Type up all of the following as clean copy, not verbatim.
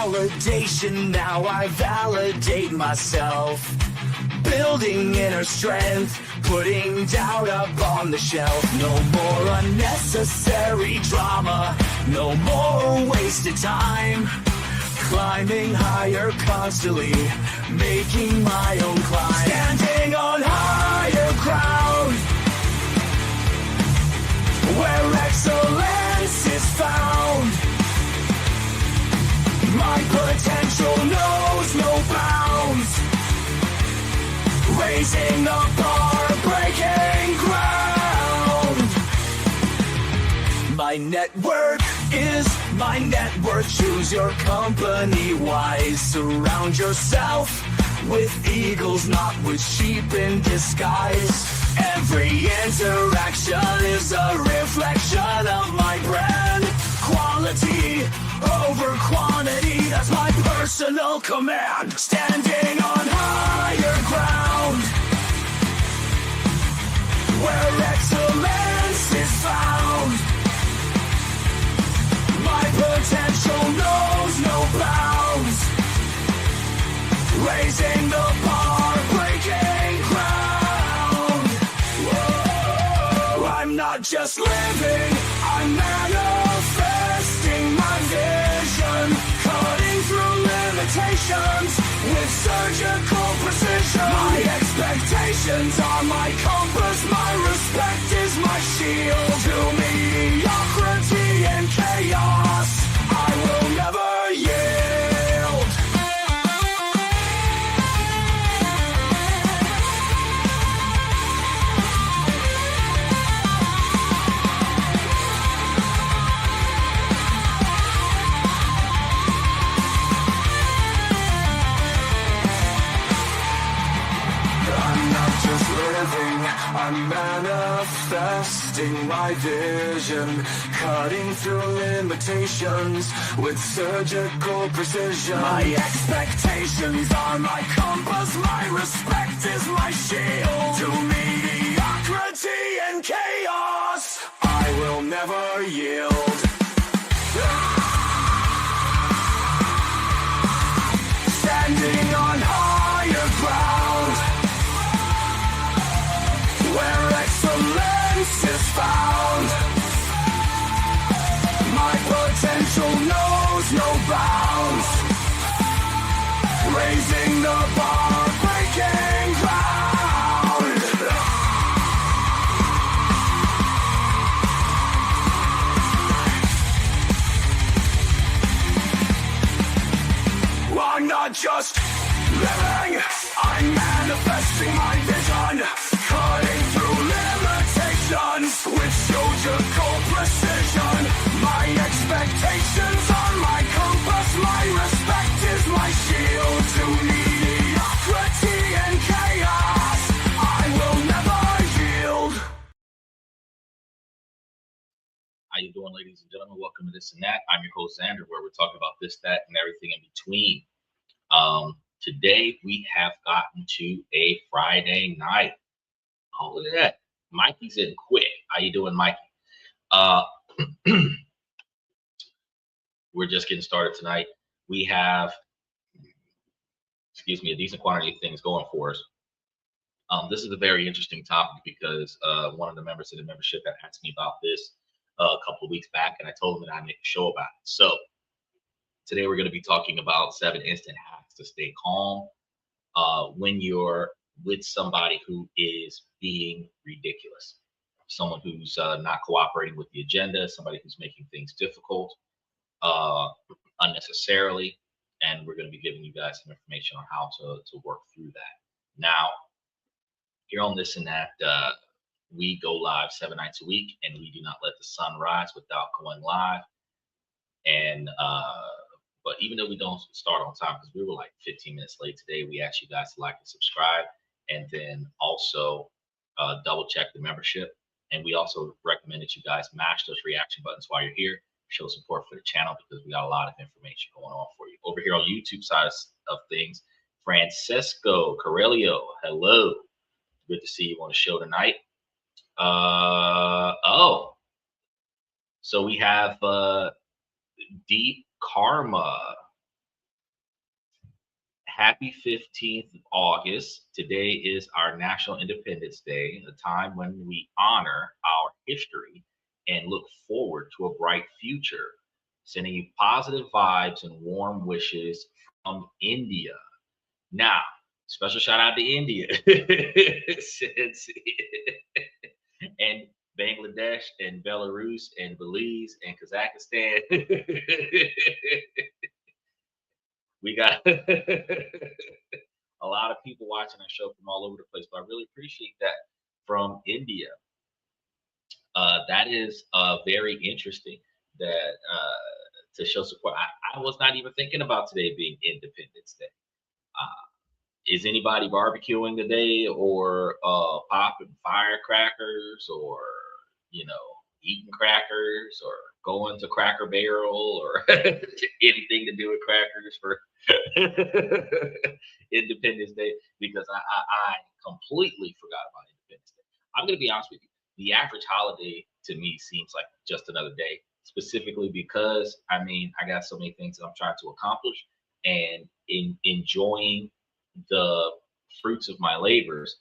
validation, now I validate myself. Building inner strength, putting doubt up on the shelf. No more unnecessary drama, no more wasted time. Climbing higher constantly, making my own climb. Standing on higher ground, where excellence is found. My potential knows no bounds. Raising the bar, breaking ground. My network is my net worth. Choose your company wise. Surround yourself with eagles, not with sheep in disguise. Every interaction is a reflection of my brand. Quality over quantity, that's my personal command. Standing on higher ground, where excellence is found. My potential knows no bounds. Raising the bar, breaking ground. Whoa, I'm not just living, I'm manifesting my vision. Cutting through limitations with surgical precision. My expectations are my compass, my respect is my shield. To mediocrity and chaos, I will never yield. I'm not just living, I'm manifesting my vision. Cutting through limitations with surgical precision. My expectations are my compass, my respect is my shield. To mediocrity and chaos, I will never yield. Standing on higher ground, where excellence is found. My potential knows no bounds. Raising the bar, breaking ground. I'm not just living, I'm manifesting my vision. Cutting through limitations with surgical precision. My expectations are my compass, my respect is my shield. To mediocrity and chaos, I will never yield. How you doing, ladies and gentlemen? Welcome to This and That. I'm your host, Xander, where we're talking about this, that, and everything in between. Today we have gotten to a Friday night. Oh, look at that. Mikey's in quick. How you doing, Mikey? We're just getting started tonight. We have, a decent quantity of things going for us. This is a very interesting topic because one of the members of the membership had asked me about this a couple of weeks back, and I told him that I'd make a show about it. So today we're going to be talking about 7 instant hacks to stay calm when you're with somebody who is being ridiculous, someone who's not cooperating with the agenda, somebody who's making things difficult unnecessarily, and we're going to be giving you guys some information on how to work through that. Now, here on This and That, we go live 7 nights a week, and we do not let the sun rise without going live. And but even though we don't start on time, because we were like 15 minutes late today, we ask you guys to like and subscribe, and then also double check the membership. And we also recommend that you guys mash those reaction buttons while you're here. Show support for the channel because we got a lot of information going on for you. Over here on YouTube side of things, Francesco Corelio, hello. Good to see you on the show tonight. So we have Deep Karma. Happy 15th of August. Today is our National Independence Day, a time when we honor our history and look forward to a bright future. Sending you positive vibes and warm wishes from India. Now, special shout out to India. And Bangladesh and Belarus and Belize and Kazakhstan. We got a lot of people watching our show from all over the place, but I really appreciate that from India. That is very interesting that to show support. I was not even thinking about today being Independence Day. Is anybody barbecuing today or popping firecrackers or, eating crackers or going to Cracker Barrel or anything to do with crackers for Independence Day? Because I completely forgot about Independence Day. I'm going to be honest with you. The average holiday to me seems like just another day, specifically because I got so many things that I'm trying to accomplish, and in enjoying the fruits of my labors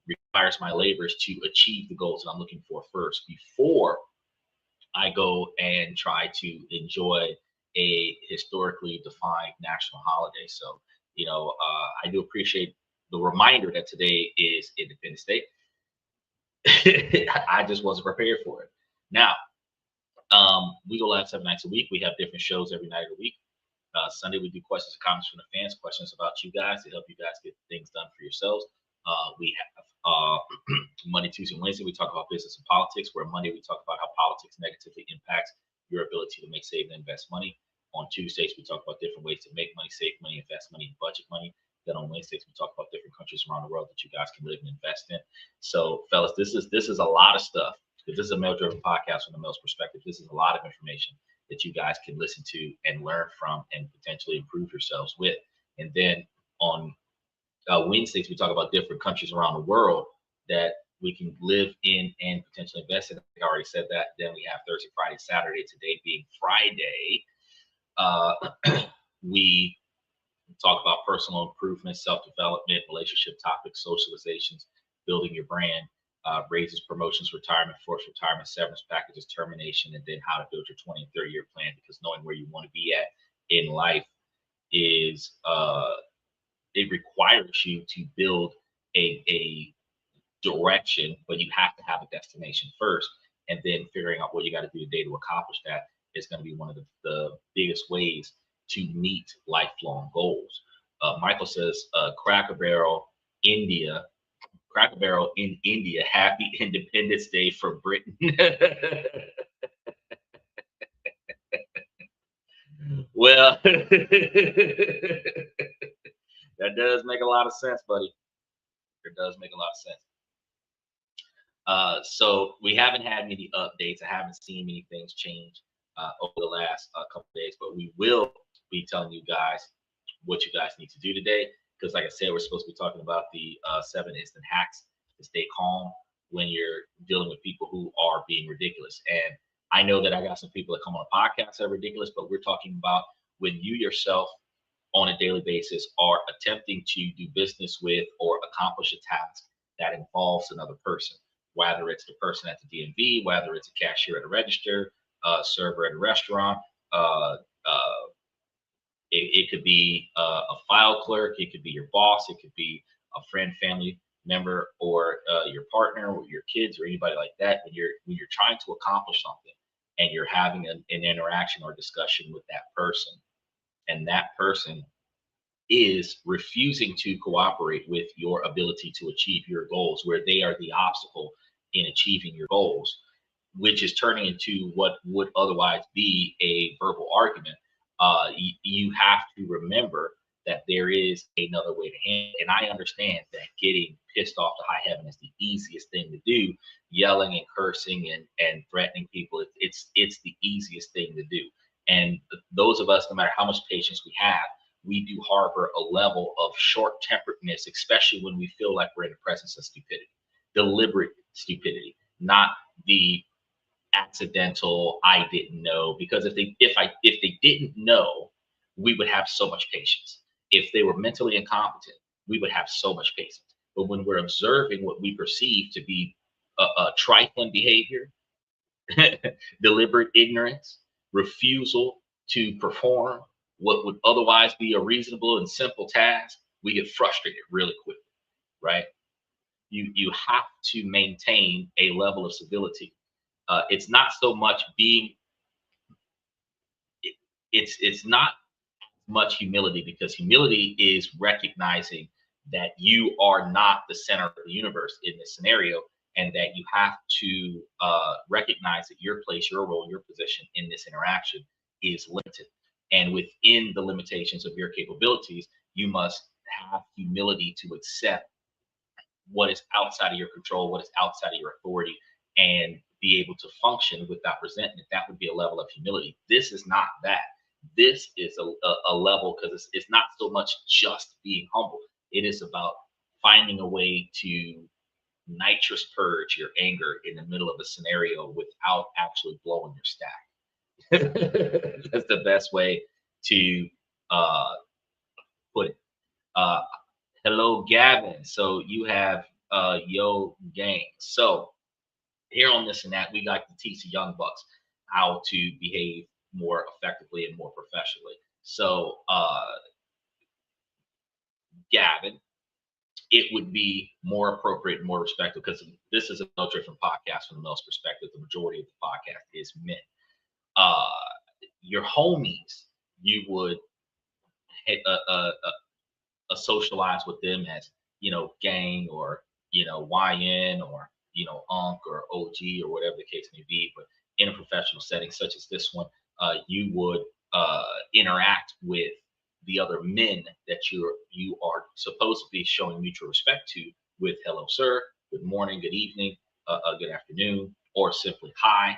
requires my labors to achieve the goals that I'm looking for first before I go and try to enjoy a historically defined national holiday. So, I do appreciate the reminder that today is Independence Day. I just wasn't prepared for it. Now, we go live 7 nights a week. We have different shows every night of the week. Sunday, we do questions and comments from the fans, questions about you guys to help you guys get things done for yourselves. We have Monday, Tuesday, and Wednesday, we talk about business and politics, where Monday, we talk about how politics negatively impacts your ability to make, save, and invest money. On Tuesdays, we talk about different ways to make money, save money, invest money, and budget money. Then on Wednesdays, we talk about different countries around the world that you guys can live and invest in. So, fellas, this is a lot of stuff. If this is a male-driven podcast from the male's perspective, this is a lot of information that you guys can listen to and learn from and potentially improve yourselves with. And then on Wednesdays, we talk about different countries around the world that we can live in and potentially invest in. I already said that. Then we have Thursday, Friday, Saturday. Today being Friday, we talk about personal improvement, self-development, relationship topics, socializations, building your brand, raises, promotions, retirement, forced retirement, severance packages, termination, and then how to build your 20 and 30-year plan, because knowing where you want to be at in life is it requires you to build a direction, but you have to have a destination first, and then figuring out what you got to do today to accomplish that is going to be one of the biggest ways to meet lifelong goals. Michael says, Cracker Barrel in India, happy Independence Day for Britain. Well, that does make a lot of sense, buddy. It does make a lot of sense. So we haven't had many updates. I haven't seen many things change over the last couple of days, but we will be telling you guys what you guys need to do today. Because like I said, we're supposed to be talking about the 7 instant hacks to stay calm when you're dealing with people who are being ridiculous. And I know that I got some people that come on a podcast that are ridiculous, but we're talking about when you yourself on a daily basis are attempting to do business with or accomplish a task that involves another person, whether it's the person at the DMV, whether it's a cashier at a register, a server at a restaurant, it could be a file clerk, it could be your boss, it could be a friend, family member, or your partner, or your kids, or anybody like that. When you're trying to accomplish something and you're having an interaction or discussion with that person, and that person is refusing to cooperate with your ability to achieve your goals, where they are the obstacle in achieving your goals, which is turning into what would otherwise be a verbal argument. You have to remember that there is another way to handle it. And I understand that getting pissed off to high heaven is the easiest thing to do. Yelling and cursing and threatening people, it's the easiest thing to do. And those of us, no matter how much patience we have, we do harbor a level of short-temperedness, especially when we feel like we're in the presence of stupidity, deliberate stupidity, not the accidental I didn't know. Because if they didn't know, we would have so much patience. If they were mentally incompetent, we would have so much patience. But when we're observing what we perceive to be a trifling behavior, deliberate ignorance, refusal to perform what would otherwise be a reasonable and simple task, we get frustrated really quickly, right? You have to maintain a level of civility. It's not so much being it, it's not much humility, because humility is recognizing that you are not the center of the universe in this scenario, and that you have to recognize that your place, your role, your position in this interaction is limited. And within the limitations of your capabilities, you must have humility to accept what is outside of your control, what is outside of your authority, and be able to function without resentment. That would be a level of humility. This is not that. This is a level, because it's not so much just being humble. It is about finding a way to nitrous purge your anger in the middle of a scenario without actually blowing your stack. That's the best way to uh, put it. Uh, Hello, Gavin. So you have Yo Gang. So here on This and That, we like to teach the young bucks how to behave more effectively and more professionally. So Gavin, it would be more appropriate and more respectful, because this is a no different podcast from the male's perspective. The majority of the podcast is men. Uh, your homies, you would socialize with them as, gang, or YN, or unc or og, or whatever the case may be. But in a professional setting such as this one, you would interact with the other men that you are supposed to be showing mutual respect to, with hello sir, good morning, good evening, good afternoon, or simply hi.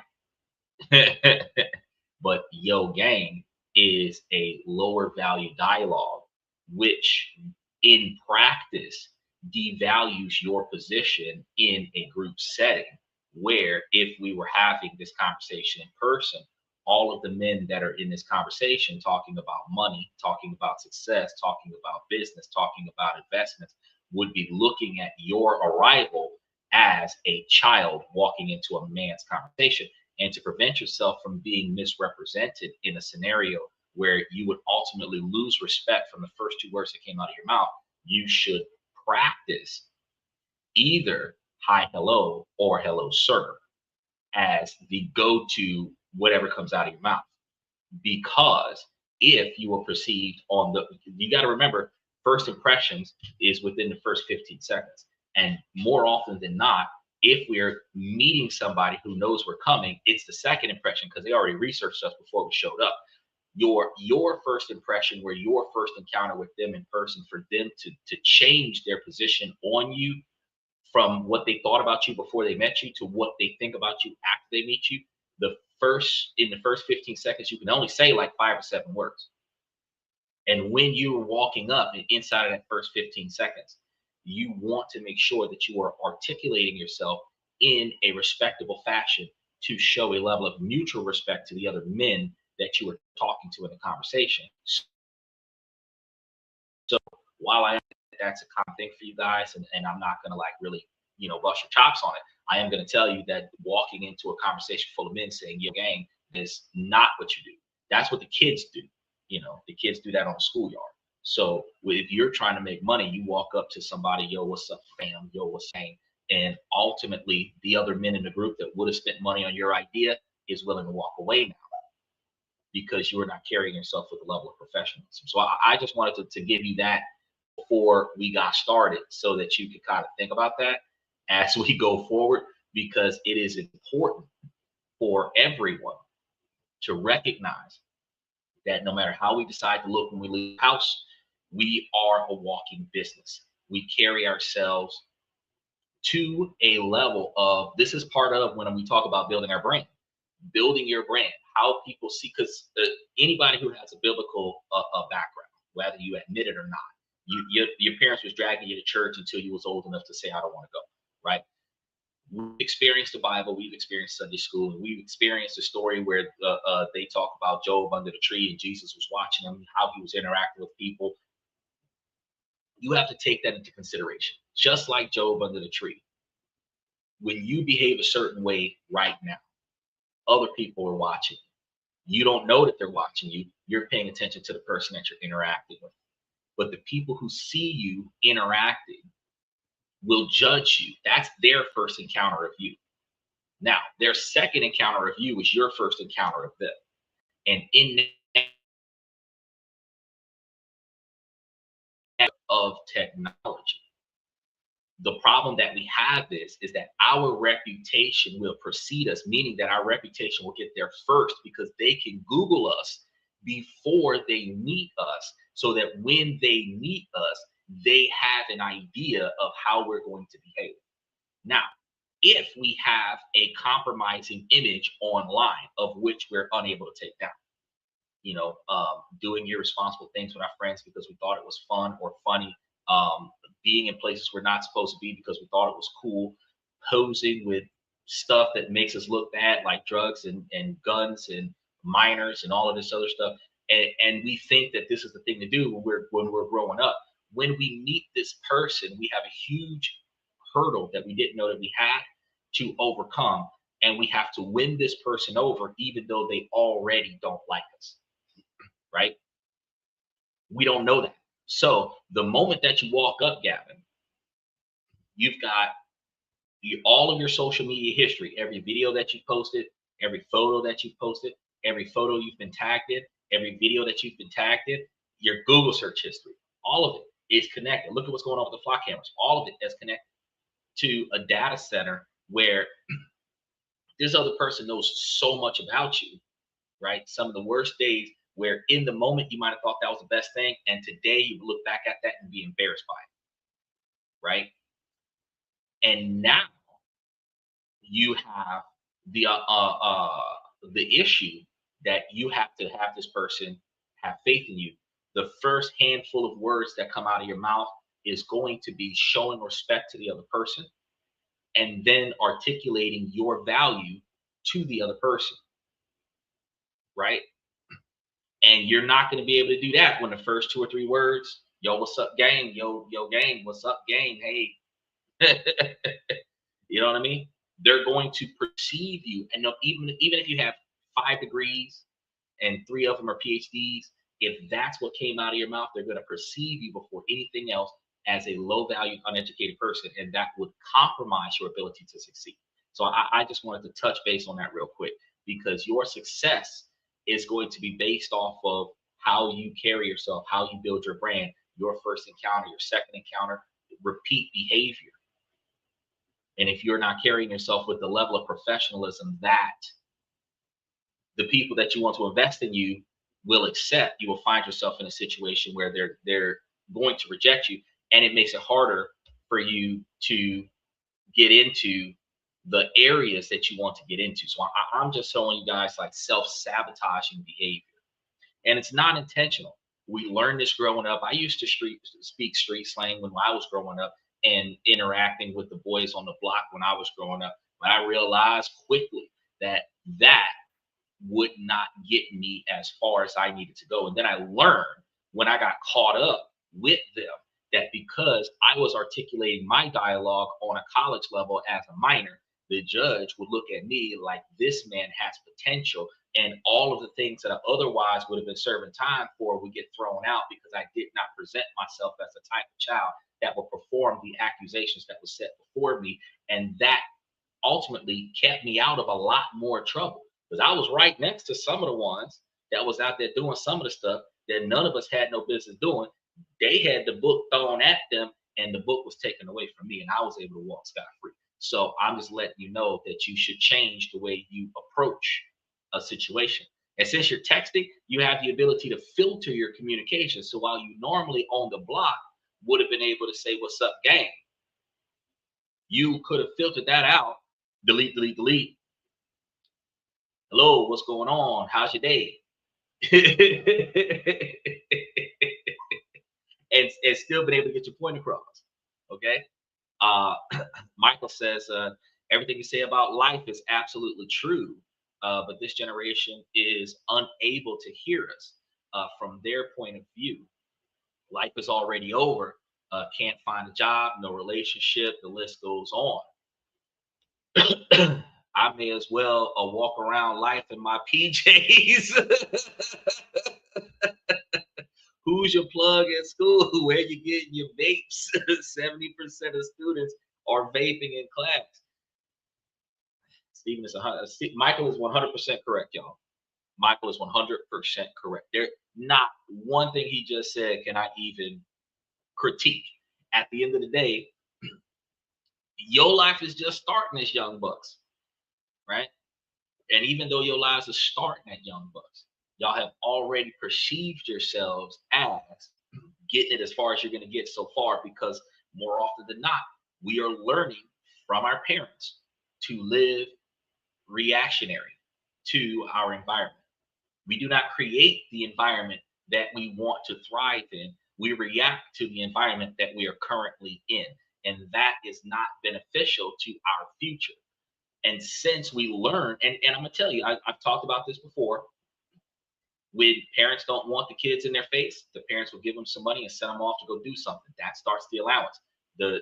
But yo gang is a lower value dialogue, which in practice devalues your position in a group setting. Where if we were having this conversation in person, all of the men that are in this conversation, talking about money, talking about success, talking about business, talking about investments, would be looking at your arrival as a child walking into a man's conversation. And to prevent yourself from being misrepresented in a scenario where you would ultimately lose respect from the first two words that came out of your mouth, you should practice either hi, hello, or hello, sir, as the go to whatever comes out of your mouth. Because if you were perceived on you got to remember, first impressions is within the first 15 seconds. And more often than not, if we're meeting somebody who knows we're coming, it's the second impression, because they already researched us before we showed up. Your first impression, where your first encounter with them in person, for them to change their position on you from what they thought about you before they met you to what they think about you after they meet you, in the first 15 seconds, you can only say like 5 or 7 words. And when you are walking up, and inside of that first 15 seconds, you want to make sure that you are articulating yourself in a respectable fashion to show a level of mutual respect to the other men that you are talking to in the conversation. So while that's a common thing for you guys, and I'm not gonna like really, bust your chops on it, I am gonna tell you that walking into a conversation full of men saying yo gang is not what you do. That's what the kids do. The kids do that on the schoolyard. So if you're trying to make money, you walk up to somebody, yo, what's up, fam? Yo, what's saying? And ultimately, the other men in the group that would have spent money on your idea is willing to walk away now, because you are not carrying yourself with a level of professionalism. So I just wanted to give you that before we got started, so that you could kind of think about that as we go forward, because it is important for everyone to recognize that no matter how we decide to look when we leave the house, we are a walking business. We carry ourselves to a level of, this is part of when we talk about building our brand, building your brand, how people see, because anybody who has a biblical background, whether you admit it or not, your parents was dragging you to church until you was old enough to say, I don't want to go, right? We've experienced the Bible, we've experienced Sunday school, and we've experienced a story where they talk about Job under the tree and Jesus was watching him, how he was interacting with people. You have to take that into consideration. Just like Job under the tree. When you behave a certain way right now, other people are watching. You don't know that they're watching you. You're paying attention to the person that you're interacting with. But the people who see you interacting will judge you. That's their first encounter of you. Now, their second encounter of you is your first encounter of them. And in that of technology, the problem that we have is that our reputation will precede us, meaning that our reputation will get there first because they can Google us before they meet us, so that when they meet us, they have an idea of how we're going to behave. Now, if we have a compromising image online of which we're unable to take down, doing irresponsible things with our friends because we thought it was fun or funny, being in places we're not supposed to be because we thought it was cool, posing with stuff that makes us look bad, like drugs and guns and minors and all of this other stuff. And we think that this is the thing to do when we're growing up. When we meet this person, we have a huge hurdle that we didn't know that we had to overcome. And we have to win this person over, even though they already don't like us, right? We don't know that. So the moment that you walk up, Gavin, you've got all of your social media history, every video that you posted, every photo that you posted, every photo you've been tagged in, every video that you've been tagged in, your Google search history, all of it is connected. Look at what's going on with the flock cameras. All of it is connected to a data center where this other person knows so much about you, right? Some of the worst days where in the moment you might have thought that was the best thing, and today you look back at that and be embarrassed by it, right? And now you have the issue that you have to have this person have faith in you. The first handful of words that come out of your mouth is going to be showing respect to the other person and then articulating your value to the other person, right? And you're not going to be able to do that when the first 2 or 3 words, yo, what's up, gang? Yo, gang, what's up, gang? Hey. You know what I mean? They're going to perceive you. And even if you have 5 degrees and 3 of them are PhDs, if that's what came out of your mouth, they're going to perceive you before anything else as a low value, uneducated person. And that would compromise your ability to succeed. So I just wanted to touch base on that real quick, because your success is going to be based off of how you carry yourself, how you build your brand, your first encounter, your second encounter, repeat behavior. And if you're not carrying yourself with the level of professionalism that the people that you want to invest in you will accept, you will find yourself in a situation where they're going to reject you, and it makes it harder for you to get into the areas that you want to get into. So I'm just showing you guys like self-sabotaging behavior, and it's not intentional. We learned this growing up. I used to speak street slang when I was growing up and interacting with the boys on the block when I was growing up. But I realized quickly that would not get me as far as I needed to go. And then I learned when I got caught up with them that because I was articulating my dialogue on a college level as a minor, the judge would look at me like this man has potential, and all of the things that I otherwise would have been serving time for would get thrown out because I did not present myself as the type of child that would perform the accusations that was set before me. And that ultimately kept me out of a lot more trouble, because I was right next to some of the ones that was out there doing some of the stuff that none of us had no business doing. They had the book thrown at them and the book was taken away from me, and I was able to walk scot-free. So I'm just letting you know that you should change the way you approach a situation. And since you're texting, you have the ability to filter your communication. So while you normally on the block would have been able to say, what's up, gang? You could have filtered that out. Delete, delete, delete. Hello, what's going on? How's your day? and still been able to get your point across. Okay. Michael says, everything you say about life is absolutely true, but this generation is unable to hear us from their point of view. Life is already over. can't find a job, no relationship, the list goes on. I may as well walk around life in my PJs. Who's your plug at school? Where you getting your vapes? 70% of students are vaping in class. Stephen is 100. Michael is 100% correct, y'all. Michael is 100% correct. There, not one thing he just said can I even critique. At the end of the day, your life is just starting as young bucks, right? And even though your lives are starting at young bucks, y'all have already perceived yourselves as getting it as far as you're going to get so far, because more often than not, we are learning from our parents to live reactionary to our environment. We do not create the environment that we want to thrive in. We react to the environment that we are currently in. And that is not beneficial to our future. And since we learn, and I'm going to tell you, I've talked about this before. When parents don't want the kids in their face, the parents will give them some money and send them off to go do something. That starts the allowance. The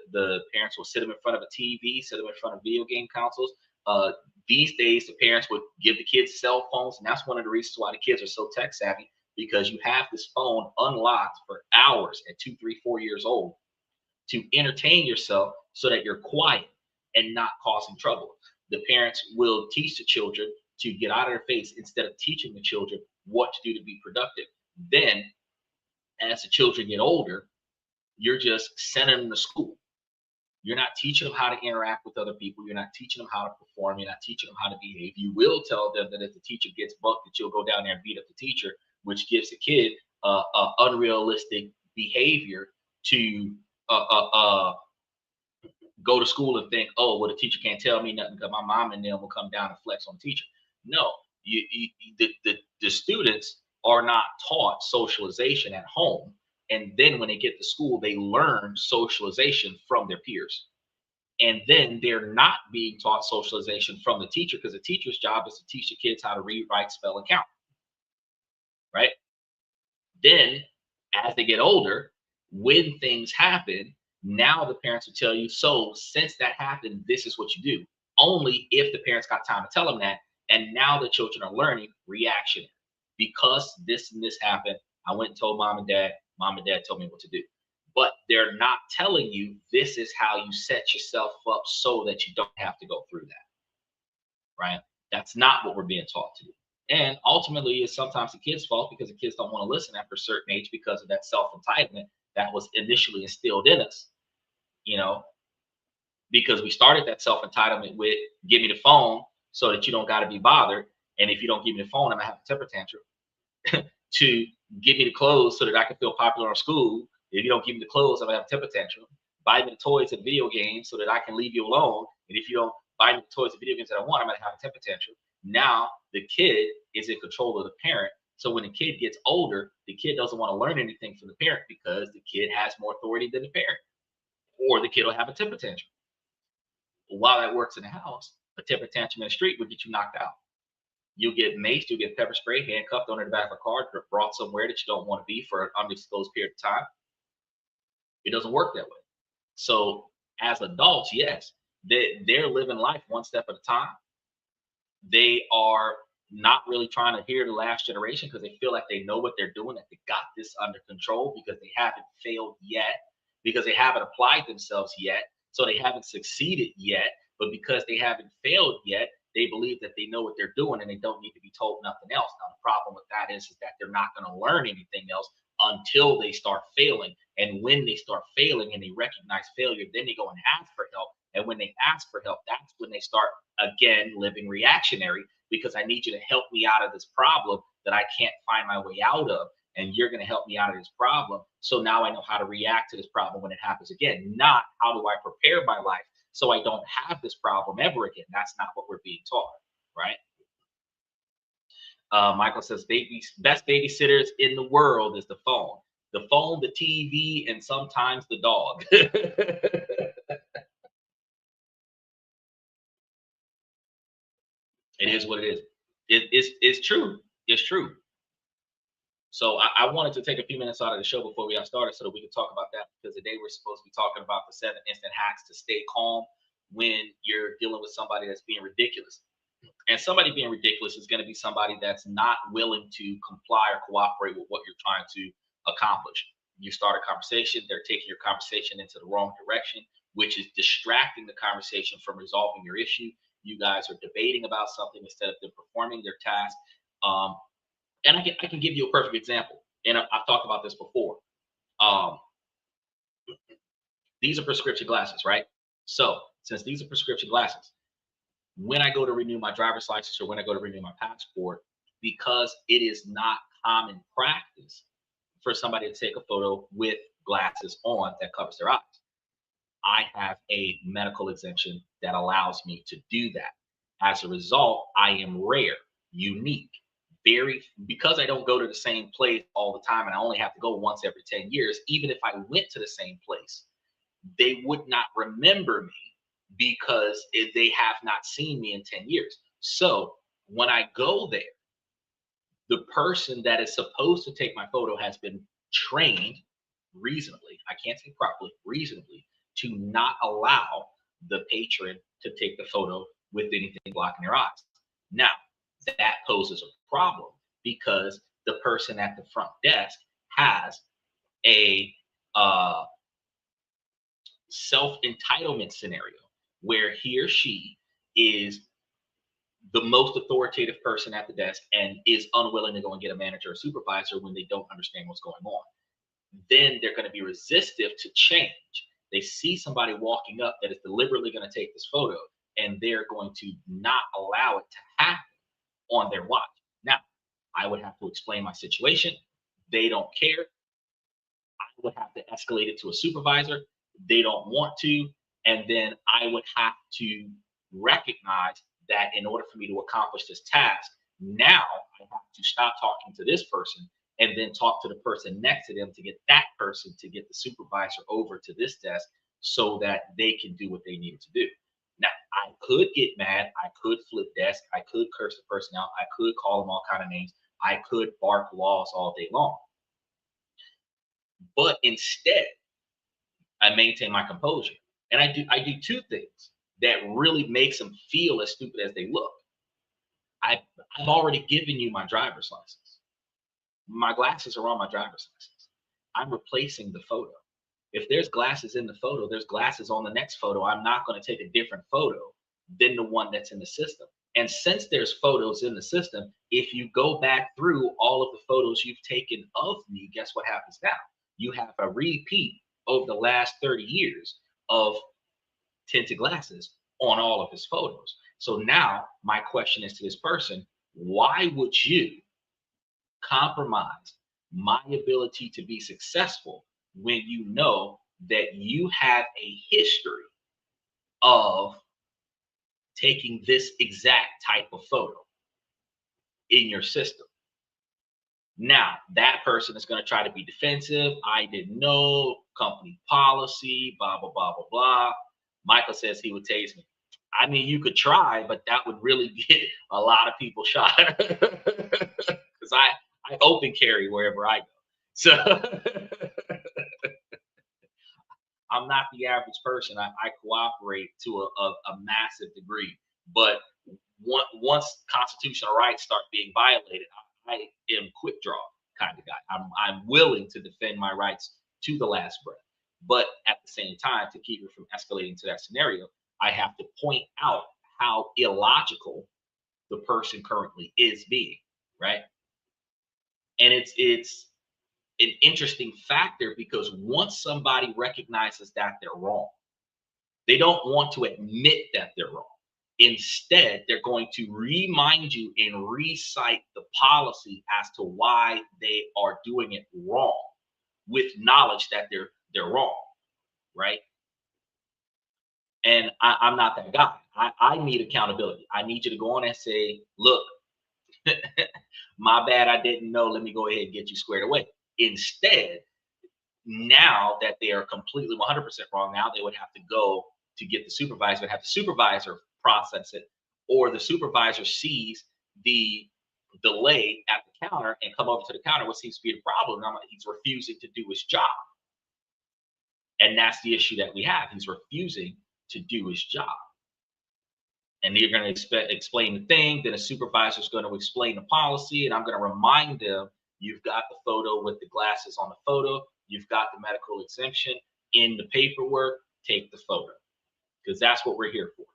parents will sit them in front of a TV, sit them in front of video game consoles. These days, the parents would give the kids cell phones, and that's one of the reasons why the kids are so tech savvy, because you have this phone unlocked for hours at 2, 3, 4 years old to entertain yourself so that you're quiet and not causing trouble. The parents will teach the children to get out of their face instead of teaching the children what to do to be productive. Then, as the children get older, you're just sending them to school. You're not teaching them how to interact with other people. You're not teaching them how to perform. You're not teaching them how to behave. You will tell them that if the teacher gets bucked, that you'll go down there and beat up the teacher, which gives the kid unrealistic behavior to go to school and think, oh, well, the teacher can't tell me nothing because my mom and them will come down and flex on the teacher. No, the students are not taught socialization at home. And then when they get to school, they learn socialization from their peers. And then they're not being taught socialization from the teacher, because the teacher's job is to teach the kids how to read, write, spell, and count. Right? Then, as they get older, when things happen, now the parents will tell you, so since that happened, this is what you do. Only if the parents got time to tell them that. And now the children are learning reactionary. Because this and this happened, I went and told mom and dad. Mom and dad told me what to do. But they're not telling you this is how you set yourself up so that you don't have to go through that. Right? That's not what we're being taught to do. And ultimately, it's sometimes the kids' fault, because the kids don't want to listen after a certain age because of that self-entitlement that was initially instilled in us, you know, because we started that self-entitlement with give me the phone so that you don't got to be bothered. And if you don't give me the phone, I'm going to have a temper tantrum. To give me the clothes so that I can feel popular in school. If you don't give me the clothes, I'm going to have a temper tantrum. Buy me the toys and video games so that I can leave you alone. And if you don't buy me the toys and video games that I want, I'm going to have a temper tantrum. Now the kid is in control of the parent. So when the kid gets older, the kid doesn't want to learn anything from the parent because the kid has more authority than the parent, or the kid will have a temper tantrum. While that works in the house, a temper tantrum in the street would get you knocked out. You'll get maced, you'll get pepper sprayed, handcuffed on the back of a car, brought somewhere that you don't want to be for an undisclosed period of time. It doesn't work that way. So as adults, yes, they're living life one step at a time. They are not really trying to hear the last generation because they feel like they know what they're doing, that they got this under control, because they haven't failed yet, because they haven't applied themselves yet, so they haven't succeeded yet. But because they haven't failed yet, they believe that they know what they're doing and they don't need to be told nothing else. Now, the problem with that is that they're not going to learn anything else until they start failing. And when they start failing and they recognize failure, then they go and ask for help. And when they ask for help, that's when they start, again, living reactionary, because I need you to help me out of this problem that I can't find my way out of. And you're going to help me out of this problem. So now I know how to react to this problem when it happens again, not how do I prepare my life so I don't have this problem ever again. That's not what we're being taught, right? Michael says, best babysitters in the world is the phone. The phone, the TV, and sometimes the dog. It is what it is. It's true. It's true. So I wanted to take a few minutes out of the show before we got started so that we could talk about that, because today we're supposed to be talking about the 7 instant hacks to stay calm when you're dealing with somebody that's being ridiculous. And somebody being ridiculous is going to be somebody that's not willing to comply or cooperate with what you're trying to accomplish. You start a conversation, they're taking your conversation into the wrong direction, which is distracting the conversation from resolving your issue. You guys are debating about something instead of them performing their task. Um, and I can give you a perfect example. And I've talked about this before. Um, these are prescription glasses, right? So since these are prescription glasses, when I go to renew my driver's license or when I go to renew my passport, because it is not common practice for somebody to take a photo with glasses on that covers their eyes, I have a medical exemption that allows me to do that. As a result, I am rare, unique, very, because I don't go to the same place all the time and I only have to go once every 10 years. Even if I went to the same place, they would not remember me because they have not seen me in 10 years. So when I go there, the person that is supposed to take my photo has been trained reasonably, I can't say properly, reasonably, to not allow the patron to take the photo with anything blocking their eyes. Now, that poses a problem because the person at the front desk has a self entitlement scenario where he or she is the most authoritative person at the desk and is unwilling to go and get a manager or supervisor when they don't understand what's going on. Then they're going to be resistive to change. They see somebody walking up that is deliberately going to take this photo and they're going to not allow it to happen on their watch. Now, I would have to explain my situation. They don't care. I would have to escalate it to a supervisor. They don't want to. And then I would have to recognize that in order for me to accomplish this task, now I have to stop talking to this person and then talk to the person next to them to get that person to get the supervisor over to this desk so that they can do what they needed to do. Now, I could get mad. I could flip desk. I could curse the person out. I could call them all kind of names. I could bark laws all day long. But instead, I maintain my composure. And I do two things that really makes them feel as stupid as they look. I've already given you my driver's license. My glasses are on my driver's license. I'm replacing the photo. If there's glasses in the photo, there's glasses on the next photo. I'm not going to take a different photo than the one that's in the system. And since there's photos in the system, if you go back through all of the photos you've taken of me, guess what happens now? You have a repeat over the last 30 years of tinted glasses on all of his photos. So now my question is to this person, why would you compromise my ability to be successful when you know that you have a history of taking this exact type of photo in your system? Now, that person is going to try to be defensive. I didn't know, company policy, blah, blah, blah, blah, blah. Michael says he would tase me. I mean, you could try, but that would really get a lot of people shot. Because I open carry wherever I go. So I'm not the average person. I cooperate to a massive degree. But once constitutional rights start being violated, I am quick draw kind of guy. I'm willing to defend my rights to the last breath. But at the same time, to keep it from escalating to that scenario, I have to point out how illogical the person currently is being, right? And it's an interesting factor because once somebody recognizes that they're wrong, they don't want to admit that they're wrong. Instead, they're going to remind you and recite the policy as to why they are doing it wrong, with knowledge that they're wrong, right? And I'm not that guy. I need accountability. I need you to go on and say, look, my bad, I didn't know. Let me go ahead and get you squared away. Instead, now that they are completely 100% wrong, now they would have to go to get the supervisor, have the supervisor process it, or the supervisor sees the delay at the counter and come over to the counter. What seems to be the problem? I'm like, he's refusing to do his job. And that's the issue that we have. He's refusing to do his job. And you're going to explain the thing. Then a supervisor is going to explain the policy. And I'm going to remind them, you've got the photo with the glasses on the photo. You've got the medical exemption in the paperwork. Take the photo. Because that's what we're here for.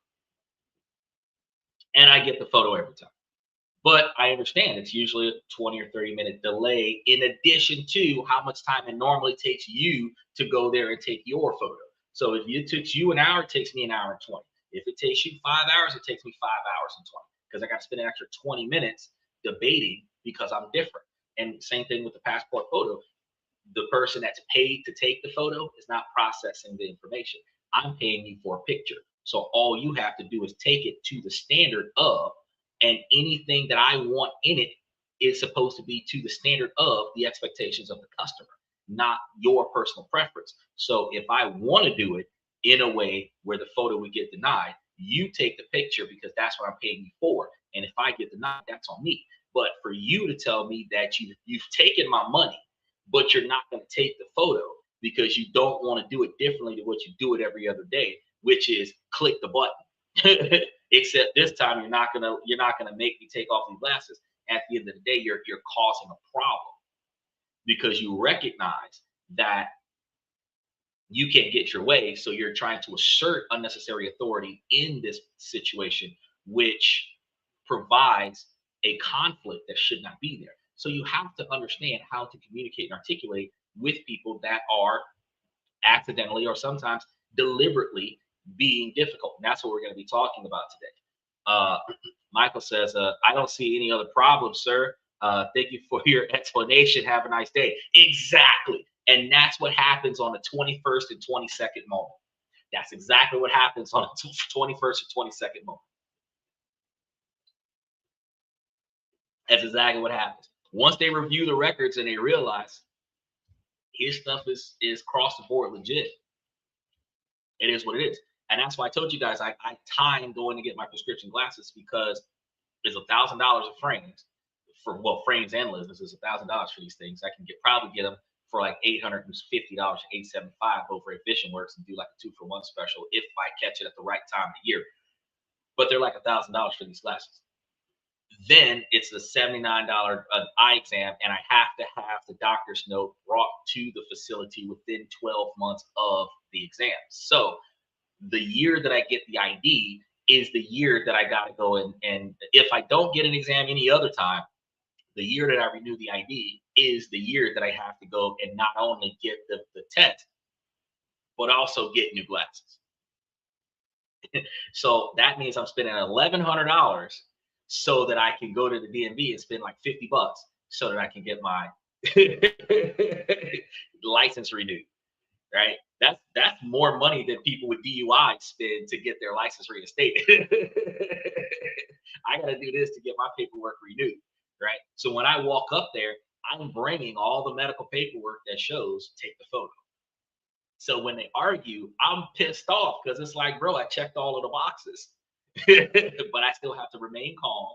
And I get the photo every time. But I understand it's usually a 20 or 30-minute delay in addition to how much time it normally takes you to go there and take your photo. So if it takes you an hour, it takes me an hour and 20. If it takes you 5 hours, it takes me 5 hours and 20, because I got to spend an extra 20 minutes debating because I'm different. And same thing with the passport photo. The person that's paid to take the photo is not processing the information. I'm paying you for a picture. So all you have to do is take it to the standard of, and anything that I want in it is supposed to be to the standard of the expectations of the customer, not your personal preference. So if I want to do it in a way where the photo would get denied, you take the picture because that's what I'm paying you for. And if I get denied, that's on me. But for you to tell me that you've taken my money, but you're not going to take the photo because you don't want to do it differently to what you do it every other day, which is click the button. Except this time you're not gonna make me take off these glasses. At the end of the day, you're causing a problem because you recognize that you can't get your way, so you're trying to assert unnecessary authority in this situation, which provides a conflict that should not be there. So you have to understand how to communicate and articulate with people that are accidentally or sometimes deliberately being difficult. And that's what we're going to be talking about today. Michael says, I don't see any other problem, sir. Thank you for your explanation. Have a nice day. Exactly. And that's what happens on the 21st and 22nd moment. That's exactly what happens on the 21st and 22nd moment. That's exactly what happens. Once they review the records and they realize his stuff is across the board legit, it is what it is. And that's why I told you guys I timed going to get my prescription glasses, because it's $1,000 of frames for, well, frames and lenses is $1,000 for these things. I can probably get them for like $850, $875 over at Vision Works and do like a 2-for-1 special if I catch it at the right time of the year. But they're like $1,000 for these glasses. Then it's a $79 eye exam, and I have to have the doctor's note brought to the facility within 12 months of the exam. So the year that I get the ID is the year that I got to go in. And if I don't get an exam any other time, the year that I renew the ID is the year that I have to go and not only get the test, but also get new glasses. So that means I'm spending $1,100 so that I can go to the DMV and spend like $50 so that I can get my license renewed, right? That's more money than people with DUI spend to get their license reinstated. I got to do this to get my paperwork renewed, right? So when I walk up there, I'm bringing all the medical paperwork that shows take the photo. So when they argue, I'm pissed off because it's like, bro, I checked all of the boxes. But I still have to remain calm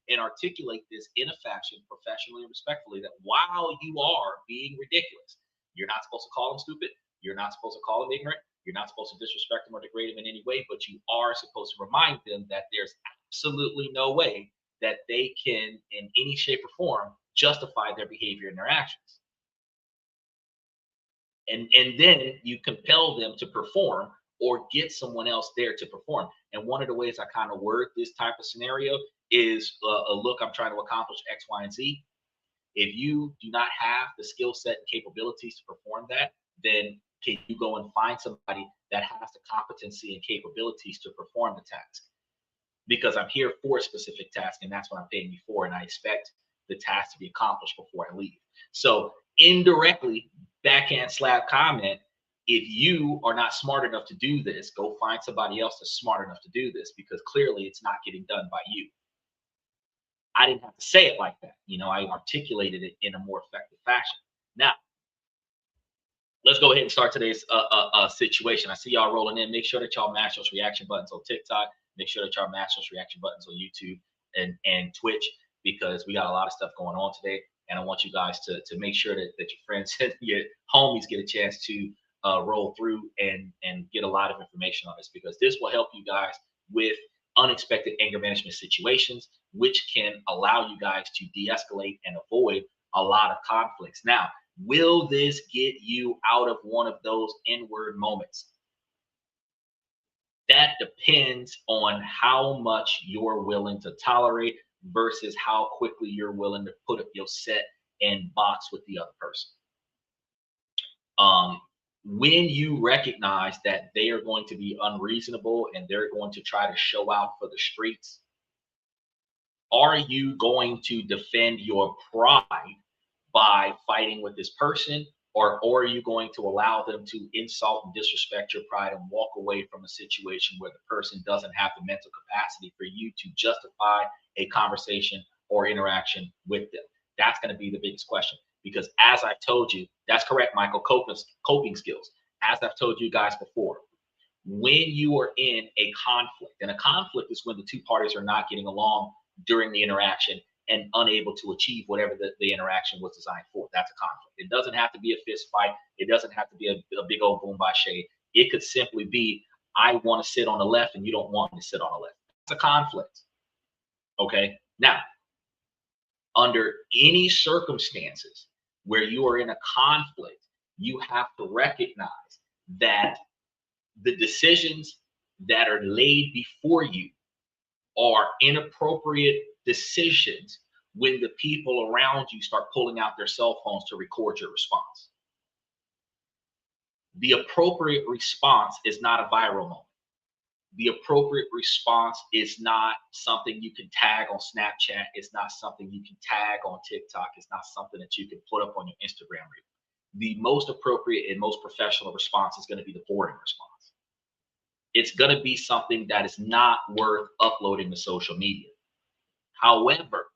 and articulate this in a fashion, professionally and respectfully, that while you are being ridiculous, you're not supposed to call them stupid. You're not supposed to call them ignorant. You're not supposed to disrespect them or degrade them in any way, but you are supposed to remind them that there's absolutely no way that they can, in any shape or form, justify their behavior and their actions. And then you compel them to perform or get someone else there to perform. And one of the ways I kind of word this type of scenario is, look, I'm trying to accomplish X, Y, and Z. If you do not have the skill set and capabilities to perform that, then can you go and find somebody that has the competency and capabilities to perform the task? Because I'm here for a specific task, and that's what I'm paying you for, and I expect the task to be accomplished before I leave. So indirectly, backhand slap comment, if you are not smart enough to do this, go find somebody else that's smart enough to do this, because clearly it's not getting done by you. I didn't have to say it like that. I articulated it in a more effective fashion. Now, let's go ahead and start today's situation. I see y'all rolling in. Make sure that y'all mash those reaction buttons on TikTok. Make sure that y'all mash those reaction buttons on YouTube and Twitch. because we got a lot of stuff going on today. And I want you guys to make sure that your friends and your homies get a chance to roll through and get a lot of information on this, because this will help you guys with unexpected anger management situations, which can allow you guys to de-escalate and avoid a lot of conflicts. Now, will this get you out of one of those inward moments? That depends on how much you're willing to tolerate versus how quickly you're willing to put up your set and box with the other person. When you recognize that they are going to be unreasonable and they're going to try to show out for the streets, are you going to defend your pride by fighting with this person, or are you going to allow them to insult and disrespect your pride and walk away from a situation where the person doesn't have the mental capacity for you to justify a conversation or interaction with them? That's going to be the biggest question, because as I've told you, that's correct, Michael, coping skills. As I've told you guys before, when you are in a conflict, and a conflict is when the two parties are not getting along during the interaction and unable to achieve whatever the interaction was designed for. That's a conflict. It doesn't have to be a fist fight. It doesn't have to be a big old boom by shade. It could simply be, I want to sit on the left and you don't want me to sit on the left. It's a conflict. Okay. Now, under any circumstances where you are in a conflict, you have to recognize that the decisions that are laid before you are inappropriate decisions when the people around you start pulling out their cell phones to record your response. The appropriate response is not a viral moment. The appropriate response is not something you can tag on Snapchat. It's not something you can tag on TikTok. It's not something that you can put up on your Instagram reel. The most appropriate and most professional response is going to be the boring response. It's going to be something that is not worth uploading to social media. However,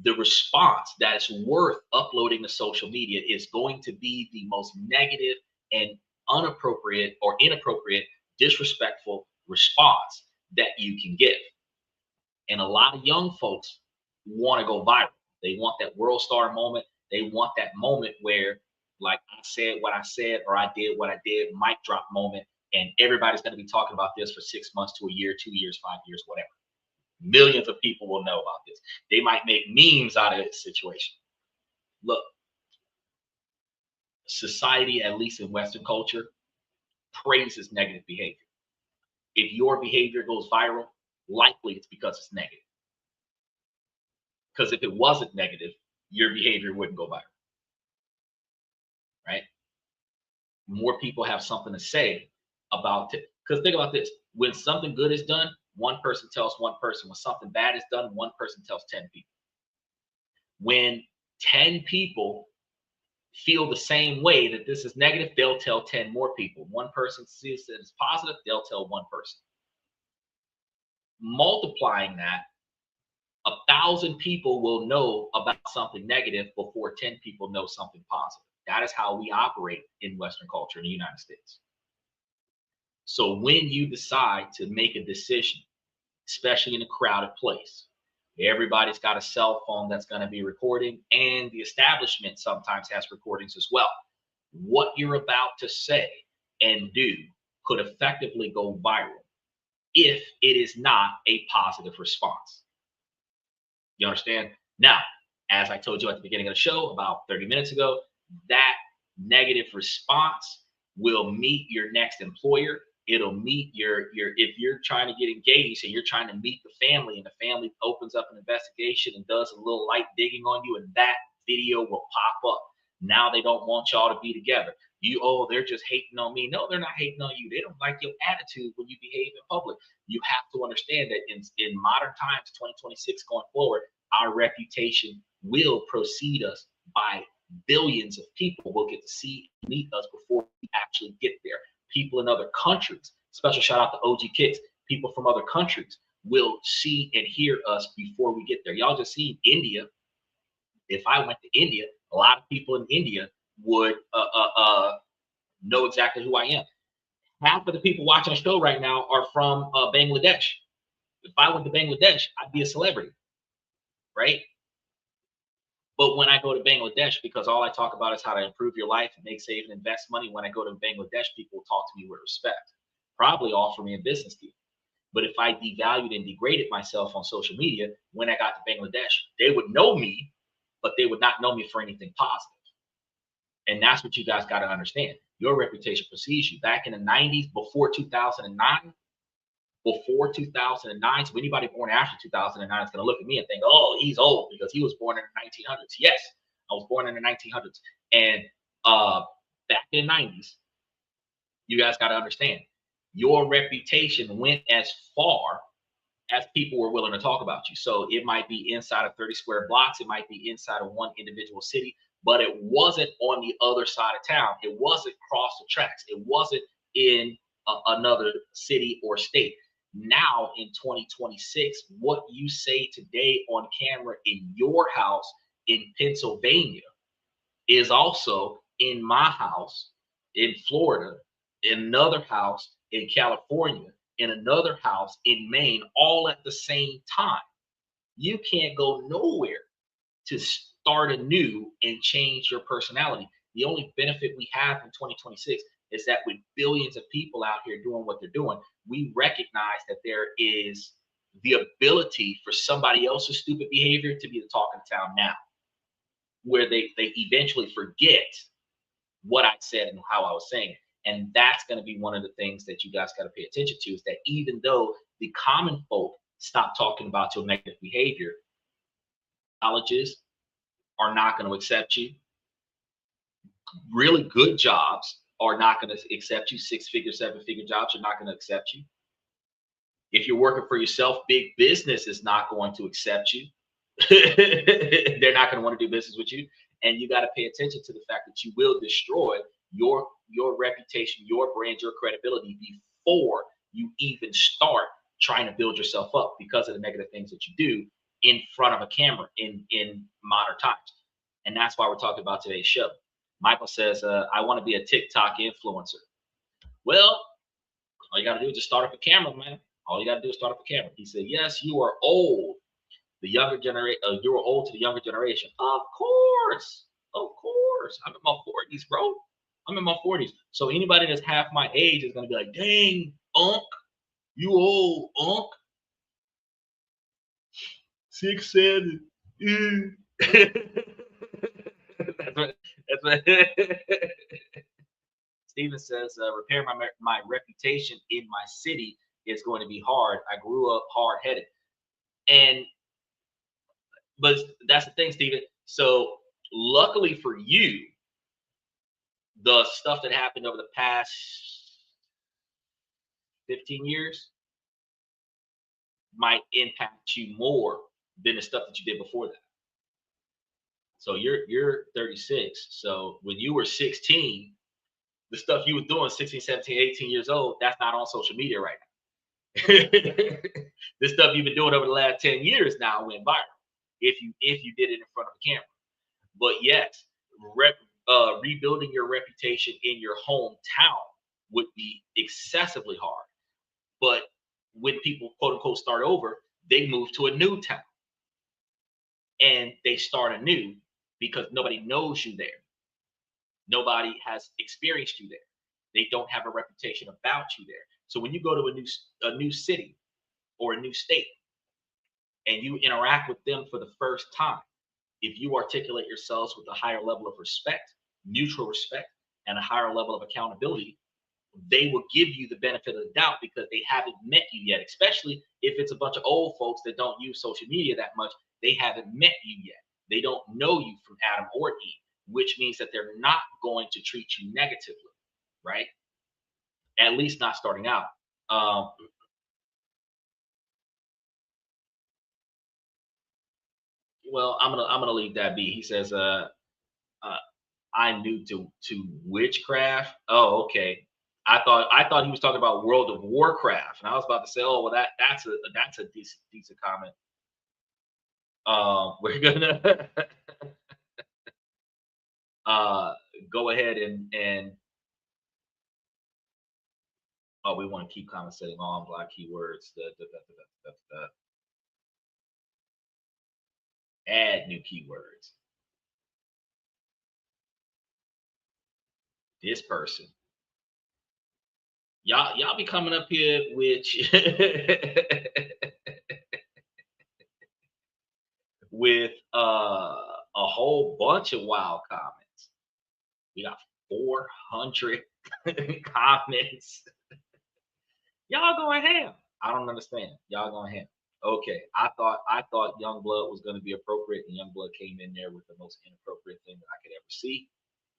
the response that is worth uploading to social media is going to be the most negative and inappropriate, disrespectful response that you can give. And a lot of young folks want to go viral. They want that world star moment. They want that moment where, like, I said what I said, or I did what I did, mic drop moment. And everybody's going to be talking about this for 6 months to a year, 2 years, 5 years, whatever. Millions of people will know about this. They might make memes out of this situation. Look, society, at least in Western culture, praises negative behavior. If your behavior goes viral, likely it's because it's negative. Because if it wasn't negative, your behavior wouldn't go viral. Right? More people have something to say about it. Because think about this. When something good is done, one person tells one person. When something bad is done, one person tells 10 people. When 10 people feel the same way that this is negative, they'll tell 10 more people. One person sees it as positive, they'll tell one person. Multiplying that, 1,000 people will know about something negative before 10 people know something positive. That is how we operate in Western culture in the United States. So when you decide to make a decision, especially in a crowded place, everybody's got a cell phone that's going to be recording, and the establishment sometimes has recordings as well. What you're about to say and do could effectively go viral if it is not a positive response. You understand? Now, as I told you at the beginning of the show about 30 minutes ago, that negative response will meet your next employer. It'll meet your if you're trying to get engaged and you're trying to meet the family, and the family opens up an investigation and does a little light digging on you, and that video will pop up. Now they don't want y'all to be together. They're just hating on me. No, they're not hating on you. They don't like your attitude when you behave in public. You have to understand that in modern times, 2026 going forward, our reputation will precede us by billions of people will get to see and meet us before we actually get there. People in other countries, special shout out to OG Kicks, people from other countries will see and hear us before we get there. Y'all just see India. If I went to India, a lot of people in India would know exactly who I am. Half of the people watching the show right now are from Bangladesh. If I went to Bangladesh, I'd be a celebrity. right? But when I go to Bangladesh, because all I talk about is how to improve your life and make, save, and invest money, when I go to Bangladesh, people talk to me with respect, probably offer me a business deal. But if I devalued and degraded myself on social media, when I got to Bangladesh, they would know me, but they would not know me for anything positive. And that's what you guys got to understand. Your reputation precedes you. Back in the 90s, before 2009, so anybody born after 2009 is going to look at me and think, oh, he's old because he was born in the 1900s. Yes, I was born in the 1900s. And back in the 90s, you guys got to understand, your reputation went as far as people were willing to talk about you. So it might be inside of 30 square blocks, it might be inside of one individual city, but it wasn't on the other side of town. It wasn't across the tracks. It wasn't in another city or state. Now in 2026, what you say today on camera in your house in Pennsylvania is also in my house in Florida, in another house in California, in another house in Maine, all at the same time. You can't go nowhere to start anew and change your personality. The only benefit we have in 2026 is that with billions of people out here doing what they're doing, we recognize that there is the ability for somebody else's stupid behavior to be the talk of the town now, where they eventually forget what I said and how I was saying it. And that's going to be one of the things that you guys got to pay attention to, is that even though the common folk stop talking about your negative behavior, colleges are not going to accept you. Really good jobs are not going to accept you. 6-figure, 7-figure jobs are not going to accept you. If you're working for yourself, big business is not going to accept you. They're not going to want to do business with you. And you got to pay attention to the fact that you will destroy your reputation, your brand, your credibility before you even start trying to build yourself up, because of the negative things that you do in front of a camera in modern times. And that's why we're talking about today's show. Michael says, I want to be a TikTok influencer. Well, all you got to do is just start up a camera, man. All you got to do is start up a camera. He said, yes, you are old. The younger generation, you are old to the younger generation. Of course. I'm in my 40s, bro. I'm in my 40s. So anybody that's half my age is going to be like, dang, Unc, you old, Unc. 6'7". That's what Steven says, repair my reputation in my city is going to be hard. I grew up hard-headed. But that's the thing, Steven. So luckily for you, the stuff that happened over the past 15 years might impact you more than the stuff that you did before that. So you're 36. So when you were 16, the stuff you were doing 16, 17, 18 years old, that's not on social media right now. The stuff you've been doing over the last 10 years now went viral if you did it in front of a camera. But yes, rebuilding your reputation in your hometown would be excessively hard. But when people quote unquote start over, they move to a new town and they start anew because nobody knows you there. Nobody has experienced you there. They don't have a reputation about you there. So when you go to a new city or a new state and you interact with them for the first time, if you articulate yourselves with a higher level of respect, mutual respect, and a higher level of accountability, they will give you the benefit of the doubt because they haven't met you yet, especially if it's a bunch of old folks that don't use social media that much. They haven't met you yet. They don't know you from Adam or Eve, which means that they're not going to treat you negatively, right? At least not starting out. Well, I'm gonna leave that be. He says, I'm new to witchcraft. Oh, okay. I thought he was talking about World of Warcraft, and I was about to say, oh, well, that's a decent comment. We're gonna go ahead and oh, we want to keep commentating on black keywords. Add new keywords. This person. Y'all be coming up here with with a whole bunch of wild comments. We got 400 comments. Y'all going ham. I don't understand. Y'all going ham. Okay, I thought Young Blood was going to be appropriate, and Young Blood came in there with the most inappropriate thing that I could ever see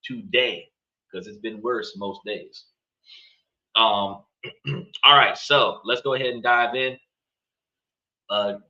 today, because it's been worse most days. All right, so let's go ahead and dive in.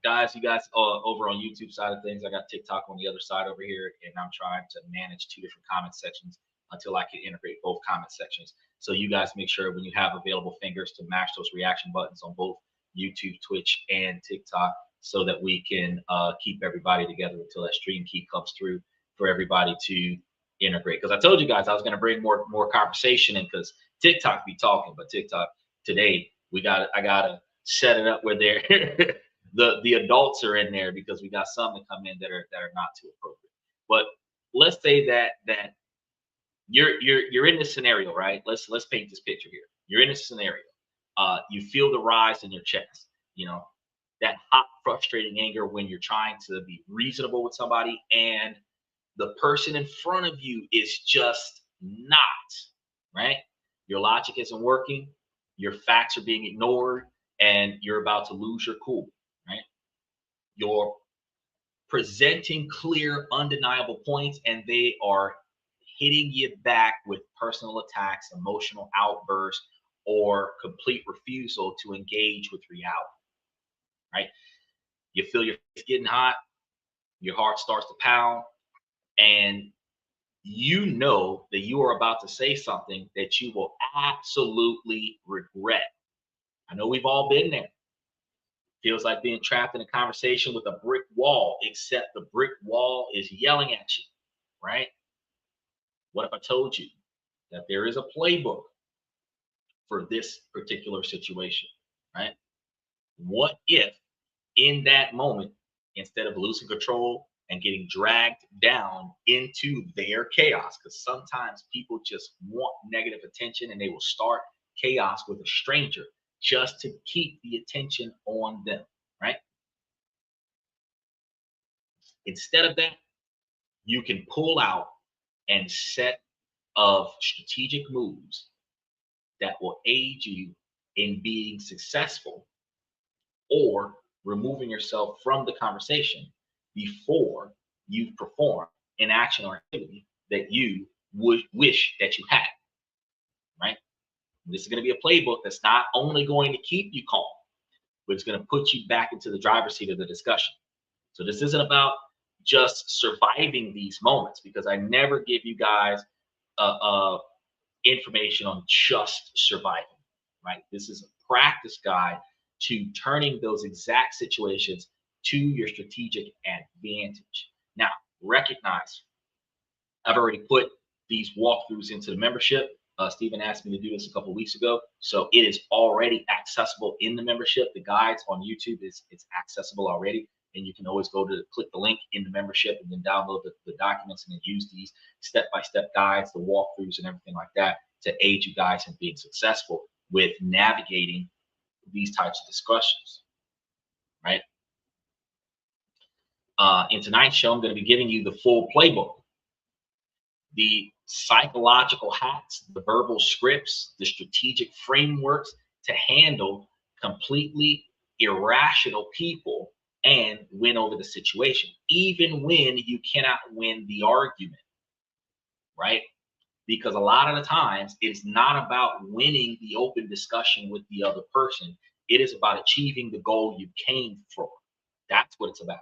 Guys, you guys over on YouTube side of things, I got TikTok on the other side over here, and I'm trying to manage 2 different comment sections until I can integrate both comment sections. So you guys make sure when you have available fingers to mash those reaction buttons on both YouTube, Twitch, and TikTok, so that we can keep everybody together until that stream key comes through for everybody to integrate. Because I told you guys I was going to bring more conversation in, because TikTok be talking, but TikTok today I gotta set it up where they're the adults are in there, because we got some that come in that are not too appropriate. But let's say that you're in this scenario, right? Let's paint this picture here. You're in this scenario. You feel the rise in your chest, that hot, frustrating anger when you're trying to be reasonable with somebody, and the person in front of you is just not, right? Your logic isn't working, your facts are being ignored, and you're about to lose your cool, right? You're presenting clear, undeniable points, and they are hitting you back with personal attacks, emotional outbursts, or complete refusal to engage with reality, right? You feel your face getting hot, your heart starts to pound, and you know that you are about to say something that you will absolutely regret. I know we've all been there. Feels like being trapped in a conversation with a brick wall, except the brick wall is yelling at you, right? What if I told you that there is a playbook for this particular situation, right? What if in that moment, instead of losing control and getting dragged down into their chaos, because sometimes people just want negative attention and they will start chaos with a stranger just to keep the attention on them, right? Instead of that, you can pull out and set of strategic moves that will aid you in being successful, or removing yourself from the conversation before you perform an action or activity that you would wish that you had, right? This is going to be a playbook that's not only going to keep you calm, but it's going to put you back into the driver's seat of the discussion. So this isn't about just surviving these moments, because I never give you guys information on just surviving, right? This is a practice guide to turning those exact situations to your strategic advantage. Now, recognize I've already put these walkthroughs into the membership. Stephen asked me to do this a couple of weeks ago, so it is already accessible in the membership. The guides on YouTube it's accessible already, and you can always go to click the link in the membership and then download the documents, and then use these step-by-step guides, the walkthroughs, and everything like that to aid you guys in being successful with navigating these types of discussions, right? In tonight's show, I'm going to be giving you the full playbook, the psychological hacks, the verbal scripts, the strategic frameworks to handle completely irrational people and win over the situation, even when you cannot win the argument, right? Because a lot of the times it's not about winning the open discussion with the other person. It is about achieving the goal you came for. That's what it's about.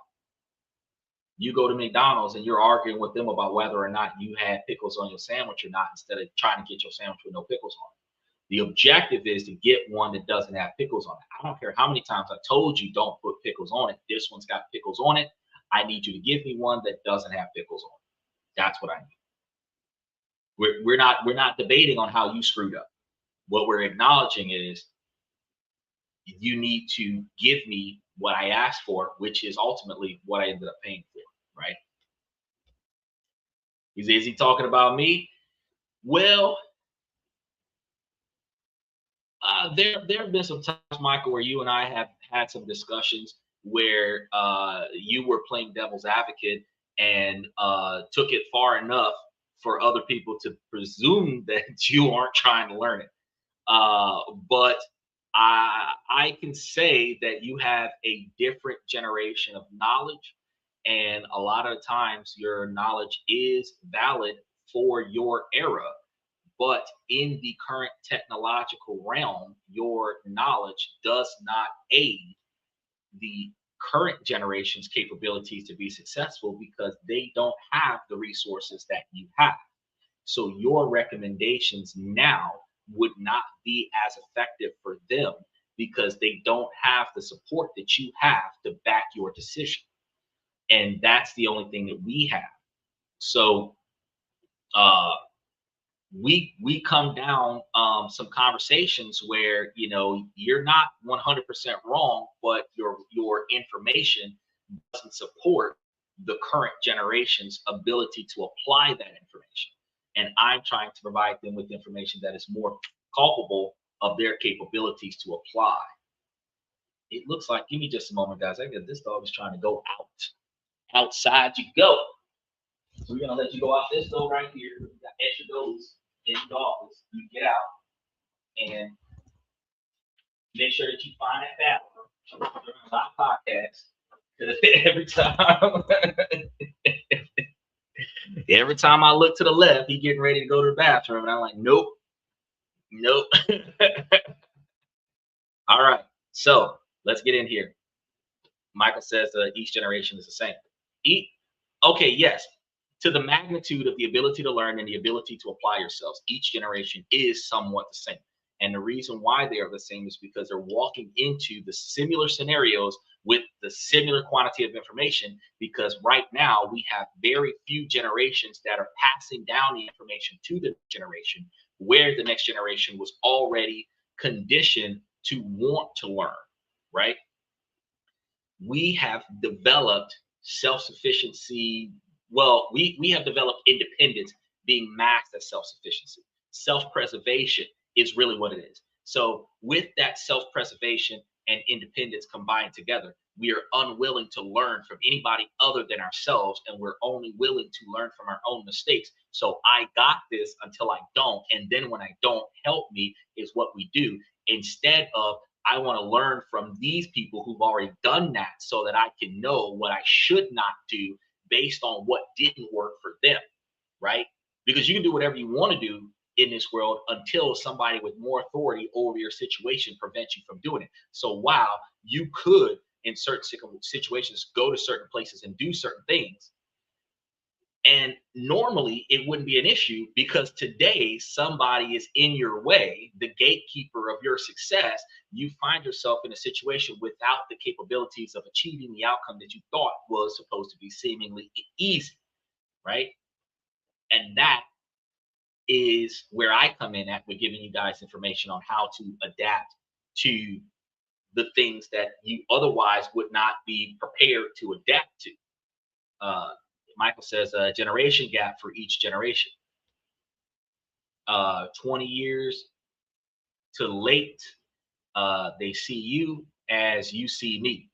You go to McDonald's and you're arguing with them about whether or not you had pickles on your sandwich or not, instead of trying to get your sandwich with no pickles on it. The objective is to get one that doesn't have pickles on it. I don't care how many times I told you don't put pickles on it. This one's got pickles on it. I need you to give me one that doesn't have pickles on it. That's what I need. We're not debating on how you screwed up. What we're acknowledging is you need to give me what I asked for, which is ultimately what I ended up paying for. right? Is he talking about me? Well, there have been some times, Michael, where you and I have had some discussions where you were playing devil's advocate and took it far enough for other people to presume that you aren't trying to learn it. But I can say that you have a different generation of knowledge, and a lot of times your knowledge is valid for your era. But in the current technological realm, your knowledge does not aid the current generation's capabilities to be successful because they don't have the resources that you have. So your recommendations now would not be as effective for them because they don't have the support that you have to back your decision. And that's the only thing that we have. So uh we come down some conversations where you're not 100% wrong, but your information doesn't support the current generation's ability to apply that information, and I'm trying to provide them with information that is more culpable of their capabilities to apply. It looks like, give me just a moment, guys. I guess this dog is trying to go outside. You go. So we're gonna let you go out this door right here. We got extra doors in the office. You get out and make sure that you find that bathroom during my podcast. Because every time I look to the left, he getting ready to go to the bathroom, and I'm like, nope, nope. All right, so let's get in here. Michael says each generation is the same. Okay, yes. To the magnitude of the ability to learn and the ability to apply yourselves, each generation is somewhat the same. And the reason why they are the same is because they're walking into the similar scenarios with the similar quantity of information. Because right now we have very few generations that are passing down the information to the next generation, where the next generation was already conditioned to want to learn, right? We have developed self-sufficiency. Well, we have developed independence being masked as self-sufficiency. Self-preservation is really what it is. So with that self-preservation and independence combined together, we are unwilling to learn from anybody other than ourselves, and we're only willing to learn from our own mistakes. So I got this until I don't, and then when I don't, help me is what we do, instead of I want to learn from these people who've already done that so that I can know what I should not do based on what didn't work for them, right? Because you can do whatever you want to do in this world until somebody with more authority over your situation prevents you from doing it. So while you could, in certain situations, go to certain places and do certain things, and normally it wouldn't be an issue because today somebody is in your way, the gatekeeper of your success. You find yourself in a situation without the capabilities of achieving the outcome that you thought was supposed to be seemingly easy, right? And that is where I come in at with giving you guys information on how to adapt to the things that you otherwise would not be prepared to adapt to. Michael says a generation gap for each generation. 20 years to late, they see you as you see me.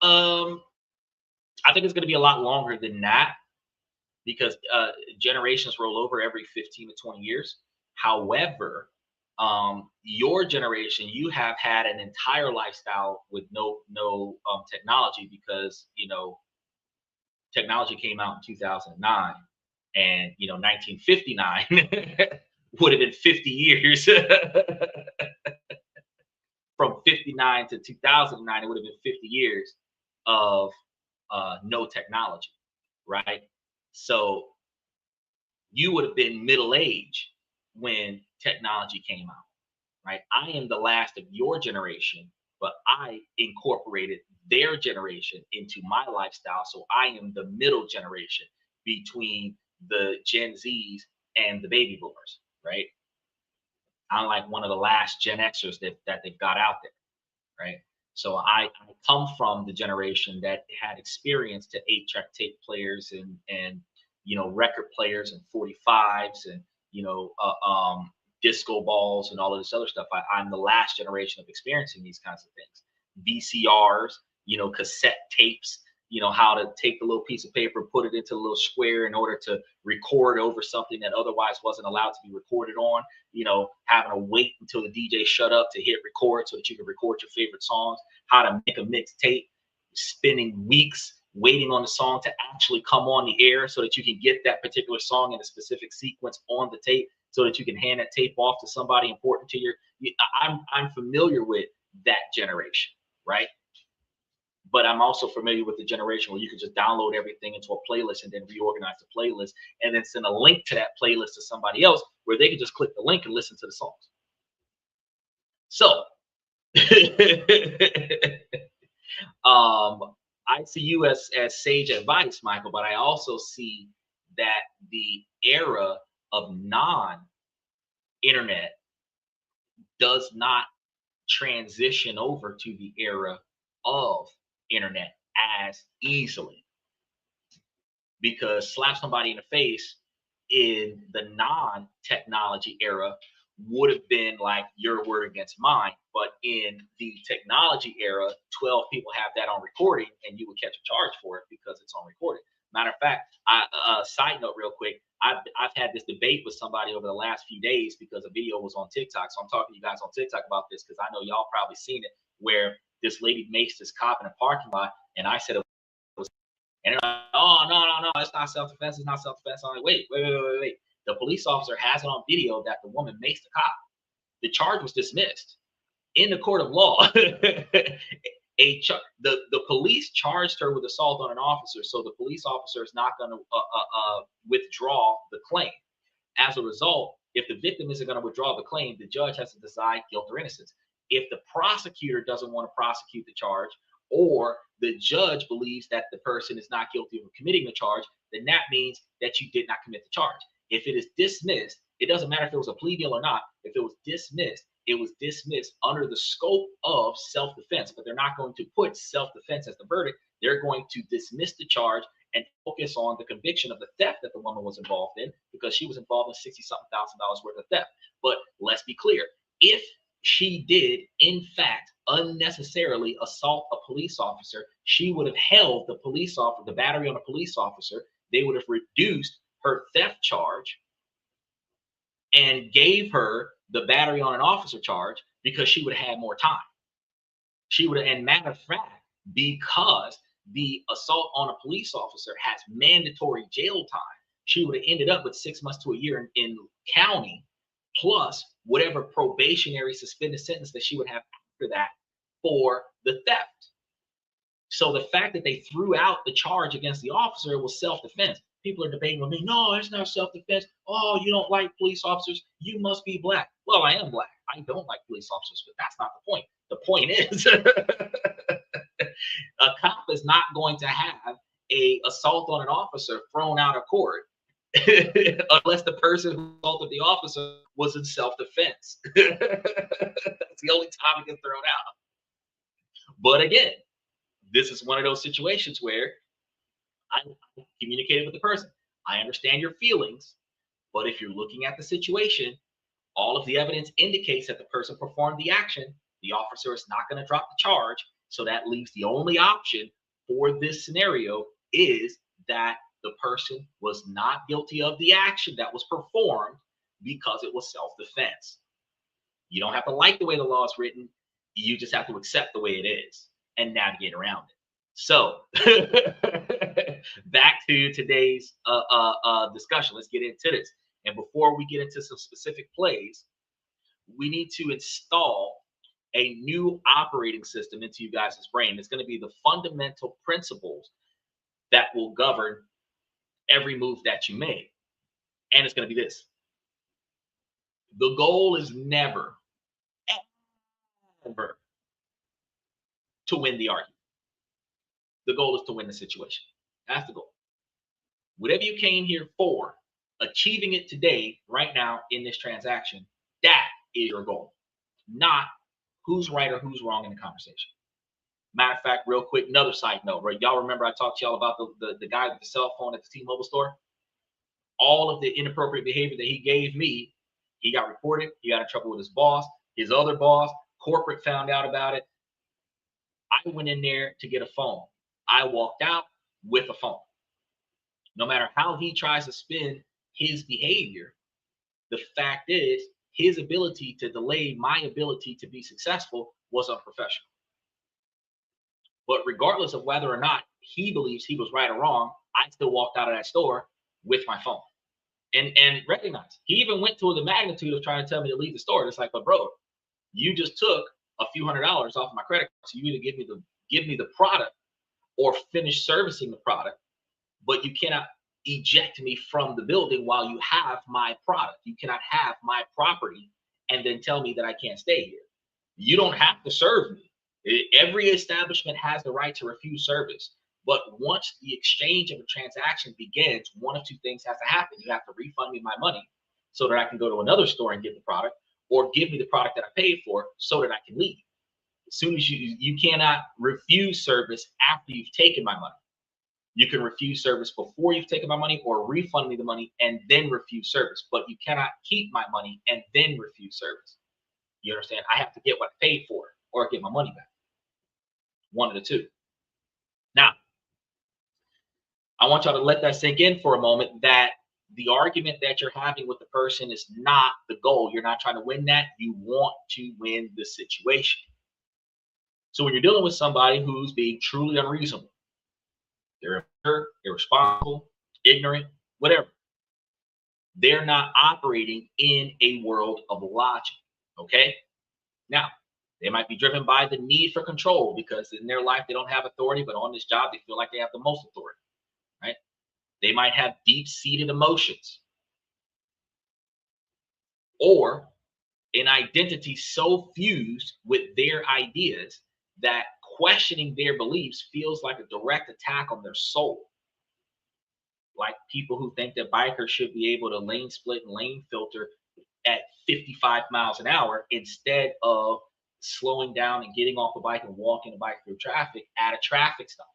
I think it's going to be a lot longer than that because generations roll over every 15 to 20 years. However, your generation, you have had an entire lifestyle with no technology because technology came out in 2009, and 1959 would have been 50 years. From 59 to 2009, it would have been 50 years of no technology, right? So you would have been middle age when technology came out, right? I am the last of your generation, but I incorporated their generation into my lifestyle. So I am the middle generation between the Gen Zs and the baby boomers, right? I'm like one of the last Gen Xers that they've got out there, right? So I come from the generation that had experience to 8-track tape players and record players and 45s and disco balls and all of this other stuff. I'm the last generation of experiencing these kinds of things. VCRs, cassette tapes, how to take the little piece of paper, put it into a little square in order to record over something that otherwise wasn't allowed to be recorded on, having to wait until the DJ shut up to hit record so that you can record your favorite songs, how to make a mixtape, spending weeks waiting on the song to actually come on the air so that you can get that particular song in a specific sequence on the tape so that you can hand that tape off to somebody important to I'm familiar with that generation, right? But I'm also familiar with the generation where you can just download everything into a playlist and then reorganize the playlist and then send a link to that playlist to somebody else where they can just click the link and listen to the songs. So I see you as sage advice, Michael, but I also see that the era of non-internet does not transition over to the era of internet as easily, because slap somebody in the face in the non-technology era would have been like your word against mine, but in the technology era, 12 people have that on recording and you would catch a charge for it because it's on recording. Matter of fact, side note real quick, I've had this debate with somebody over the last few days because a video was on TikTok. So I'm talking to you guys on TikTok about this because I know y'all probably seen it, where this lady makes this cop in a parking lot, and I said it was, and they're like, oh, no, it's not self-defense, it's not self-defense. I'm like, wait. The police officer has it on video that the woman makes the cop. The charge was dismissed in the court of law. The police charged her with assault on an officer, so the police officer is not going to withdraw the claim. As a result, if the victim isn't going to withdraw the claim, the judge has to decide guilt or innocence. If the prosecutor doesn't want to prosecute the charge, or the judge believes that the person is not guilty of committing the charge, then that means that you did not commit the charge. If it is dismissed, it doesn't matter if it was a plea deal or not. If it was dismissed, it was dismissed under the scope of self-defense, but they're not going to put self-defense as the verdict. They're going to dismiss the charge and focus on the conviction of the theft that the woman was involved in, because she was involved in $60-something thousand worth of theft. But let's be clear, if she did, in fact, unnecessarily assault a police officer, she would have held the police officer, the battery on a police officer. They would have reduced her theft charge and gave her the battery on an officer charge because she would have had more time. She would have, and matter of fact, because the assault on a police officer has mandatory jail time, she would have ended up with 6 months to a year in county, plus whatever probationary suspended sentence that she would have after that for the theft. So the fact that they threw out the charge against the officer was self-defense. People are debating with me, no, it's not self-defense. Oh, you don't like police officers, you must be black. Well, I am black. I don't like police officers, but that's not the point. The point is a cop is not going to have a assault on an officer thrown out of court unless the person who assaulted the officer was in self-defense. That's the only time it gets thrown out. But again, this is one of those situations where I communicated with the person. I understand your feelings, but if you're looking at the situation, all of the evidence indicates that the person performed the action. The officer is not going to drop the charge. So that leaves the only option for this scenario is that the person was not guilty of the action that was performed because it was self-defense. You don't have to like the way the law is written. You just have to accept the way it is and navigate around it. So back to today's discussion. Let's get into this. And before we get into some specific plays, we need to install a new operating system into you guys' brain. It's going to be the fundamental principles that will govern every move that you make. And it's going to be this. The goal is never, ever to win the argument. The goal is to win the situation. That's the goal. Whatever you came here for, achieving it today, right now, in this transaction, that is your goal. Not who's right or who's wrong in the conversation. Matter of fact, real quick, another side note, right? Y'all remember I talked to y'all about the guy with the cell phone at the T-Mobile store? All of the inappropriate behavior that he gave me, he got reported. He got in trouble with his boss, his other boss. Corporate found out about it. I went in there to get a phone. I walked out with a phone. No matter how he tries to spin his behavior, the fact is his ability to delay my ability to be successful was unprofessional. But regardless of whether or not he believes he was right or wrong, I still walked out of that store with my phone. And recognize, he even went to the magnitude of trying to tell me to leave the store. It's like, but bro, you just took a few $100s off my credit card. So you either give me the product or finish servicing the product, but you cannot eject me from the building while you have my product. You cannot have my property and then tell me that I can't stay here. You don't have to serve me. Every establishment has the right to refuse service. But once the exchange of a transaction begins, one of two things has to happen. You have to refund me my money so that I can go to another store and get the product, or give me the product that I paid for so that I can leave. As soon as you cannot refuse service after you've taken my money. You can refuse service before you've taken my money, or refund me the money and then refuse service. But you cannot keep my money and then refuse service. You understand? I have to get what I paid for or get my money back. One of the two. Now, I want y'all to let that sink in for a moment, that the argument that you're having with the person is not the goal. You're not trying to win that. You want to win the situation. So when you're dealing with somebody who's being truly unreasonable, they're irresponsible, ignorant, whatever, they're not operating in a world of logic. Okay? Now, they might be driven by the need for control, because in their life they don't have authority, but on this job they feel like they have the most authority. Right? They might have deep-seated emotions, or an identity so fused with their ideas that questioning their beliefs feels like a direct attack on their soul. Like people who think that bikers should be able to lane split and lane filter at 55 miles an hour instead of slowing down and getting off the bike and walking the bike through traffic at a traffic stop.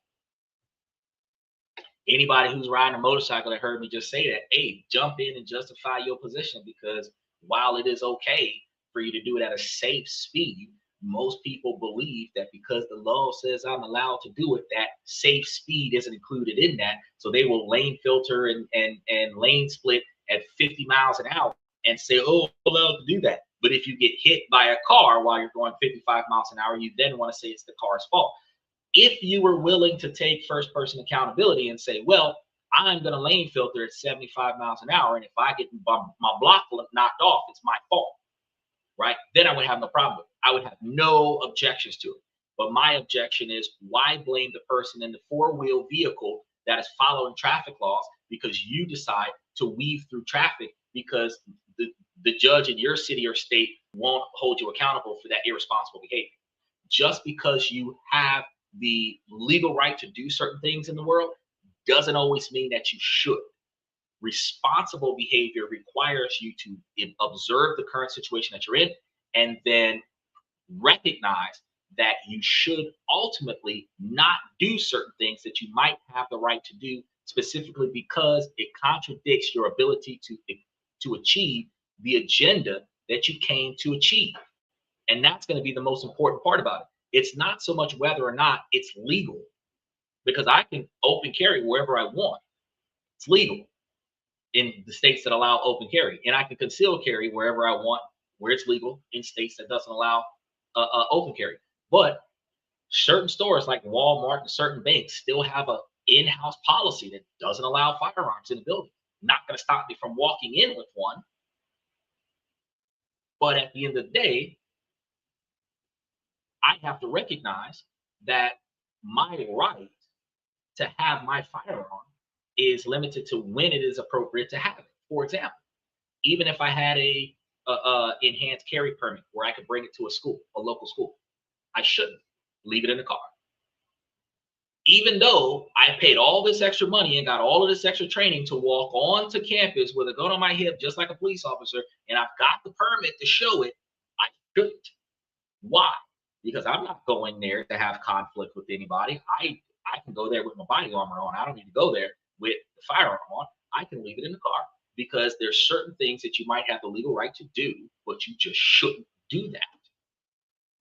Anybody who's riding a motorcycle that heard me just say that, hey, jump in and justify your position, because while it is okay for you to do it at a safe speed, most people believe that because the law says I'm allowed to do it, that safe speed isn't included in that. So they will lane filter and lane split at 50 miles an hour and say, oh, I'm allowed to do that. But if you get hit by a car while you're going 55 miles an hour, you then want to say it's the car's fault. If you were willing to take first person accountability and say, well, I'm going to lane filter at 75 miles an hour, and if I get my block knocked off, it's my fault, right? Then I would have no problem with it. I would have no objections to it. But my objection is, why blame the person in the four-wheel vehicle that is following traffic laws because you decide to weave through traffic because the judge in your city or state won't hold you accountable for that irresponsible behavior? Just because you have the legal right to do certain things in the world doesn't always mean that you should. Responsible behavior requires you to observe the current situation that you're in and then recognize that you should ultimately not do certain things that you might have the right to do, specifically because it contradicts your ability to achieve the agenda that you came to achieve. And that's going to be the most important part about it. It's not so much whether or not it's legal, because I can open carry wherever I want. It's legal in the states that allow open carry, and I can conceal carry wherever I want, where it's legal in states that doesn't allow open carry. But certain stores like Walmart and certain banks still have a in-house policy that doesn't allow firearms in the building. Not going to stop me from walking in with one, but at the end of the day, I have to recognize that my right to have my firearm is limited to when it is appropriate to have it. For example, even if I had a enhanced carry permit where I could bring it to a school, a local school, I shouldn't leave it in the car. Even though I paid all this extra money and got all of this extra training to walk onto campus with a gun on my hip, just like a police officer, and I've got the permit to show it, I shouldn't. Why? because I'm not going there to have conflict with anybody. I can go there with my body armor on. I don't need to go there with the firearm on. I can leave it in the car, because there's certain things that you might have the legal right to do, but you just shouldn't do that,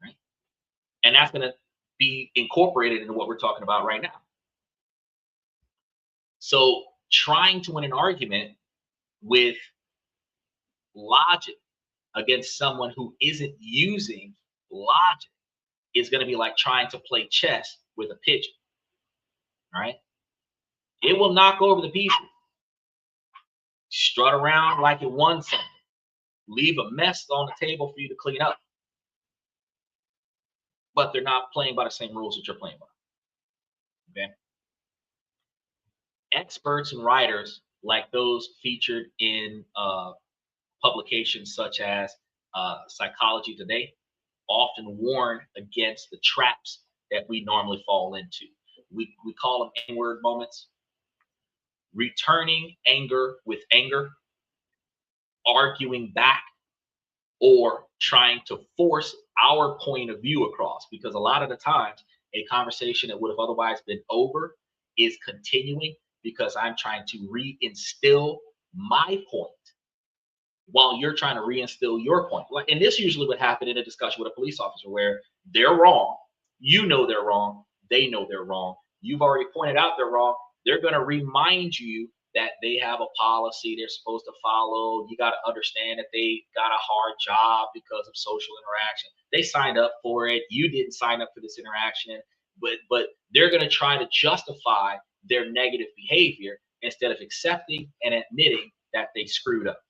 right? And that's going to be incorporated into what we're talking about right now. So trying to win an argument with logic against someone who isn't using logic is going to be like trying to play chess with a pigeon, right? It will knock over the pieces, strut around like it won something, leave a mess on the table for you to clean up. But they're not playing by the same rules that you're playing by. Okay. Experts and writers like those featured in publications such as Psychology Today often warn against the traps that we normally fall into. We call them N-word moments. Returning anger with anger, arguing back, or trying to force our point of view across, because a lot of the times a conversation that would have otherwise been over is continuing because I'm trying to reinstill my point while you're trying to reinstill your point. And this usually would happen in a discussion with a police officer where they're wrong, you know they're wrong, they know they're wrong, you've already pointed out they're wrong, they're going to remind you that they have a policy they're supposed to follow. You got to understand that they got a hard job because of social interaction. They signed up for it. You didn't sign up for this interaction, but they're going to try to justify their negative behavior instead of accepting and admitting that they screwed up.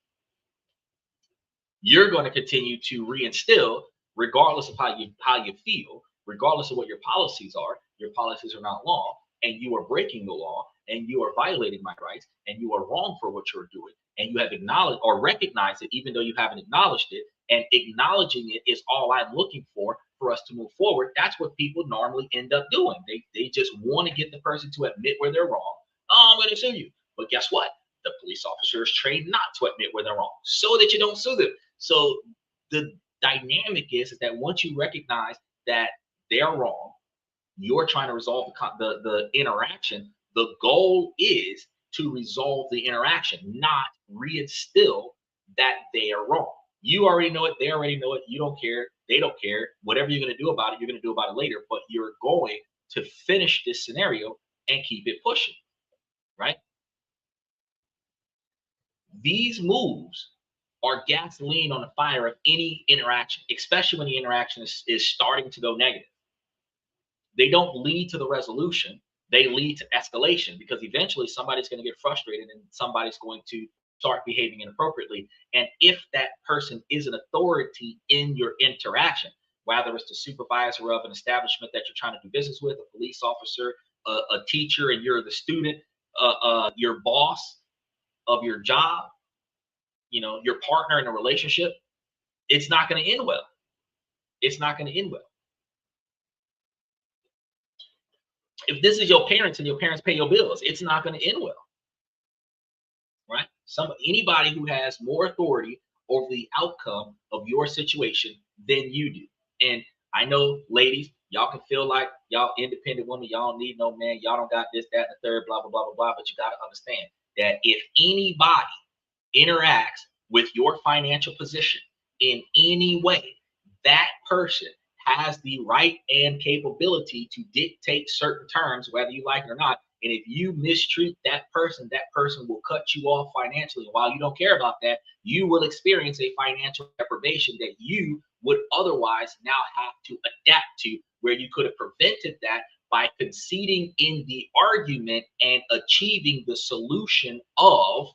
You're going to continue to reinstill, regardless of how you feel, regardless of what your policies are. Your policies are not law, and you are breaking the law, and you are violating my rights, and you are wrong for what you're doing, and you have acknowledged or recognized it, even though you haven't acknowledged it. And acknowledging it is all I'm looking for us to move forward. That's what people normally end up doing. They just want to get the person to admit where they're wrong. Oh, I'm going to sue you. But guess what? The police officer is trained not to admit where they're wrong, so that you don't sue them. So the dynamic is that once you recognize that they're wrong, you're trying to resolve the interaction. The goal is to resolve the interaction, not reinstill that they are wrong. You already know it. They already know it. You don't care. They don't care. Whatever you're going to do about it, you're going to do about it later. But you're going to finish this scenario and keep it pushing, right? These moves are gasoline on the fire of any interaction, especially when the interaction is starting to go negative. They don't lead to the resolution. They lead to escalation, because eventually somebody's going to get frustrated and somebody's going to start behaving inappropriately. And if that person is an authority in your interaction, whether it's the supervisor of an establishment that you're trying to do business with, a police officer, a teacher, and you're the student, your boss of your job, your partner in a relationship, it's not going to end well. It's not going to end well. If this is your parents and your parents pay your bills, it's not going to end well, right? Anybody who has more authority over the outcome of your situation than you do. And I know, ladies, y'all can feel like y'all independent women, y'all don't need no man, y'all don't got this, that, and the third, blah, blah, blah, blah, blah. But you got to understand that if anybody interacts with your financial position in any way, that person has the right and capability to dictate certain terms, whether you like it or not. And if you mistreat that person will cut you off financially. And while you don't care about that, you will experience a financial deprivation that you would otherwise now have to adapt to, where you could have prevented that by conceding in the argument and achieving the solution of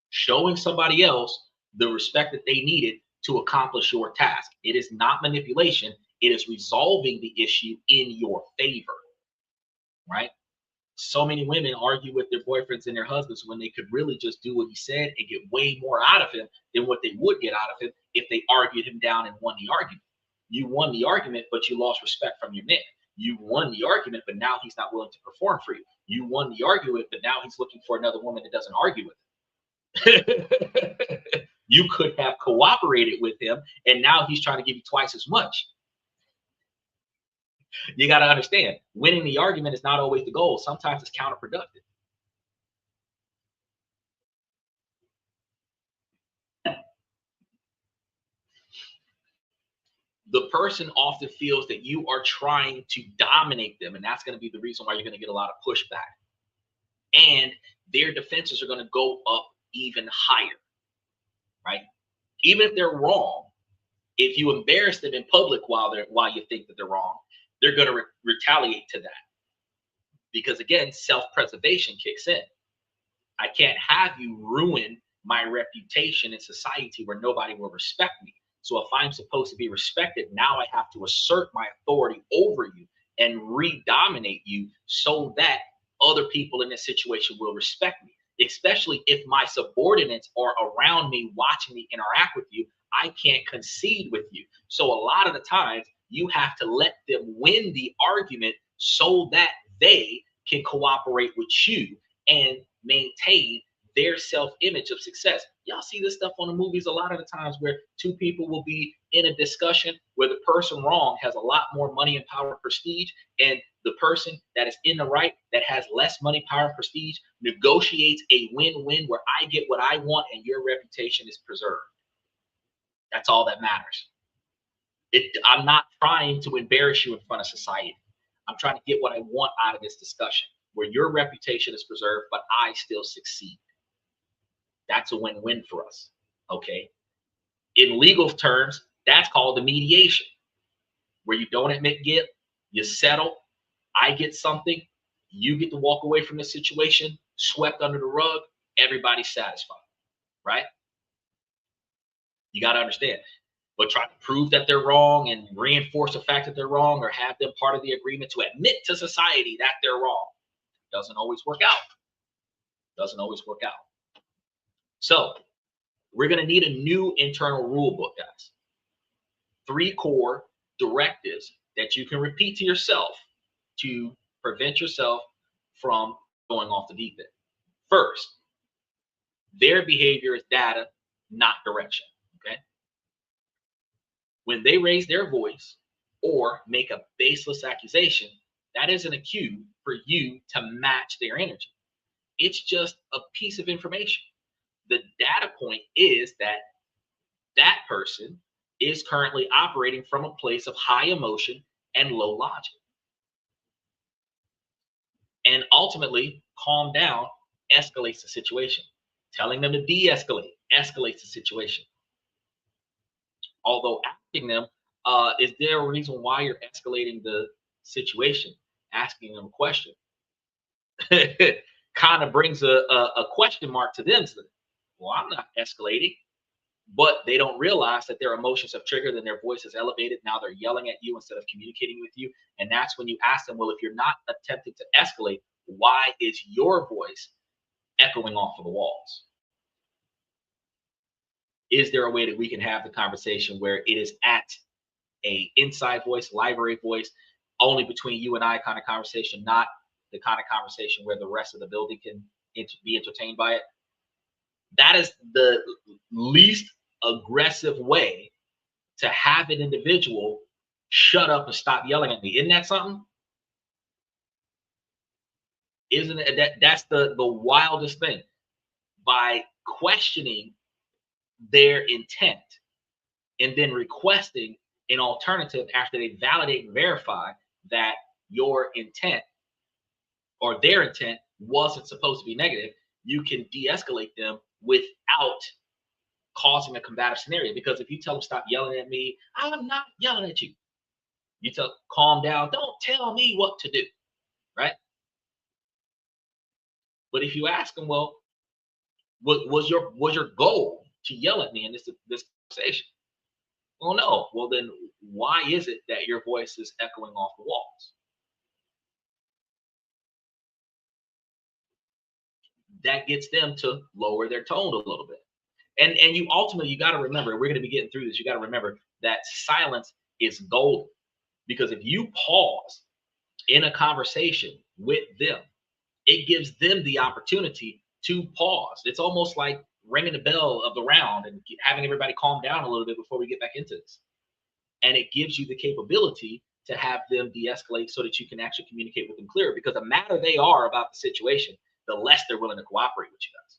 showing somebody else the respect that they needed to accomplish your task. It is not manipulation. It is resolving the issue in your favor, right? So many women argue with their boyfriends and their husbands when they could really just do what he said and get way more out of him than what they would get out of him if they argued him down and won the argument. You won the argument, but you lost respect from your man. You won the argument, but now he's not willing to perform for you. You won the argument, but now he's looking for another woman that doesn't argue with him. You could have cooperated with him, and now he's trying to give you twice as much. You got to understand, winning the argument is not always the goal. Sometimes it's counterproductive. The person often feels that you are trying to dominate them, and that's going to be the reason why you're going to get a lot of pushback. And their defenses are going to go up even higher, right? Even if they're wrong, if you embarrass them in public while you think that they're wrong, they're going to retaliate to that. Because again, self-preservation kicks in. I can't have you ruin my reputation in society where nobody will respect me. So if I'm supposed to be respected, now I have to assert my authority over you and redominate you so that other people in this situation will respect me. Especially if my subordinates are around me, watching me interact with you, I can't concede with you. So a lot of the times you have to let them win the argument so that they can cooperate with you and maintain their self-image of success. Y'all see this stuff on the movies a lot of the times where two people will be in a discussion where the person wrong has a lot more money and power and prestige, and the person that is in the right that has less money, power, and prestige negotiates a win-win where I get what I want and your reputation is preserved. That's all that matters. I'm not trying to embarrass you in front of society. I'm trying to get what I want out of this discussion where your reputation is preserved, but I still succeed. That's a win-win for us, okay? In legal terms, that's called the mediation, where you don't admit guilt, you settle, I get something, you get to walk away from the situation, swept under the rug, everybody's satisfied, right? You got to understand. But try to prove that they're wrong and reinforce the fact that they're wrong or have them part of the agreement to admit to society that they're wrong doesn't always work out. Doesn't always work out. So we're going to need a new internal rule book, guys. 3 core directives that you can repeat to yourself to prevent yourself from going off the deep end. First, their behavior is data, not direction. Okay. When they raise their voice or make a baseless accusation, that isn't a cue for you to match their energy. It's just a piece of information. The data point is that that person is currently operating from a place of high emotion and low logic. And ultimately, calm down escalates the situation. Telling them to de-escalate escalates the situation. Although asking them, is there a reason why you're escalating the situation? Asking them a question kind of brings a question mark to them. So, well, I'm not escalating. But they don't realize that their emotions have triggered and their voice is elevated. Now they're yelling at you instead of communicating with you. And that's when you ask them, well, if you're not attempting to escalate, why is your voice echoing off of the walls? Is there a way that we can have the conversation where it is at a inside voice, library voice, only between you and I kind of conversation, not the kind of conversation where the rest of the building can be entertained by it? That is the least aggressive way to have an individual shut up and stop yelling at me. Isn't that something? Isn't it? That's the wildest thing. By questioning their intent and then requesting an alternative after they validate and verify that your intent or their intent wasn't supposed to be negative, you can de-escalate them without causing a combative scenario. Because if you tell them stop yelling at me, I'm not yelling at you. You tell calm down, don't tell me what to do, right? But if you ask them, well, what was your goal to yell at me in this conversation? Well, no. Well, then why is it that your voice is echoing off the walls? That gets them to lower their tone a little bit. And you ultimately, you got to remember, we're going to be getting through this. You got to remember that silence is golden, because if you pause in a conversation with them, it gives them the opportunity to pause. It's almost like ringing the bell of the round and having everybody calm down a little bit before we get back into this. And it gives you the capability to have them de-escalate so that you can actually communicate with them clearer, because the madder they are about the situation, the less they're willing to cooperate with you guys.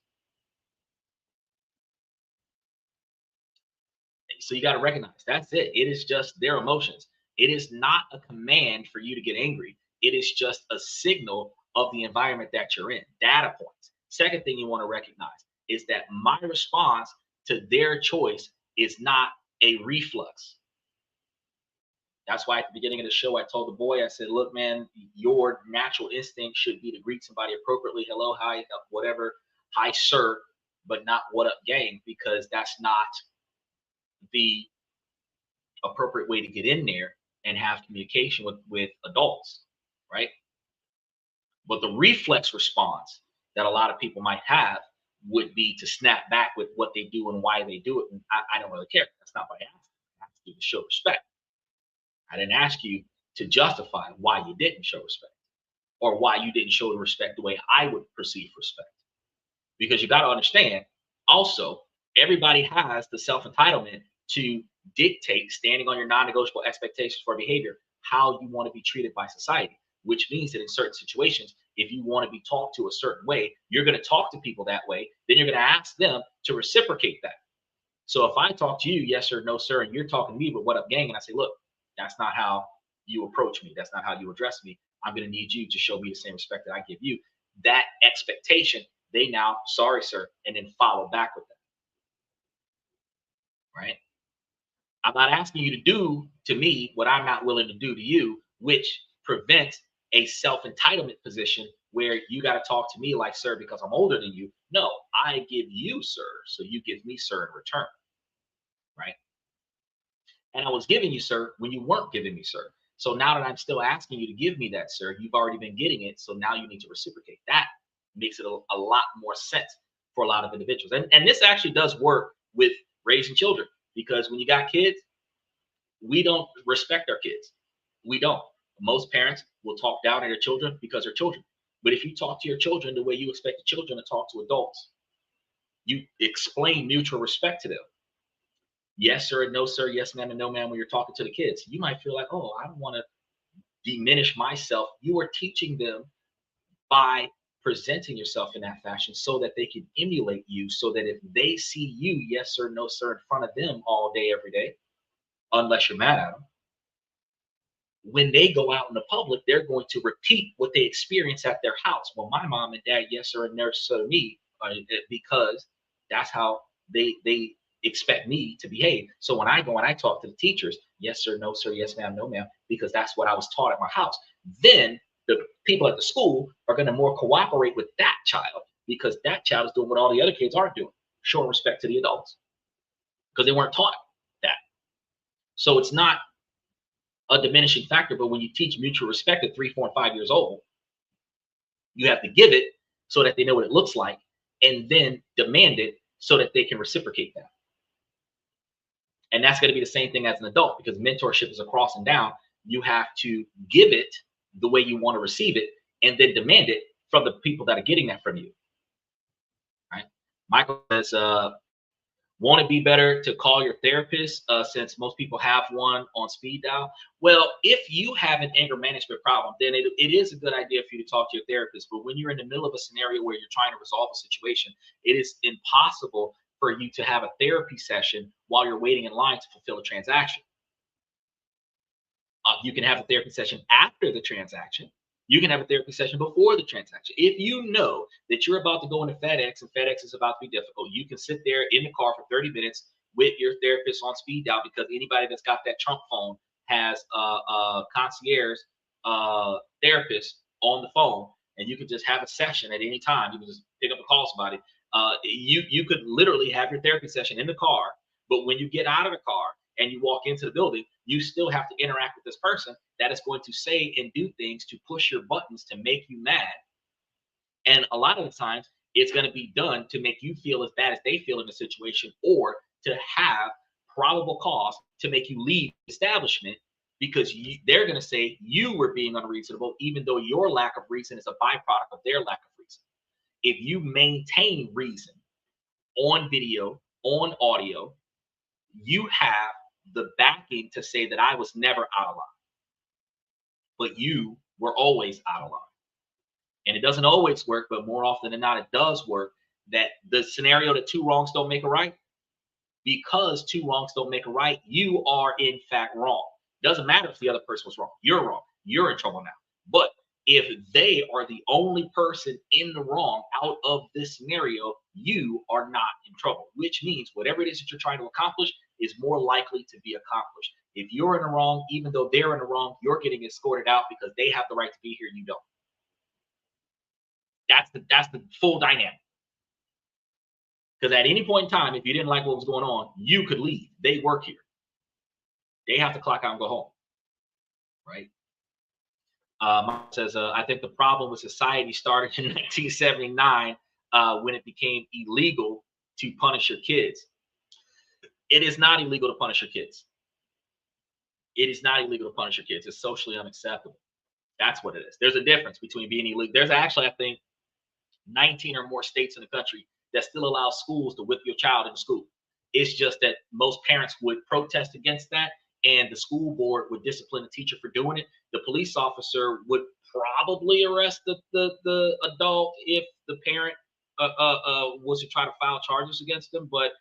So you got to recognize that's it. It is just their emotions. It is not a command for you to get angry. It is just a signal of the environment that you're in. Data points. Second thing you want to recognize is that my response to their choice is not a reflex. That's why at the beginning of the show, I told the boy, I said, look, man, your natural instinct should be to greet somebody appropriately. Hello, hi, whatever, hi, sir, but not what up, gang, because that's not the appropriate way to get in there and have communication with adults, right? But the reflex response that a lot of people might have would be to snap back with what they do and why they do it. And I don't really care. That's not what I asked. I asked you to show respect. I didn't ask you to justify why you didn't show respect or why you didn't show the respect the way I would perceive respect. Because you got to understand also, everybody has the self-entitlement to dictate, standing on your non-negotiable expectations for behavior, how you want to be treated by society, which means that in certain situations, if you want to be talked to a certain way, you're going to talk to people that way. Then you're going to ask them to reciprocate that. So if I talk to you, yes sir, no sir, and you're talking to me with what up gang, and I say, look, that's not how you approach me. That's not how you address me. I'm going to need you to show me the same respect that I give you. That expectation, they now, sorry, sir, and then follow back with that. Right? I'm not asking you to do to me what I'm not willing to do to you, which prevents a self-entitlement position where you got to talk to me like sir because I'm older than you. No, I give you sir, so you give me sir in return. Right? And I was giving you sir when you weren't giving me sir. So now that I'm still asking you to give me that sir, you've already been getting it. So now you need to reciprocate. That makes it a lot more sense for a lot of individuals. And this actually does work with raising children, because when you got kids, we don't respect our kids. We don't. Most parents will talk down at their children because they're children. But if you talk to your children the way you expect the children to talk to adults, you explain mutual respect to them. Yes, sir, and no, sir. Yes, ma'am, and no, ma'am. When you're talking to the kids, you might feel like, oh, I don't want to diminish myself. You are teaching them by presenting yourself in that fashion so that they can emulate you, so that if they see you, yes, sir, no, sir, in front of them all day, every day, unless you're mad at them, when they go out in the public, they're going to repeat what they experience at their house. Well, my mom and dad, yes, sir, and no, sir, to me, because that's how they expect me to behave. So when I go and I talk to the teachers, yes, sir, no, sir, yes, ma'am, no, ma'am, because that's what I was taught at my house. Then the people at the school are going to more cooperate with that child, because that child is doing what all the other kids aren't doing, showing respect to the adults, because they weren't taught that. So it's not a diminishing factor, but when you teach mutual respect at 3, 4, and 5 years old, you have to give it so that they know what it looks like, and then demand it so that they can reciprocate that. And that's going to be the same thing as an adult, because mentorship is a cross and down. You have to give it the way you want to receive it, and then demand it from the people that are getting that from you. Right? Michael says, won't it be better to call your therapist since most people have one on speed dial? Well, if you have an anger management problem, then it is a good idea for you to talk to your therapist. But when you're in the middle of a scenario where you're trying to resolve a situation, it is impossible for you to have a therapy session while you're waiting in line to fulfill a transaction. You can have a therapy session after the transaction. You can have a therapy session before the transaction. If you know that you're about to go into FedEx and FedEx is about to be difficult, you can sit there in the car for 30 minutes with your therapist on speed dial, because anybody that's got that trunk phone has a concierge therapist on the phone, and you can just have a session at any time. You can just pick up and call somebody. You could literally have your therapy session in the car, but when you get out of the car and you walk into the building, you still have to interact with this person that is going to say and do things to push your buttons to make you mad. And a lot of the times it's going to be done to make you feel as bad as they feel in the situation, or to have probable cause to make you leave the establishment, because they're going to say you were being unreasonable, even though your lack of reason is a byproduct of their lack of reason. If you maintain reason on video, on audio, you have the backing to say that I was never out of line. but you were always out of line. And it doesn't always work, but more often than not, it does work. That the scenario that two wrongs don't make a right, because two wrongs don't make a right, you are in fact wrong. Doesn't matter if the other person was wrong. You're wrong. You're in trouble now. But if they are the only person in the wrong out of this scenario, you are not in trouble, which means whatever it is that you're trying to accomplish is more likely to be accomplished. If you're in the wrong, even though they're in the wrong, you're getting escorted out because they have the right to be here and you don't. That's the full dynamic. Because at any point in time, if you didn't like what was going on, you could leave. They work here. They have to clock out and go home, right? Mike says, I think the problem with society started in 1979 when it became illegal to punish your kids. It is not illegal to punish your kids. It is not illegal to punish your kids. It's socially unacceptable. That's what it is. There's a difference between being illegal. There's actually, I think, 19 or more states in the country that still allow schools to whip your child in school. It's just that most parents would protest against that, and the school board would discipline the teacher for doing it. The police officer would probably arrest the adult if the parent was to try to file charges against them. But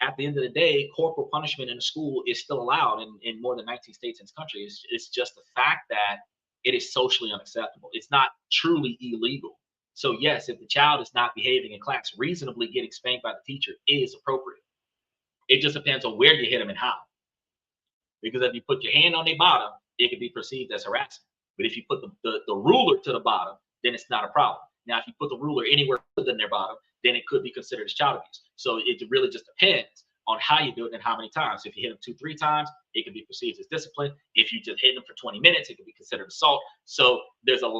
at the end of the day, corporal punishment in a school is still allowed in more than 19 states in this country. It's just the fact that it is socially unacceptable. It's not truly illegal. So yes, if the child is not behaving in class, reasonably getting spanked by the teacher is appropriate. It just depends on where you hit them and how. Because if you put your hand on their bottom, it can be perceived as harassment. But if you put the ruler to the bottom, then it's not a problem. Now, if you put the ruler anywhere other than their bottom, then it could be considered as child abuse. So it really just depends on how you do it and how many times. If you hit them 2-3 times, it can be perceived as discipline. If you just hit them for 20 minutes, it can be considered assault. So there's a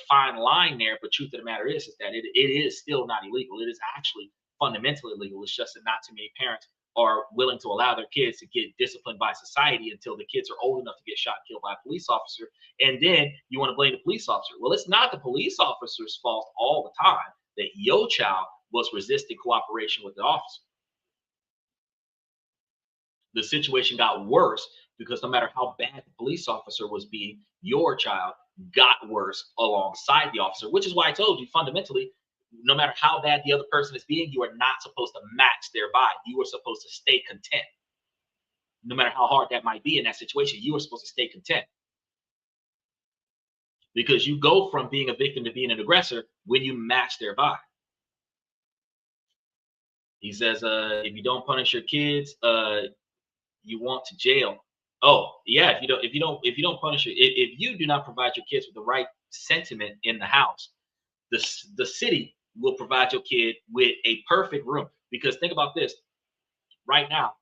fine line there. But truth of the matter is that it is still not illegal. It is actually fundamentally illegal. It's just that not too many parents are willing to allow their kids to get disciplined by society until the kids are old enough to get shot and killed by a police officer. And then you want to blame the police officer. Well, it's not the police officer's fault all the time that your child was resisting cooperation with the officer. The situation got worse because no matter how bad the police officer was being, your child got worse alongside the officer, which is why I told you fundamentally, no matter how bad the other person is being, you are not supposed to match their vibe. You are supposed to stay content. No matter how hard that might be in that situation, you are supposed to stay content. Because you go from being a victim to being an aggressor when you match their vibe. He says, if you don't punish your kids, you want to jail. Oh, yeah, if you don't punish if you do not provide your kids with the right sentiment in the house, the city will provide your kid with a perfect room. Because think about this right now.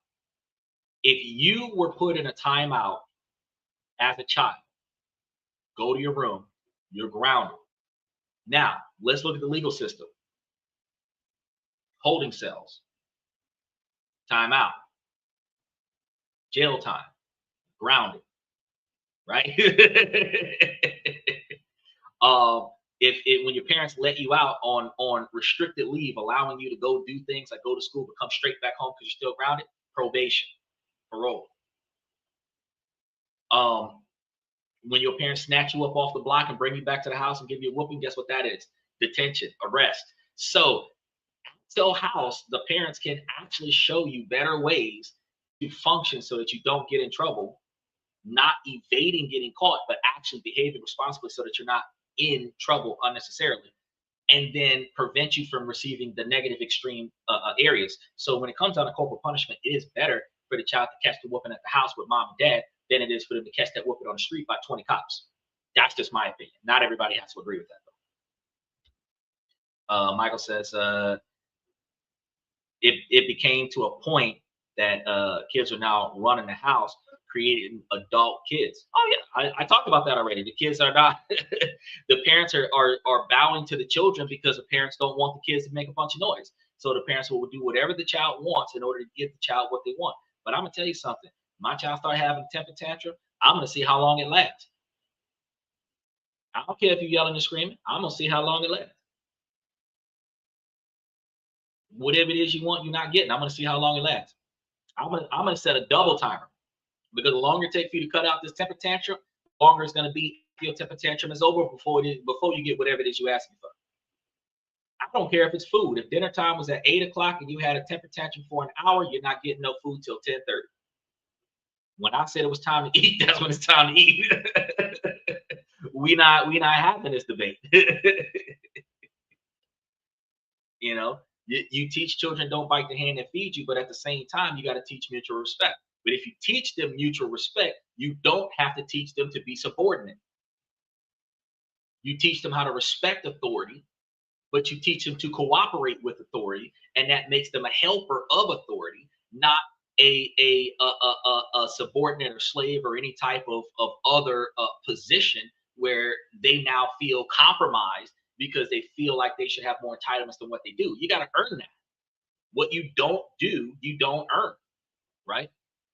If you were put in a timeout as a child, go to your room, you're grounded. Now, let's look at the legal system. Holding cells, timeout, jail time, grounded, right? When your parents let you out on restricted leave, allowing you to go do things like go to school, but come straight back home because you're still grounded, probation, parole. When your parents snatch you up off the block and bring you back to the house and give you a whooping, guess what that is? Detention, arrest. So house, the parents can actually show you better ways to function so that you don't get in trouble, not evading getting caught, but actually behaving responsibly so that you're not in trouble unnecessarily, and then prevent you from receiving the negative extreme areas. So when it comes down to corporal punishment, it is better for the child to catch the whooping at the house with mom and dad than it is for them to catch that whooping on the street by 20 cops. That's just my opinion. Not everybody has to agree with that, though. Michael says, it became to a point that kids are now running the house, creating adult kids. Oh yeah, I talked about that already. The kids are not, the parents are bowing to the children because the parents don't want the kids to make a bunch of noise. So the parents will do whatever the child wants in order to give the child what they want. But I'm gonna tell you something. My child start having a temper tantrum, I'm gonna see how long it lasts. I don't care if you're yelling and screaming. I'm gonna see how long it lasts. Whatever it is you want, you're not getting. I'm gonna see how long it lasts. I'm gonna set a double timer, because the longer it takes for you to cut out this temper tantrum, longer it's going to be your temper tantrum is over before you get whatever it is you ask me for. I don't care if it's food. If dinner time was at 8 o'clock and you had a temper tantrum for an hour, you're not getting no food till 10:30. When I said it was time to eat, that's when it's time to eat. we not having this debate. You know, you teach children don't bite the hand that feeds you, but at the same time, you got to teach mutual respect. But if you teach them mutual respect, you don't have to teach them to be subordinate. You teach them how to respect authority, but you teach them to cooperate with authority, and that makes them a helper of authority, not a subordinate or slave or any type of other position where they now feel compromised because they feel like they should have more entitlements than what they do. You got to earn that. What you don't do, you don't earn, right?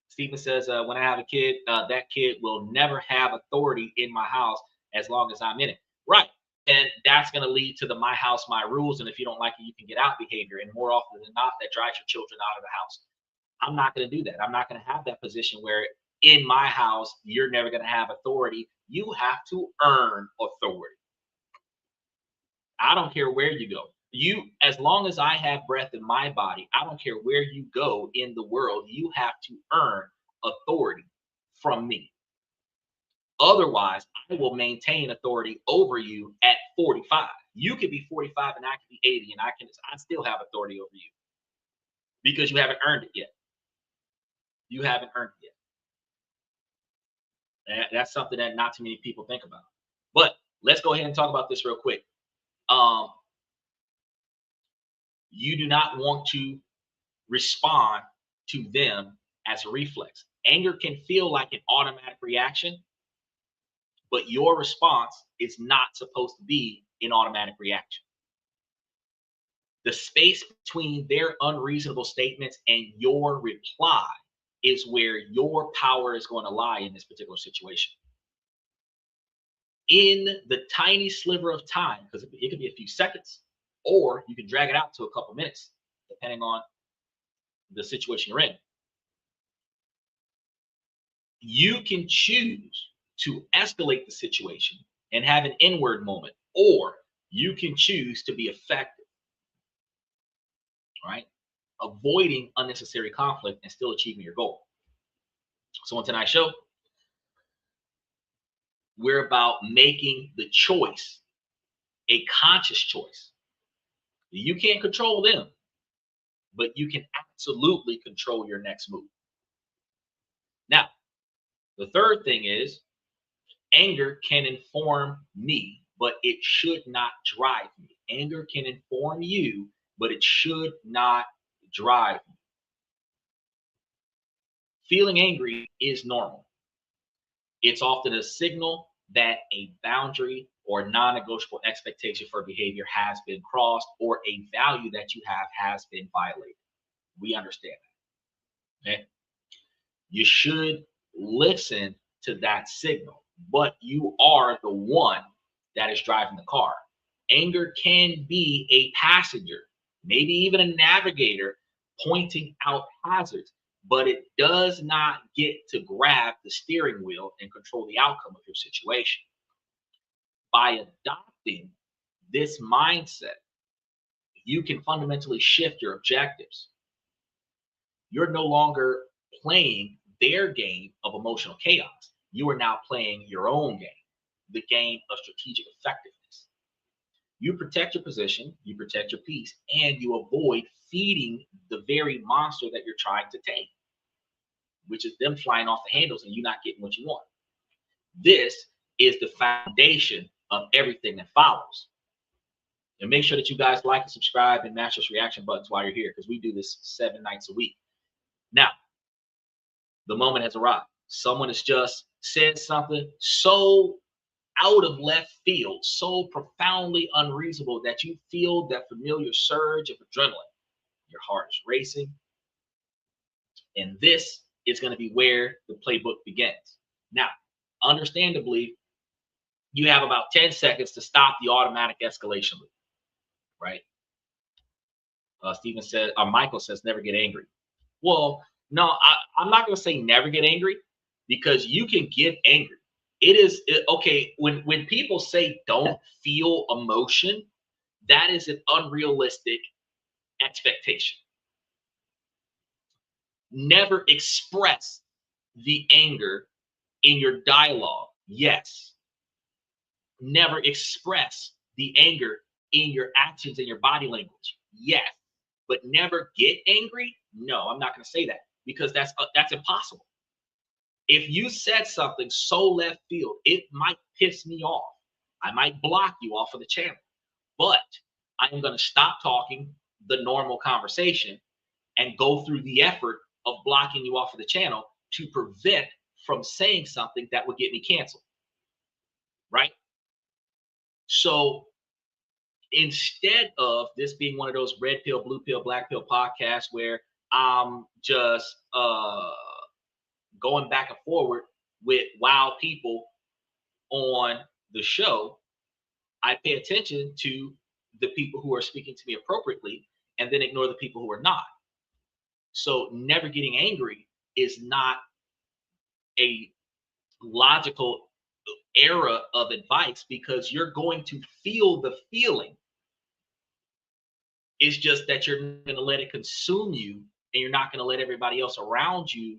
Stephen says, when I have a kid, that kid will never have authority in my house as long as I'm in it. Right. And that's going to lead to the my house, my rules. And if you don't like it, you can get out behavior. And more often than not, that drives your children out of the house. I'm not going to do that. I'm not going to have that position where in my house, you're never going to have authority. You have to earn authority. I don't care where you go. As long as I have breath in my body, I don't care where you go in the world, you have to earn authority from me. Otherwise, I will maintain authority over you at 45. You could be 45 and I could be 80, and I still have authority over you because you haven't earned it yet. You haven't earned it yet. That's something that not too many people think about. But let's go ahead and talk about this real quick. You do not want to respond to them as a reflex. Anger can feel like an automatic reaction, but your response is not supposed to be an automatic reaction. The space between their unreasonable statements and your reply is where your power is going to lie in this particular situation. In the tiny sliver of time, because it could be a few seconds, or you can drag it out to a couple minutes, depending on the situation you're in. You can choose to escalate the situation and have an inward moment, or you can choose to be effective, right? Avoiding unnecessary conflict and still achieving your goal. So on tonight's show, we're about making the choice a conscious choice. You can't control them, but you can absolutely control your next move. Now, the third thing is anger can inform me, but it should not drive me. Anger can inform you, but it should not drive me. Feeling angry is normal. It's often a signal that a boundary or non-negotiable expectation for behavior has been crossed, or a value that you have has been violated. We understand that. Okay? You should listen to that signal, but you are the one that is driving the car. Anger can be a passenger, maybe even a navigator pointing out hazards, but it does not get to grab the steering wheel and control the outcome of your situation. By adopting this mindset, you can fundamentally shift your objectives. You're no longer playing their game of emotional chaos. You are now playing your own game, the game of strategic effectiveness. You protect your position, you protect your peace, and you avoid feeding the very monster that you're trying to tame, which is them flying off the handles and you not getting what you want. This is the foundation of everything that follows. And make sure that you guys like and subscribe and mash those reaction buttons while you're here, because we do this 7 nights a week. Now, the moment has arrived. Someone has just said something so out of left field, so profoundly unreasonable that you feel that familiar surge of adrenaline. Your heart is racing. And this is going to be where the playbook begins. Now, understandably, you have about 10 seconds to stop the automatic escalation loop, right? Stephen said, Michael says, never get angry. Well, no, I'm not going to say never get angry, because you can get angry. Okay. When people say don't feel emotion, that is an unrealistic expectation. Never express the anger in your dialogue. Yes. Never express the anger in your actions and your body language. Yes. But never get angry. No, I'm not going to say that, because that's impossible. If you said something so left field, it might piss me off. I might block you off of the channel, but I'm going to stop talking the normal conversation and go through the effort of blocking you off of the channel to prevent from saying something that would get me canceled. Right? So instead of this being one of those red pill, blue pill, black pill podcasts where I'm just going back and forward with wild people on the show, I pay attention to the people who are speaking to me appropriately and then ignore the people who are not. So never getting angry is not a logical era of advice, because you're going to feel the feeling. It's just that you're not going to let it consume you, and you're not going to let everybody else around you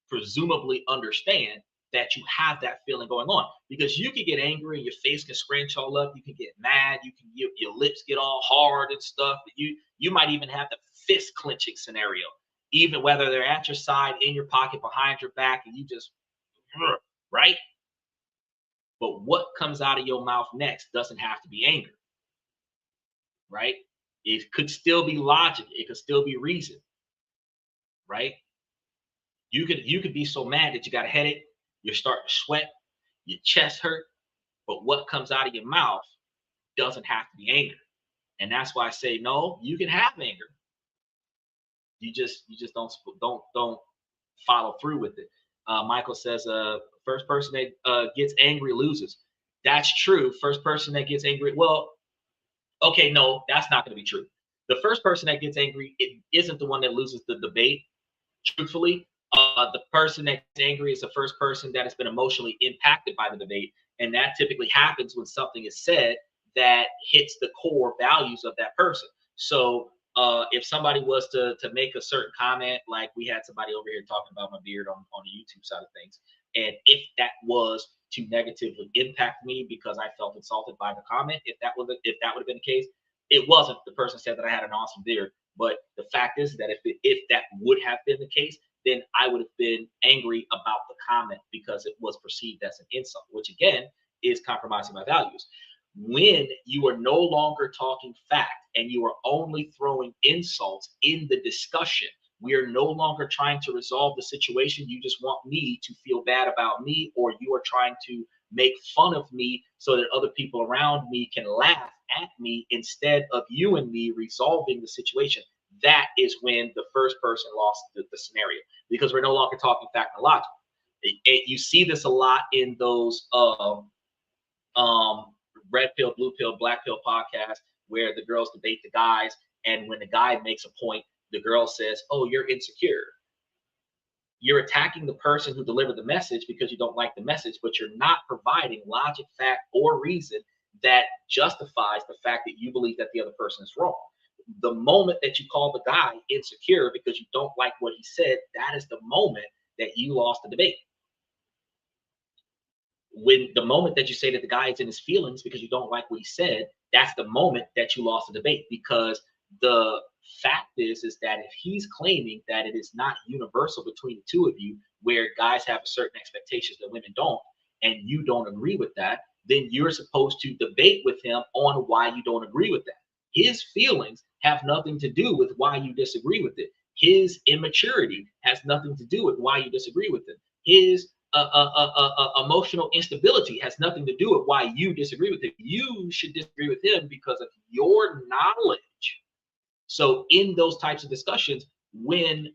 presumably understand that you have that feeling going on. Because you can get angry and your face can scrunch all up, you can get mad, your lips get all hard and stuff. You might even have the fist clenching scenario, even whether they're at your side, in your pocket, behind your back, and you just right. But what comes out of your mouth next doesn't have to be anger, right? It could still be logic, it could still be reason, right? You could be so mad that you got a headache, you're starting to sweat, your chest hurt, but what comes out of your mouth doesn't have to be anger. And that's why I say no, you can have anger. You just don't follow through with it. Michael says, first person that gets angry loses. That's true. First person that gets angry, well, okay, no, that's not going to be true. The first person that gets angry, it isn't the one that loses the debate. Truthfully, the person that gets angry is the first person that has been emotionally impacted by the debate, and that typically happens when something is said that hits the core values of that person. So if somebody was to make a certain comment, like we had somebody over here talking about my beard on the YouTube side of things, and if that was to negatively impact me because I felt insulted by the comment, if that would have been the case, it wasn't. The person said that I had an awesome beard, but the fact is that if that would have been the case, then I would have been angry about the comment because it was perceived as an insult, which again is compromising my values. When you are no longer talking fact and you are only throwing insults in the discussion, we are no longer trying to resolve the situation. You just want me to feel bad about me, or you are trying to make fun of me so that other people around me can laugh at me instead of you and me resolving the situation. That is when the first person lost the scenario, because we're no longer talking fact and logic. You see this a lot in those red pill, blue pill, black pill podcasts where the girls debate the guys, and when the guy makes a point, the girl says, "Oh, you're insecure." You're attacking the person who delivered the message because you don't like the message, but you're not providing logic, fact, or reason that justifies the fact that you believe that the other person is wrong. The moment that you call the guy insecure because you don't like what he said, that is the moment that you lost the debate. When the moment that you say that the guy is in his feelings because you don't like what he said, that's the moment that you lost the debate. Because the fact is that if he's claiming that it is not universal between the two of you, where guys have certain expectations that women don't, and you don't agree with that, then you're supposed to debate with him on why you don't agree with that. His feelings have nothing to do with why you disagree with it. His immaturity has nothing to do with why you disagree with it. His emotional instability has nothing to do with why you disagree with it. You should disagree with him because of your knowledge. So in those types of discussions, when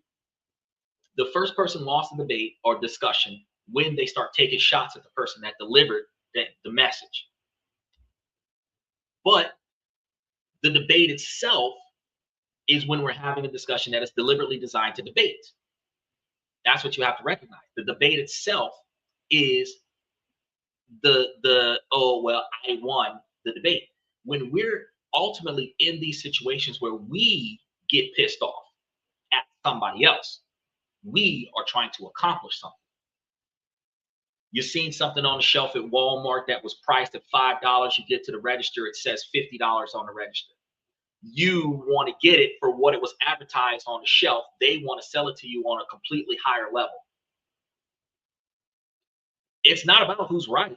the first person lost the debate or discussion, when they start taking shots at the person that delivered the message. But the debate itself is when we're having a discussion that is deliberately designed to debate. That's what you have to recognize. The debate itself is oh well, I won the debate. When we're ultimately in these situations where we get pissed off at somebody else, we are trying to accomplish something. You've seen something on the shelf at Walmart that was priced at $5. You get to the register, it says $50 on the register. You want to get it for what it was advertised on the shelf. They want to sell it to you on a completely higher level. It's not about who's right.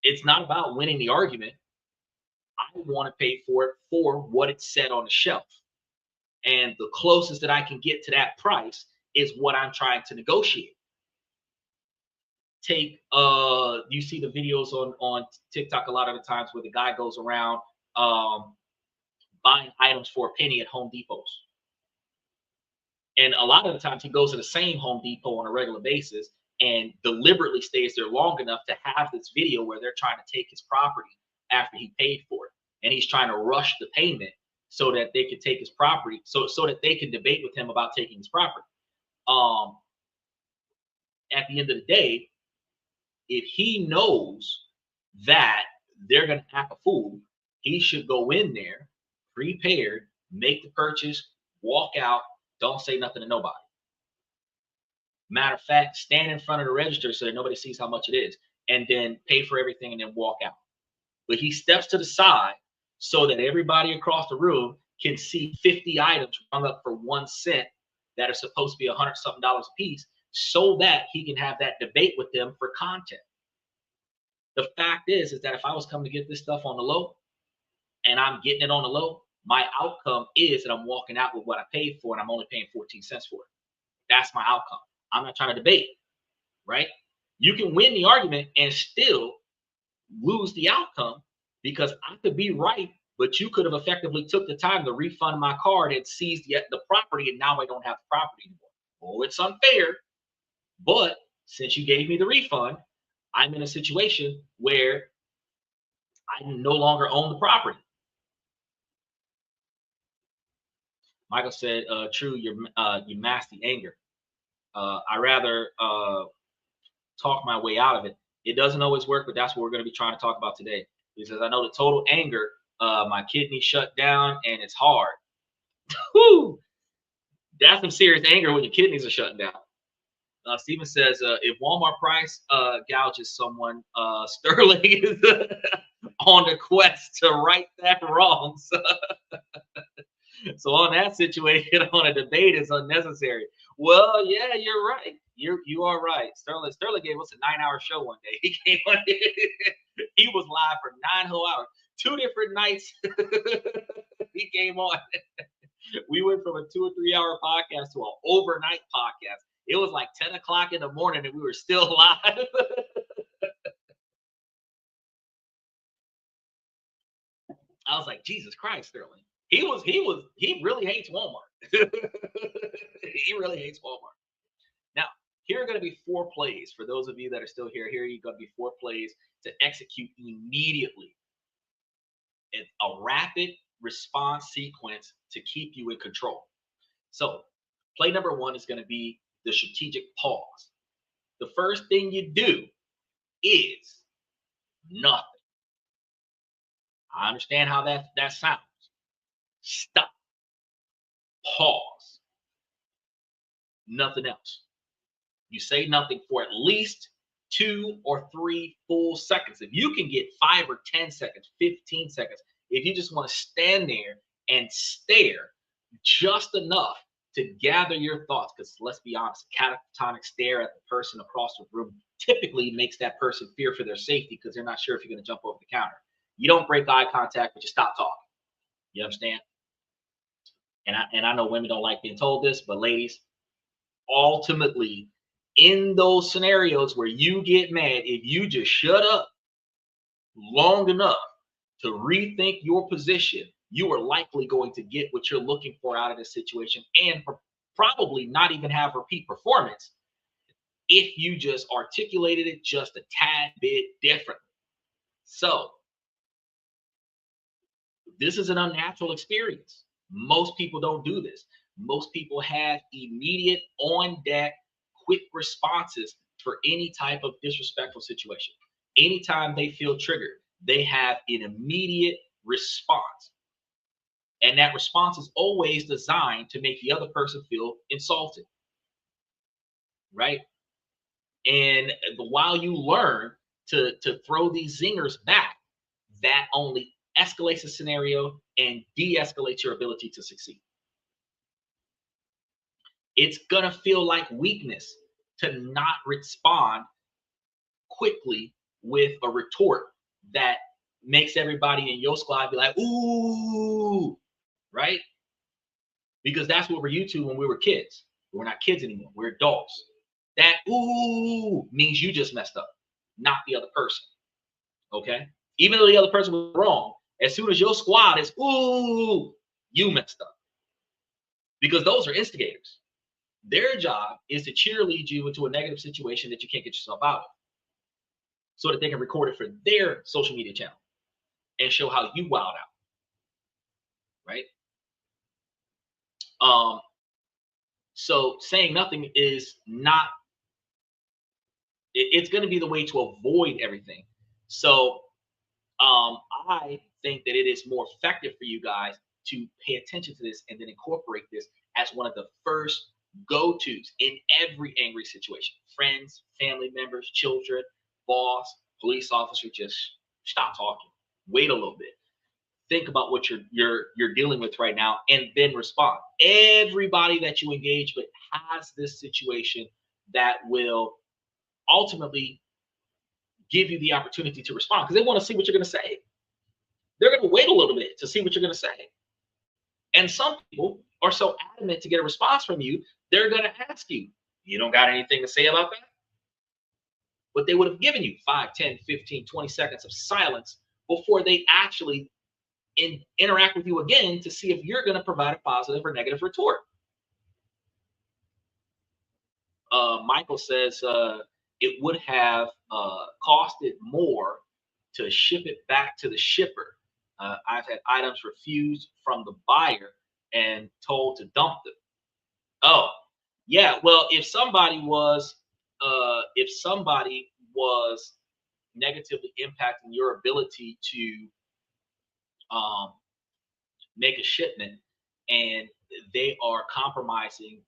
It's not about winning the argument. I want to pay for it for what it said on the shelf. And the closest that I can get to that price is what I'm trying to negotiate. Take you see the videos on TikTok a lot of the times where the guy goes around buying items for a penny at Home Depots. And a lot of the times he goes to the same Home Depot on a regular basis and deliberately stays there long enough to have this video where they're trying to take his property after he paid for it. And he's trying to rush the payment so that they can take his property, so that they can debate with him about taking his property. At the end of the day, if he knows that they're going to act a fool, he should go in there prepared, make the purchase, walk out, don't say nothing to nobody. Matter of fact, stand in front of the register so that nobody sees how much it is, and then pay for everything and then walk out. But he steps to the side so that everybody across the room can see 50 items rung up for 1 cent that are supposed to be $100-something a piece, so that he can have that debate with them for content. The fact is that if I was coming to get this stuff on the low and I'm getting it on the low, my outcome is that I'm walking out with what I paid for and I'm only paying 14 cents for it. That's my outcome. I'm not trying to debate, right? You can win the argument and still lose the outcome, because I could be right, but you could have effectively took the time to refund my card and seized the property, and now I don't have the property anymore. Oh, it's unfair, but since you gave me the refund, I'm in a situation where I no longer own the property. Michael said, true, you mask the anger. I rather talk my way out of it. It doesn't always work, but that's what we're going to be trying to talk about today. He says, I know the total anger, my kidney shut down and it's hard. Whew. That's some serious anger when your kidneys are shutting down. Steven says, if Walmart price gouges someone, Sterling is on the quest to right that wrong. So on that situation, on a debate is unnecessary. Well, yeah, you're right. You are right. Sterling gave us a 9-hour show one day. He came on. He was live for 9 whole hours. 2 different nights he came on. We went from a 2 or 3 hour podcast to an overnight podcast. It was like 10 o'clock in the morning and we were still live. I was like, Jesus Christ, Sterling. He really hates Walmart. He really hates Walmart. Now, here are going to be 4 plays for those of you that are still here. Here are going to be 4 plays to execute immediately. It's a rapid response sequence to keep you in control. So, play number 1 is going to be the strategic pause. The first thing you do is nothing. I understand how that sounds. Stop. Pause. Nothing else. You say nothing for at least 2 or 3 full seconds. If you can get 5 or 10 seconds, 15 seconds, if you just want to stand there and stare just enough to gather your thoughts, because let's be honest, a catatonic stare at the person across the room typically makes that person fear for their safety because they're not sure if you're going to jump over the counter. You don't break eye contact, but you stop talking. You understand? And I know women don't like being told this, but ladies, ultimately, in those scenarios where you get mad, if you just shut up long enough to rethink your position, you are likely going to get what you're looking for out of this situation, and probably not even have repeat performance if you just articulated it just a tad bit differently. So this is an unnatural experience. Most people don't do this. Most people have immediate on deck quick responses for any type of disrespectful situation. Anytime they feel triggered, they have an immediate response. And that response is always designed to make the other person feel insulted, right? And while you learn to throw these zingers back, that only escalates the scenario and de-escalates your ability to succeed. It's gonna feel like weakness to not respond quickly with a retort that makes everybody in your squad be like, ooh, right? Because that's what we're used to when we were kids. We're not kids anymore. We're adults. That ooh means you just messed up, not the other person. Okay? Even though the other person was wrong, as soon as your squad is ooh, you messed up. Because those are instigators. Their job is to cheerlead you into a negative situation that you can't get yourself out of, so that they can record it for their social media channel and show how you wild out. Right? So saying nothing is not, it's going to be the way to avoid everything. So I think that it is more effective for you guys to pay attention to this and then incorporate this as one of the first go-tos in every angry situation. Friends, family members, children, boss, police officer, just stop talking. Wait a little bit. Think about what you're dealing with right now and then respond. Everybody that you engage with has this situation that will ultimately give you the opportunity to respond, because they want to see what you're going to say. They're going to wait a little bit to see what you're going to say. And some people are so adamant to get a response from you, they're going to ask you, you don't got anything to say about that? But they would have given you 5, 10, 15, 20 seconds of silence before they actually interact with you again to see if you're going to provide a positive or negative retort. Michael says it would have costed more to ship it back to the shipper. I've had items refused from the buyer and told to dump them. Oh, yeah. Well, if somebody was negatively impacting your ability to make a shipment, and they are compromising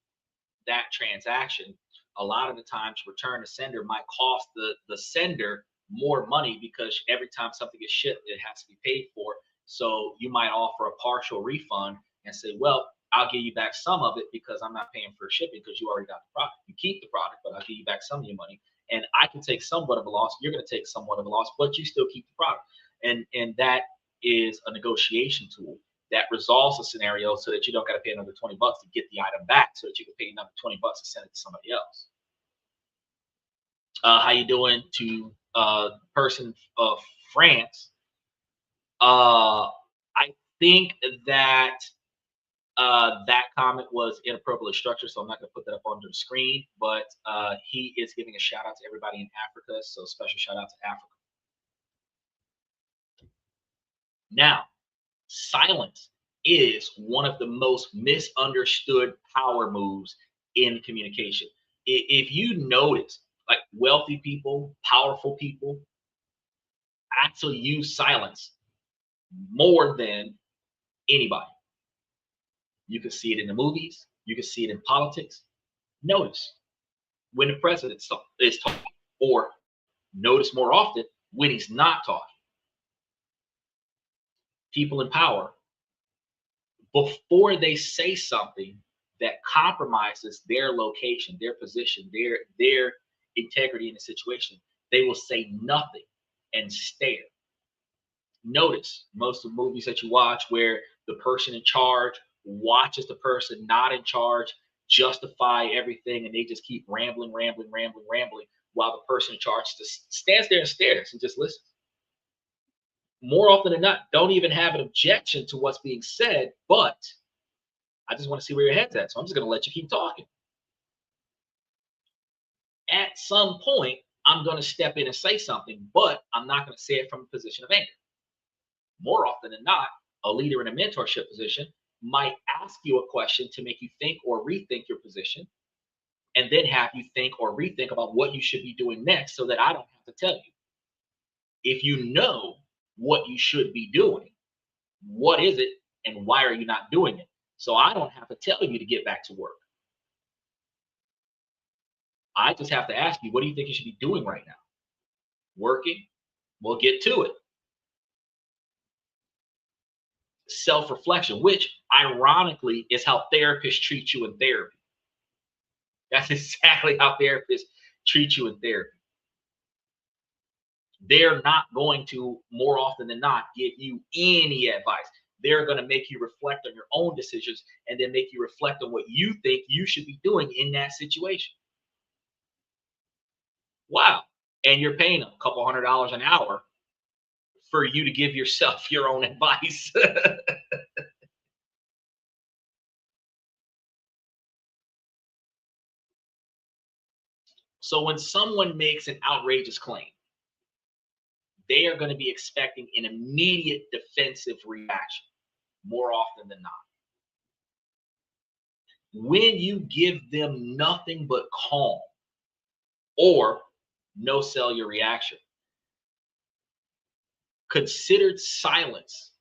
that transaction, a lot of the times return to sender might cost the sender more money, because every time something is shipped, it has to be paid for. So you might offer a partial refund and say, well, I'll give you back some of it because I'm not paying for shipping, because you already got the product. You keep the product, but I'll give you back some of your money. And I can take somewhat of a loss. You're going to take somewhat of a loss, but you still keep the product. And that is a negotiation tool that resolves the scenario so that you don't got to pay another 20 bucks to get the item back, so that you can pay another 20 bucks to send it to somebody else. How you doing to person of France? I think that that comment was inappropriately structured, so I'm not going to put that up on the screen, but he is giving a shout out to everybody in Africa, so special shout out to Africa. Now, silence is one of the most misunderstood power moves in communication. If you notice, like, wealthy people, powerful people actually use silence more than anybody. You can see it in the movies. You can see it in politics. Notice when the president is talking, or notice more often when he's not talking. People in power, before they say something that compromises their location, their position, their integrity in the situation, they will say nothing and stare. Notice most of the movies that you watch where the person in charge watches the person not in charge justify everything, and they just keep rambling while the person in charge just stands there and stares and just listens. More often than not, don't even have an objection to what's being said, but I just want to see where your head's at, so I'm just going to let you keep talking. At some point, I'm going to step in and say something, but I'm not going to say it from a position of anger. More often than not, a leader in a mentorship position might ask you a question to make you think or rethink your position, and then have you think or rethink about what you should be doing next so that I don't have to tell you. If you know what you should be doing, what is it and why are you not doing it? So I don't have to tell you to get back to work. I just have to ask you, what do you think you should be doing right now? Working? We'll get to it. Self-reflection, which ironically is how therapists treat you in therapy. That's exactly how therapists treat you in therapy. They're not going to, more often than not, give you any advice. They're going to make you reflect on your own decisions and then make you reflect on what you think you should be doing in that situation. Wow. And you're paying a couple $100 an hour for you to give yourself your own advice. So when someone makes an outrageous claim, they are going to be expecting an immediate defensive reaction more often than not. When you give them nothing but calm or no cellular reaction, considered silence,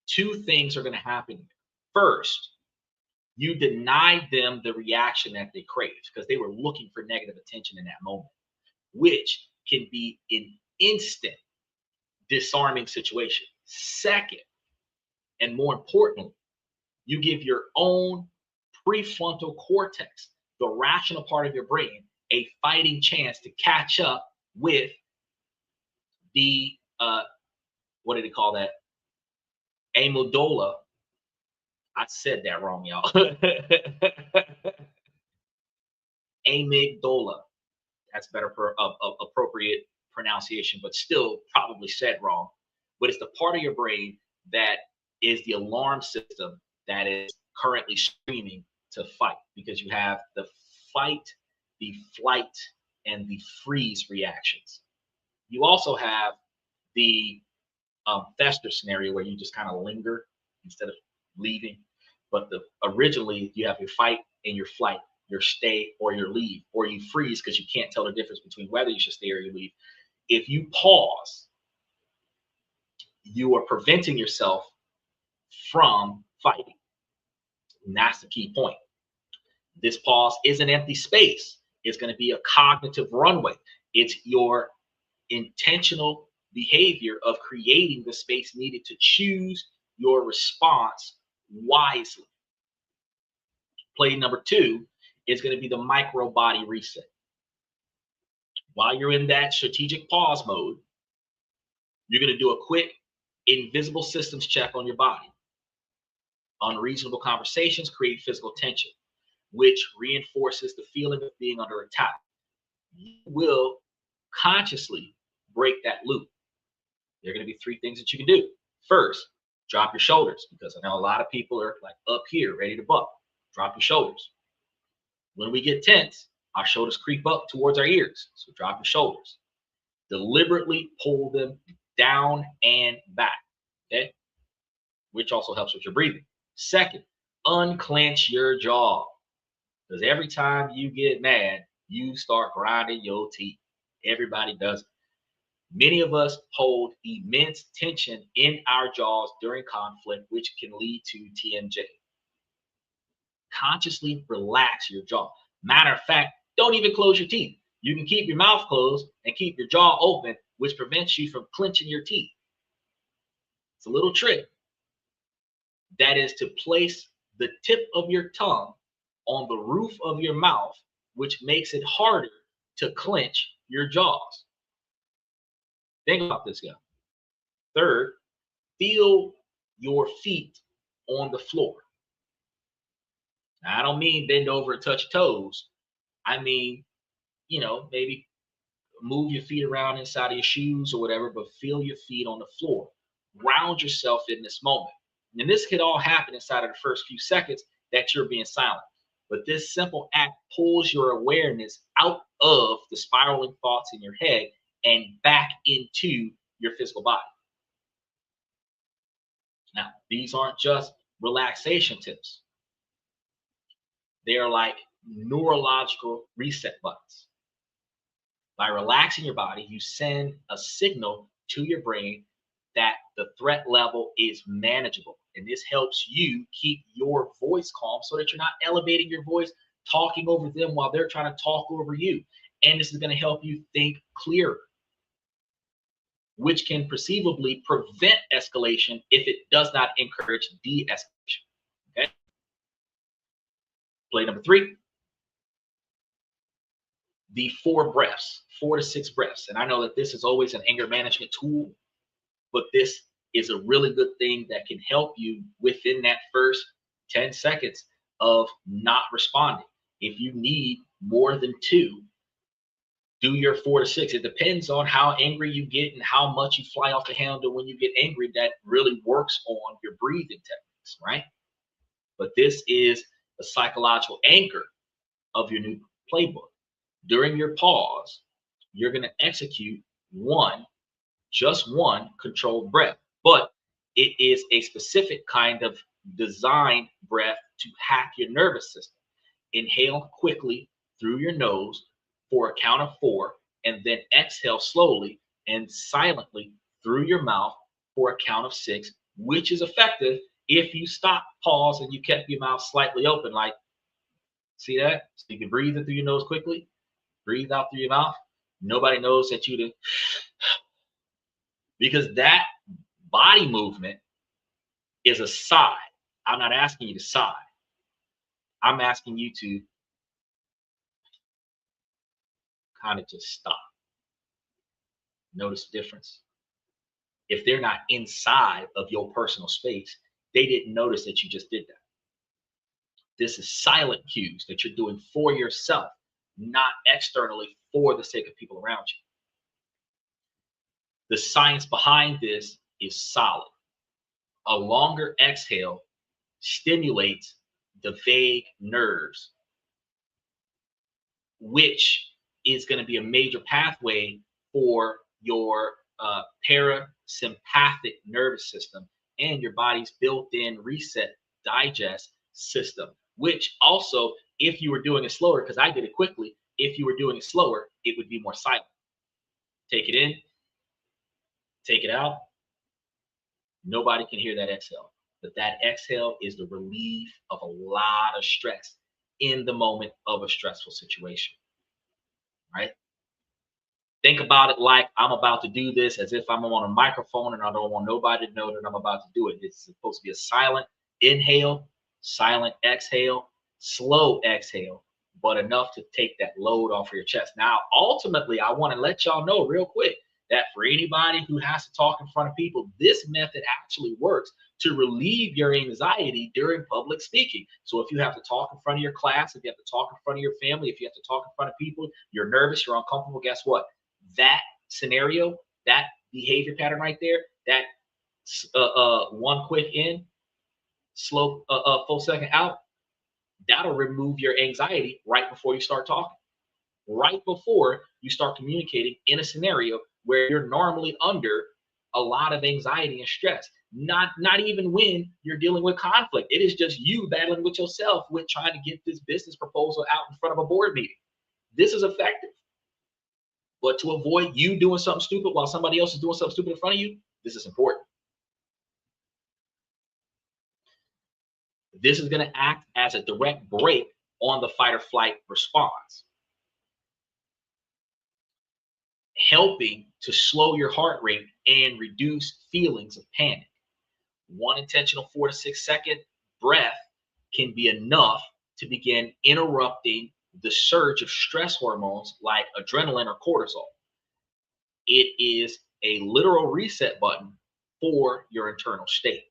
two things are going to happen. First, you deny them the reaction that they craved because they were looking for negative attention in that moment, which can be an instant disarming situation. Second, and more importantly, you give your own prefrontal cortex, the rational part of your brain, a fighting chance to catch up with the what do they call that? Amygdala. I said that wrong, y'all. Amygdala. That's better for appropriate pronunciation, but still probably said wrong. But it's the part of your brain that is the alarm system that is currently screaming to fight, because you have the fight, the flight, and the freeze reactions. You also have the fester scenario where you just kind of linger instead of leaving. But originally you have your fight and your flight, your stay or your leave, or you freeze because you can't tell the difference between whether you should stay or you leave. If you pause, you are preventing yourself from fighting. And that's the key point. This pause is an empty space. It's going to be a cognitive runway. It's your intentional behavior of creating the space needed to choose your response wisely. Play number two is going to be the micro body reset. While you're in that strategic pause mode, you're going to do a quick invisible systems check on your body. Unreasonable conversations create physical tension, which reinforces the feeling of being under attack. You will consciously break that loop. There are going to be three things that you can do. First, drop your shoulders, because I know a lot of people are like up here ready to buck. Drop your shoulders. When we get tense, our shoulders creep up towards our ears. So drop your shoulders. Deliberately pull them down and back, okay? Which also helps with your breathing. Second, unclench your jaw, because every time you get mad, you start grinding your teeth. Everybody does it. Many of us hold immense tension in our jaws during conflict, which can lead to TMJ. Consciously relax your jaw. Matter of fact, don't even close your teeth. You can keep your mouth closed and keep your jaw open, which prevents you from clenching your teeth. It's a little trick. That is to place the tip of your tongue on the roof of your mouth, which makes it harder to clench your jaws. Think about this, guy. Third, feel your feet on the floor. Now, I don't mean bend over and touch your toes. I mean, maybe move your feet around inside of your shoes or whatever, but feel your feet on the floor. Ground yourself in this moment. And this could all happen inside of the first few seconds that you're being silent. But this simple act pulls your awareness out of the spiraling thoughts in your head and back into your physical body. Now, these aren't just relaxation tips. They are like neurological reset buttons. By relaxing your body, you send a signal to your brain that the threat level is manageable. And this helps you keep your voice calm so that you're not elevating your voice, talking over them while they're trying to talk over you. And this is going to help you think clearer, which can perceivably prevent escalation if it does not encourage de-escalation. Okay. Play number 3, the 4 breaths, 4 to 6 breaths. And I know that this is always an anger management tool, but this is a really good thing that can help you within that first 10 seconds of not responding. If you need more than 2, do your 4 to 6. It depends on how angry you get and how much you fly off the handle when you get angry. That really works on your breathing techniques, right? But this is the psychological anchor of your new playbook. During your pause, you're going to execute just one controlled breath, but it is a specific kind of designed breath to hack your nervous system. Inhale quickly through your nose for a count of 4, and then exhale slowly and silently through your mouth for a count of 6, which is effective if you stop, pause, and you kept your mouth slightly open. Like, see that? So you can breathe in through your nose quickly, breathe out through your mouth. Nobody knows that you did, because that body movement is a sigh. I'm not asking you to sigh. I'm asking you to kind of just stop. Notice the difference. If they're not inside of your personal space, they didn't notice that you just did that. This is silent cues that you're doing for yourself, not externally for the sake of people around you. The science behind this is solid. A longer exhale stimulates the vague nerves, which is going to be a major pathway for your parasympathetic nervous system and your body's built-in reset digest system, which also, if you were doing it slower, because I did it quickly, if you were doing it slower, it would be more silent. Take it in, take it out. Nobody can hear that exhale, but that exhale is the relief of a lot of stress in the moment of a stressful situation, right? Think about it like I'm about to do this as if I'm on a microphone and I don't want nobody to know that I'm about to do it. It's supposed to be a silent inhale, silent exhale, slow exhale, but enough to take that load off of your chest. Now, ultimately, I want to let y'all know real quick that for anybody who has to talk in front of people, this method actually works to relieve your anxiety during public speaking. So if you have to talk in front of your class, if you have to talk in front of your family, if you have to talk in front of people, you're nervous, you're uncomfortable, guess what? That scenario, that behavior pattern right there, that one quick in, slow full second out, that'll remove your anxiety right before you start talking, right before you start communicating in a scenario where you're normally under a lot of anxiety and stress. Not even when you're dealing with conflict. It is just you battling with yourself with trying to get this business proposal out in front of a board meeting. This is effective. But to avoid you doing something stupid while somebody else is doing something stupid in front of you, this is important. This is going to act as a direct brake on the fight or flight response, helping to slow your heart rate and reduce feelings of panic. One intentional 4 to 6 second breath can be enough to begin interrupting the surge of stress hormones like adrenaline or cortisol. It is a literal reset button for your internal state,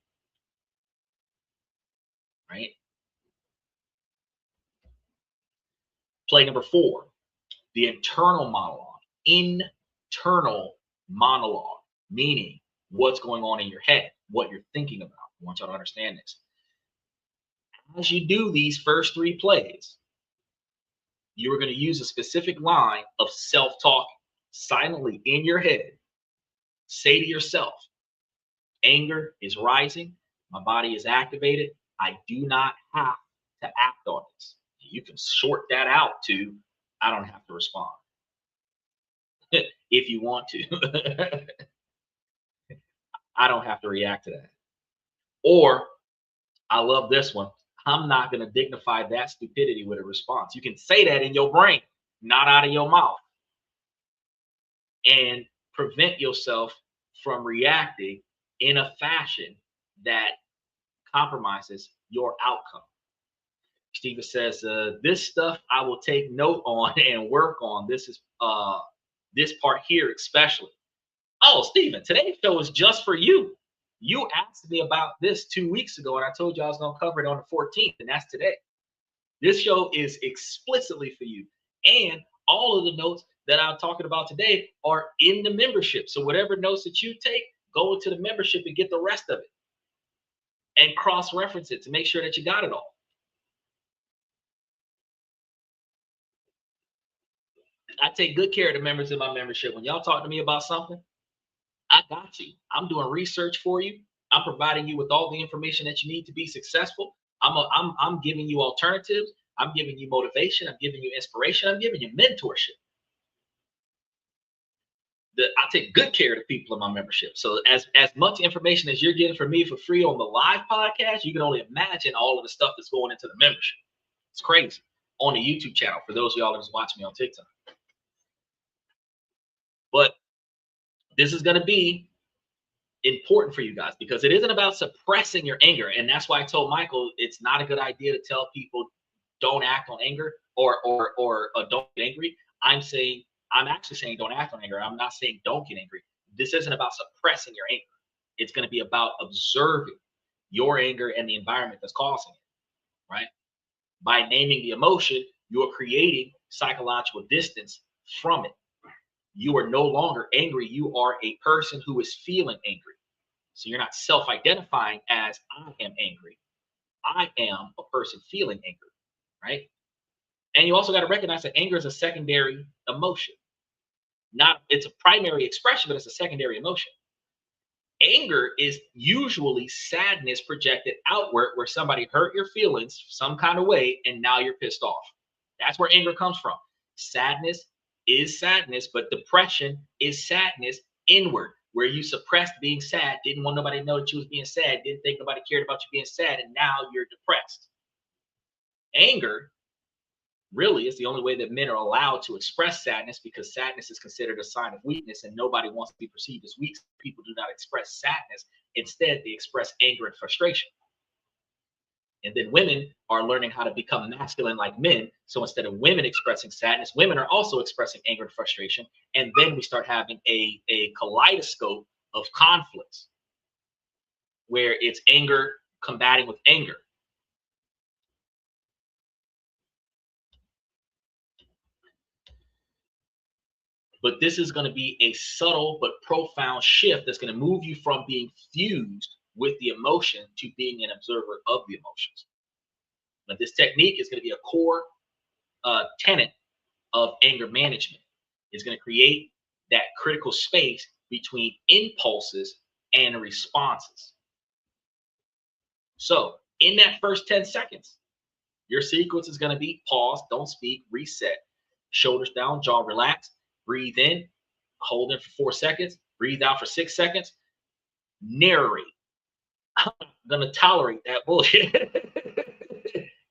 right? Play number 4, the internal monologue. Internal monologue, meaning what's going on in your head, what you're thinking about. I want y'all to understand this. As you do these first 3 plays, you are going to use a specific line of self-talk silently in your head. Say to yourself, anger is rising. My body is activated. I do not have to act on this. You can short that out to, I don't have to respond. If you want to. I don't have to react to that. Or, I love this one, I'm not going to dignify that stupidity with a response. You can say that in your brain, not out of your mouth, and prevent yourself from reacting in a fashion that compromises your outcome. Steven says, this stuff I will take note on and work on. This is this part here especially. Oh, Steven, today's show is just for you. You asked me about this 2 weeks ago, and I told you I was going to cover it on the 14th, and that's today. This show is explicitly for you. And all of the notes that I'm talking about today are in the membership. So whatever notes that you take, go into the membership and get the rest of it. And cross-reference it to make sure that you got it all. I take good care of the members in my membership. When y'all talk to me about something, I got you. I'm doing research for you. I'm providing you with all the information that you need to be successful. I'm giving you alternatives. I'm giving you motivation. I'm giving you inspiration. I'm giving you mentorship. I take good care of the people in my membership. So as much information as you're getting from me for free on the live podcast, you can only imagine all of the stuff that's going into the membership. It's crazy. On the YouTube channel, for those of y'all that's watching me on TikTok. But this is going to be important for you guys, because it isn't about suppressing your anger. And that's why I told Michael it's not a good idea to tell people don't act on anger or don't get angry. I'm actually saying don't act on anger. I'm not saying don't get angry. This isn't about suppressing your anger. It's going to be about observing your anger and the environment that's causing it, right? By naming the emotion, you are creating psychological distance from it. You are no longer angry. You are a person who is feeling angry. So you're not self-identifying as I am angry. I am a person feeling angry, right? And you also got to recognize that anger is a secondary emotion. It's a primary expression, but it's a secondary emotion. Anger is usually sadness projected outward, where somebody hurt your feelings some kind of way, and now you're pissed off. That's where anger comes from. Sadness is sadness, but depression is sadness inward, where you suppressed being sad, didn't want nobody to know that you was being sad, didn't think nobody cared about you being sad, and now you're depressed. Anger really is the only way that men are allowed to express sadness, because sadness is considered a sign of weakness, and nobody wants to be perceived as weak. People do not express sadness. Instead, they express anger and frustration. And then women are learning how to become masculine like men. So instead of women expressing sadness, women are also expressing anger and frustration. And then we start having a kaleidoscope of conflicts where it's anger combating with anger. But this is going to be a subtle but profound shift that's going to move you from being fused with the emotion to being an observer of the emotions. But this technique is going to be a core tenet of anger management. It's going to create that critical space between impulses and responses. So in that first 10 seconds, your sequence is going to be pause, don't speak, reset, shoulders down, jaw relaxed, breathe in, hold in for 4 seconds, breathe out for 6 seconds, narrate. I'm going to tolerate that bullshit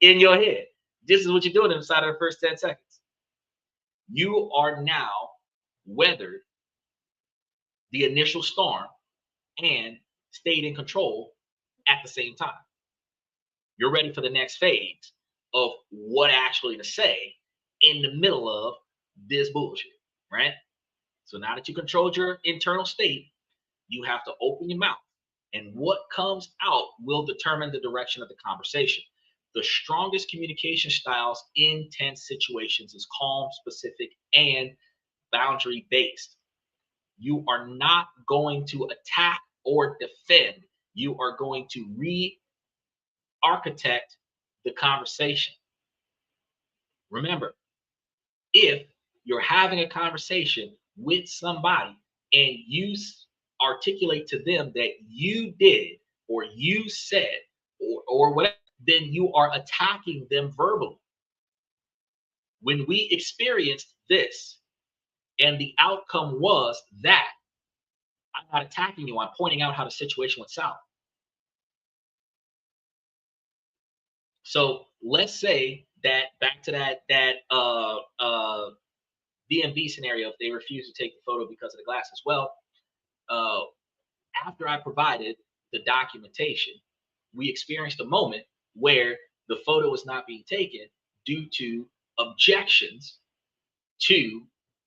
in your head. This is what you're doing inside of the first 10 seconds. You are now weathered the initial storm and stayed in control at the same time. You're ready for the next phase of what actually to say in the middle of this bullshit, right? So now that you controlled your internal state, you have to open your mouth. And what comes out will determine the direction of the conversation. The strongest communication styles in tense situations is calm, specific, and boundary-based. You are not going to attack or defend. You are going to re-architect the conversation. Remember, if you're having a conversation with somebody and you articulate to them that you did or you said or whatever, then you are attacking them verbally. When we experienced this and the outcome was that, I'm not attacking you, I'm pointing out how the situation went south. So let's say that, back to that DMV scenario, if they refuse to take the photo because of the glasses. Well, uh, after I provided the documentation, we experienced a moment where the photo was not being taken due to objections to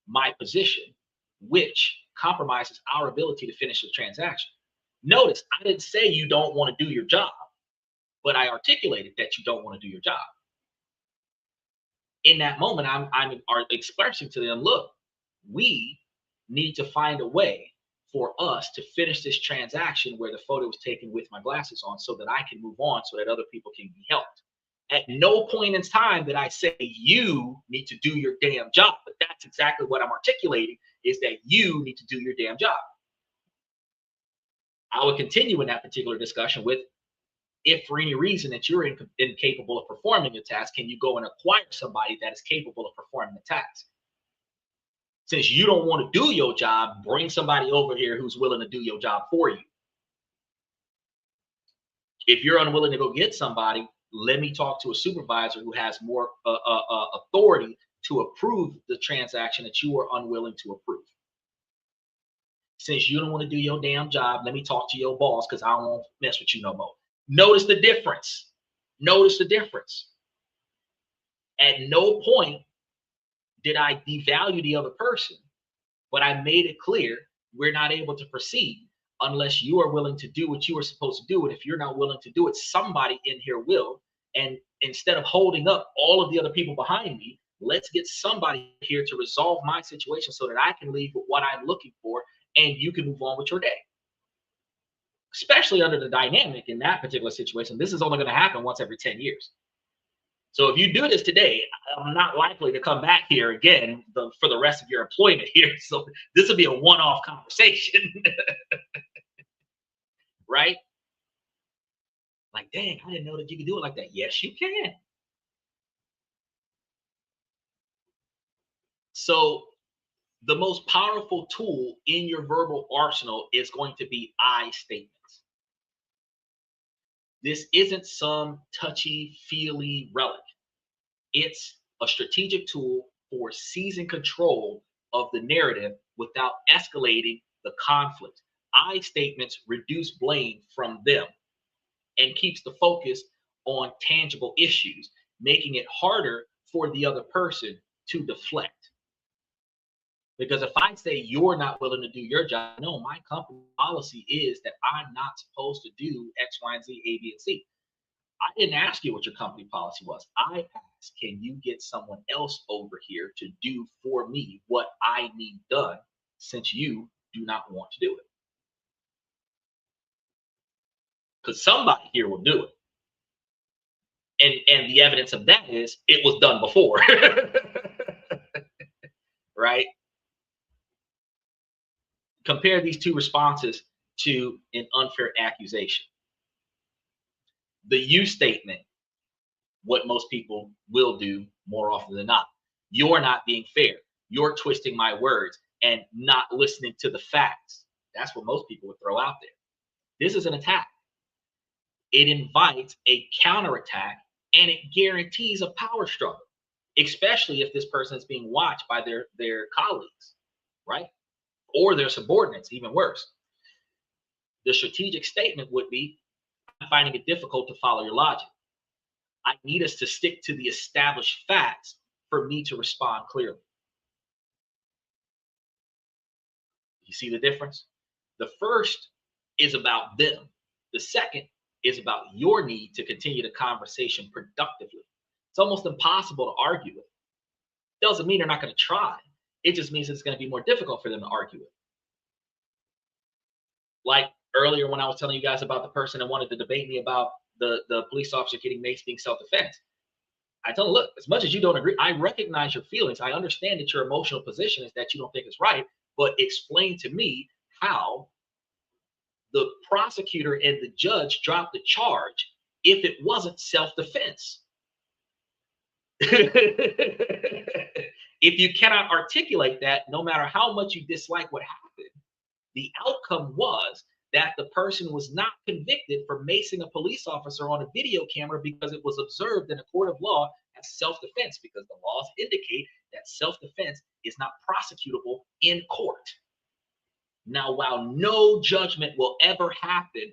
my position, which compromises our ability to finish the transaction. Notice, I didn't say you don't want to do your job, but I articulated that you don't want to do your job. In that moment, I'm expressing to them, look, we need to find a way for us to finish this transaction where the photo was taken with my glasses on so that I can move on so that other people can be helped. At no point in time did I say you need to do your damn job, but that's exactly what I'm articulating, is that you need to do your damn job. I would continue in that particular discussion with, if for any reason that you're incapable of performing a task, can you go and acquire somebody that is capable of performing the task? Since you don't want to do your job, bring somebody over here who's willing to do your job for you. If you're unwilling to go get somebody, let me talk to a supervisor who has more authority to approve the transaction that you are unwilling to approve. Since you don't want to do your damn job, let me talk to your boss because I don't want to mess with you no more. Notice the difference. Notice the difference. At no point did I devalue the other person, but I made it clear we're not able to proceed unless you are willing to do what you are supposed to do. And if you're not willing to do it, somebody in here will. And instead of holding up all of the other people behind me, let's get somebody here to resolve my situation so that I can leave with what I'm looking for and you can move on with your day. Especially under the dynamic in that particular situation, this is only going to happen once every 10 years. So if you do this today, I'm not likely to come back here again for the rest of your employment here. So this will be a one-off conversation, right? Like, dang, I didn't know that you could do it like that. Yes, you can. So the most powerful tool in your verbal arsenal is going to be I statements. This isn't some touchy-feely relic. It's a strategic tool for seizing control of the narrative without escalating the conflict. I statements reduce blame from them and keeps the focus on tangible issues, making it harder for the other person to deflect. Because if I say you're not willing to do your job, no, my company policy is that I'm not supposed to do X, Y, and Z, A, B, and C. I didn't ask you what your company policy was. I asked, can you get someone else over here to do for me what I need done, since you do not want to do it? Because somebody here will do it. And the evidence of that is it was done before. Right? Compare these two responses to an unfair accusation. The you statement, what most people will do more often than not. You're not being fair. You're twisting my words and not listening to the facts. That's what most people would throw out there. This is an attack. It invites a counterattack and it guarantees a power struggle, especially if this person is being watched by their colleagues, right? Or their subordinates, even worse. The strategic statement would be, I'm finding it difficult to follow your logic. I need us to stick to the established facts for me to respond clearly. You see the difference? The first is about them. The second is about your need to continue the conversation productively. It's almost impossible to argue it. Doesn't mean they're not going to try. It just means it's going to be more difficult for them to argue it. Like earlier when I was telling you guys about the person that wanted to debate me about the police officer getting maced being self-defense. I tell them, look, as much as you don't agree, I recognize your feelings. I understand that your emotional position is that you don't think it's right, but explain to me how the prosecutor and the judge dropped the charge if it wasn't self-defense. If you cannot articulate that, no matter how much you dislike what happened, the outcome was that the person was not convicted for macing a police officer on a video camera because it was observed in a court of law as self-defense, because the laws indicate that self-defense is not prosecutable in court. Now, while no judgment will ever happen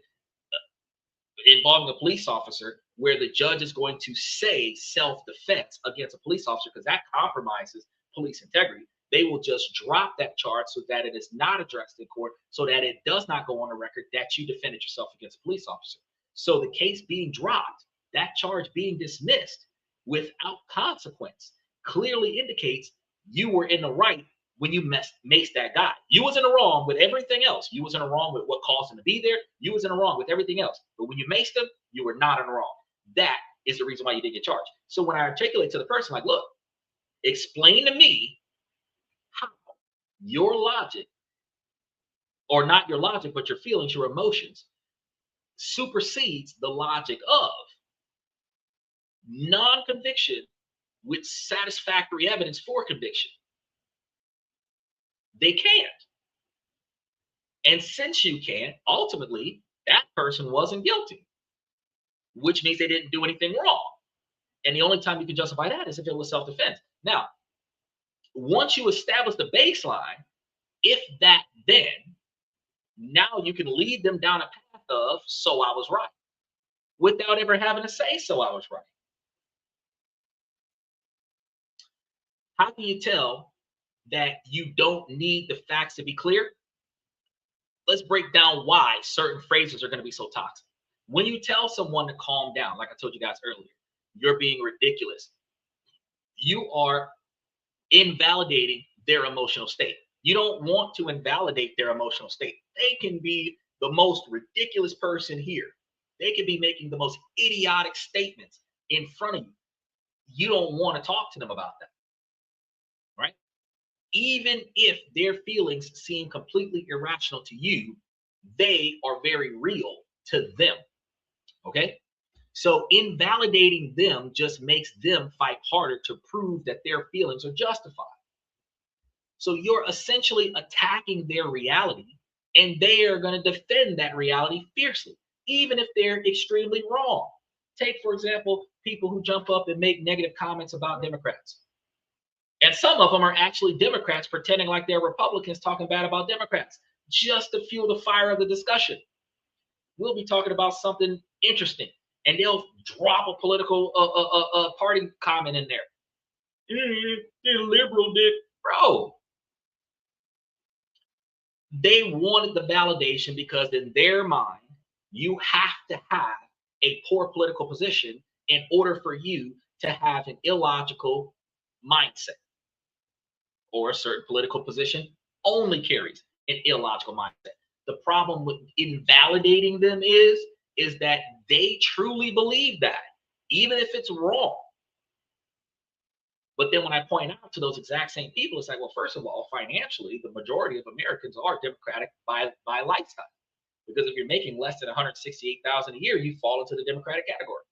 involving a police officer where the judge is going to say self-defense against a police officer, because that compromises police integrity, they will just drop that charge so that it is not addressed in court, so that it does not go on the record that you defended yourself against a police officer. So the case being dropped, that charge being dismissed without consequence, clearly indicates you were in the right when you maced that guy. You was in the wrong with everything else. You was in the wrong with what caused him to be there. You was in the wrong with everything else. But when you maced him, you were not in the wrong. That is the reason why you didn't get charged. So when I articulate to the person, like, look, explain to me how your logic, or not your logic, but your feelings, your emotions, supersedes the logic of non-conviction with satisfactory evidence for conviction. They can't. And since you can't, ultimately, that person wasn't guilty, which means they didn't do anything wrong. And the only time you can justify that is if it was self-defense. Now, once you establish the baseline, if that then, now you can lead them down a path of, so I was right, without ever having to say, so I was right. How can you tell that you don't need the facts to be clear? Let's break down why certain phrases are going to be so toxic. When you tell someone to calm down, like I told you guys earlier, you're being ridiculous. You are invalidating their emotional state. You don't want to invalidate their emotional state. They can be the most ridiculous person here. They can be making the most idiotic statements in front of you. You don't want to talk to them about that, right? Even if their feelings seem completely irrational to you, they are very real to them, okay? So invalidating them just makes them fight harder to prove that their feelings are justified. So you're essentially attacking their reality, and they are going to defend that reality fiercely, even if they're extremely wrong. Take, for example, people who jump up and make negative comments about Democrats. And some of them are actually Democrats pretending like they're Republicans talking bad about Democrats, just to fuel the fire of the discussion. We'll be talking about something interesting, and they'll drop a political party comment in there. The liberal did. Bro, they wanted the validation because in their mind, you have to have a poor political position in order for you to have an illogical mindset. Or a certain political position only carries an illogical mindset. The problem with invalidating them is that they truly believe that, even if it's wrong. But then when I point out to those exact same people, it's like, well, first of all, financially, the majority of Americans are Democratic by lifetime. Because if you're making less than $168,000 a year, you fall into the Democratic category.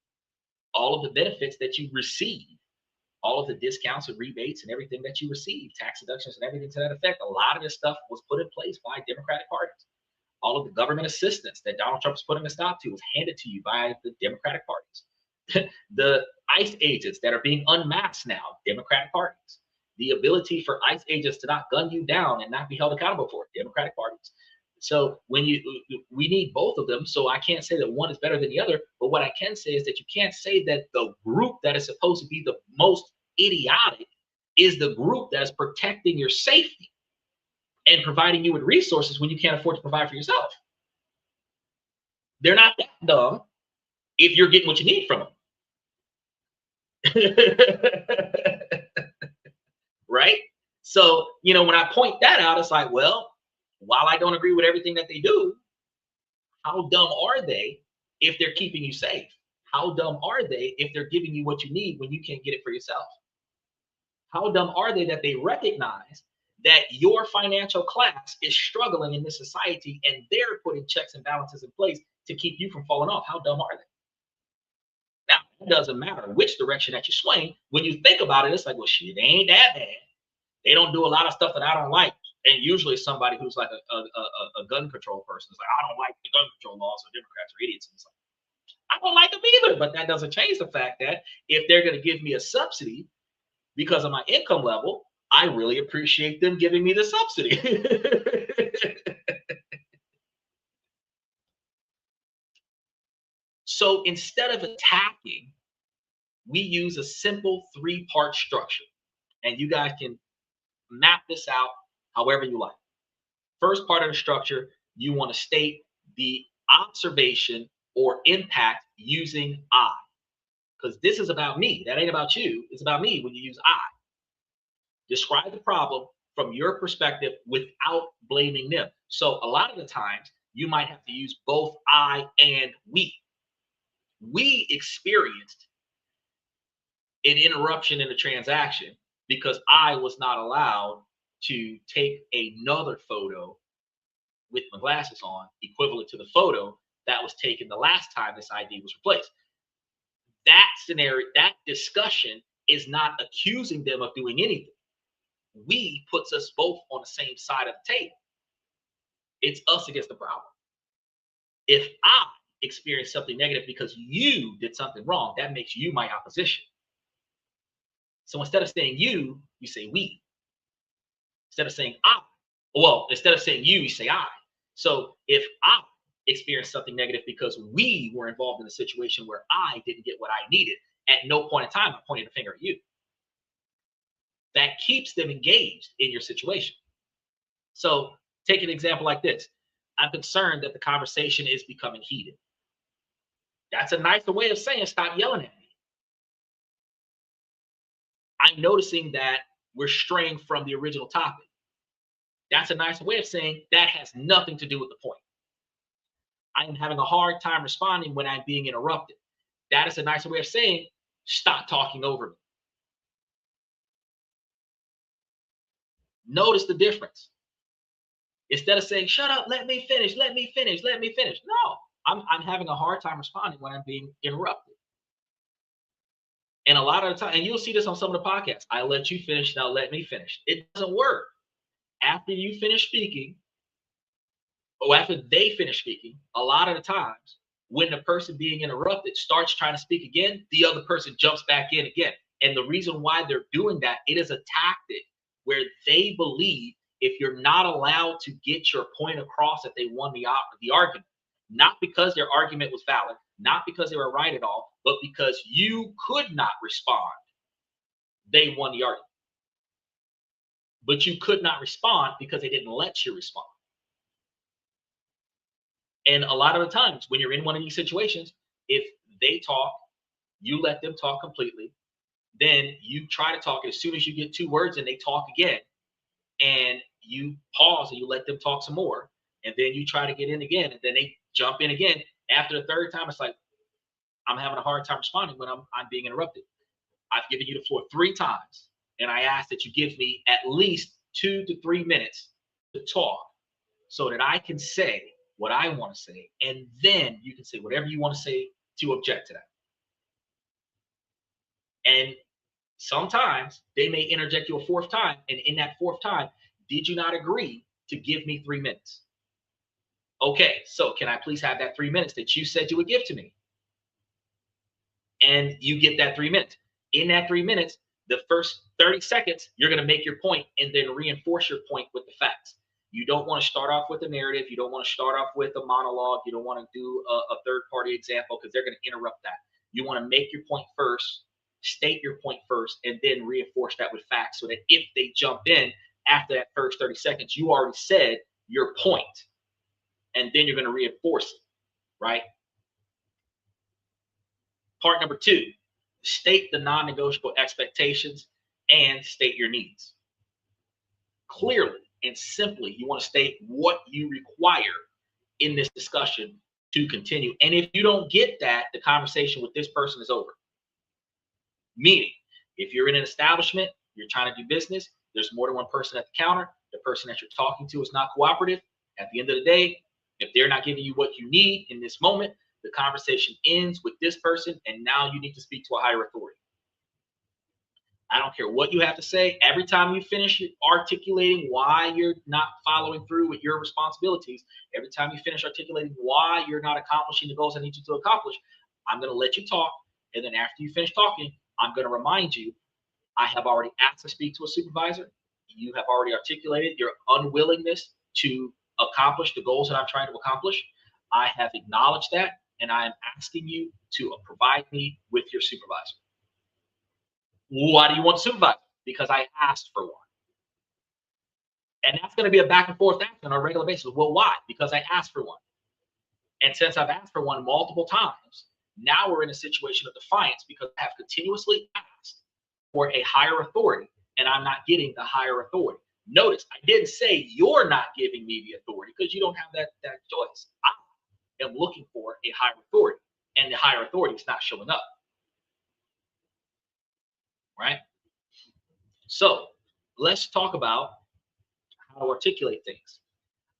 All of the benefits that you receive, all of the discounts and rebates and everything that you receive, tax deductions and everything to that effect, a lot of this stuff was put in place by Democratic parties. All of the government assistance that Donald Trump is putting a stop to was handed to you by the Democratic parties. The ICE agents that are being unmasked now, Democratic parties. The ability for ICE agents to not gun you down and not be held accountable for it, Democratic parties. So we need both of them. So I can't say that one is better than the other. But what I can say is that you can't say that the group that is supposed to be the most idiotic is the group that is protecting your safety and providing you with resources when you can't afford to provide for yourself. They're not that dumb if you're getting what you need from them. Right? So, when I point that out, it's like, well, while I don't agree with everything that they do, how dumb are they if they're keeping you safe? How dumb are they if they're giving you what you need when you can't get it for yourself? How dumb are they that they recognize that your financial class is struggling in this society and they're putting checks and balances in place to keep you from falling off? How dumb are they? Now, It doesn't matter which direction that you swing. When you think about it, it's like, well, shit, they ain't that bad. They don't do a lot of stuff that I don't like. And usually somebody who's like a gun control person is like, I don't like the gun control laws, so Democrats are idiots. And it's like, I don't like them either. But that doesn't change the fact that if they're going to give me a subsidy because of my income level, I really appreciate them giving me the subsidy. So instead of attacking, we use a simple 3-part structure. And you guys can map this out however you like. First part of the structure, you want to state the observation or impact using I. Because this is about me. That ain't about you. It's about me when you use I. Describe the problem from your perspective without blaming them. So a lot of the times, you might have to use both I and we. We experienced an interruption in the transaction because I was not allowed to take another photo with my glasses on, equivalent to the photo that was taken the last time this ID was replaced. That scenario, that discussion is not accusing them of doing anything. We puts us both on the same side of the table. It's us against the problem. If I experience something negative because you did something wrong, that makes you my opposition. So instead of saying you say we. Instead of saying I, instead of saying you say I. So if I experience something negative because we were involved in a situation where I didn't get what I needed, at no point in time I'm pointing a finger at you. That keeps them engaged in your situation. So take an example like this. I'm concerned that the conversation is becoming heated. That's a nicer way of saying stop yelling at me. I'm noticing that we're straying from the original topic. That's a nicer way of saying that has nothing to do with the point. I am having a hard time responding when I'm being interrupted. That is a nicer way of saying stop talking over me. Notice the difference. Instead of saying shut up, let me finish, let me finish, let me finish. No, I'm having a hard time responding when I'm being interrupted. And a lot of the time, and you'll see this on some of the podcasts, I let you finish, now let me finish. It doesn't work. After you finish speaking, or after they finish speaking, a lot of the times when the person being interrupted starts trying to speak again, the other person jumps back in again. And the reason why they're doing that, it is a tactic where they believe if you're not allowed to get your point across that they won the argument, not because their argument was valid, not because they were right at all, but because you could not respond, they won the argument. But you could not respond because they didn't let you respond. And a lot of the times when you're in one of these situations, if they talk, you let them talk completely. Then you try to talk. As soon as you get 2 words and they talk again, and you pause and you let them talk some more. And then you try to get in again, and then they jump in again. After the 3rd time, it's like, I'm having a hard time responding when I'm being interrupted. I've given you the floor 3 times, and I ask that you give me at least 2 to 3 minutes to talk so that I can say what I want to say, and then you can say whatever you want to say to object to that. And sometimes they may interject you a 4th time, and in that 4th time, did you not agree to give me 3 minutes? Okay, so can I please have that 3 minutes that you said you would give to me? And you get that 3 minutes. In that 3 minutes, the first 30 seconds, you're going to make your point and then reinforce your point with the facts. You don't want to start off with a narrative. You don't want to start off with a monologue. You don't want to do a 3rd-party example because they're going to interrupt that. You want to make your point first, state your point first, and then reinforce that with facts so that if they jump in after that first 30 seconds, you already said your point, and then you're going to reinforce it, right? Part number 2, state the non-negotiable expectations and state your needs. Clearly and simply, you want to state what you require in this discussion to continue. And if you don't get that, the conversation with this person is over. Meaning, if you're in an establishment, you're trying to do business, there's more than one person at the counter, the person that you're talking to is not cooperative. At the end of the day, if they're not giving you what you need in this moment, The conversation ends with this person, and now you need to speak to a higher authority. I don't care what you have to say. Every time you finish articulating why you're not following through with your responsibilities, every time you finish articulating why you're not accomplishing the goals I need you to accomplish, I'm going to let you talk. And then after you finish talking, I'm going to remind you, I have already asked to speak to a supervisor. You have already articulated your unwillingness to accomplish the goals that I'm trying to accomplish. I have acknowledged that, and I am asking you to provide me with your supervisor. Why do you want a supervisor? Because I asked for one. And that's going to be a back and forth action on a regular basis. Well, why? Because I asked for one. And since I've asked for one multiple times, now we're in a situation of defiance because I have continuously asked for a higher authority, and I'm not getting the higher authority. Notice, I didn't say you're not giving me the authority because you don't have that choice. I am looking for a higher authority, and the higher authority is not showing up. Right? So let's talk about how to articulate things.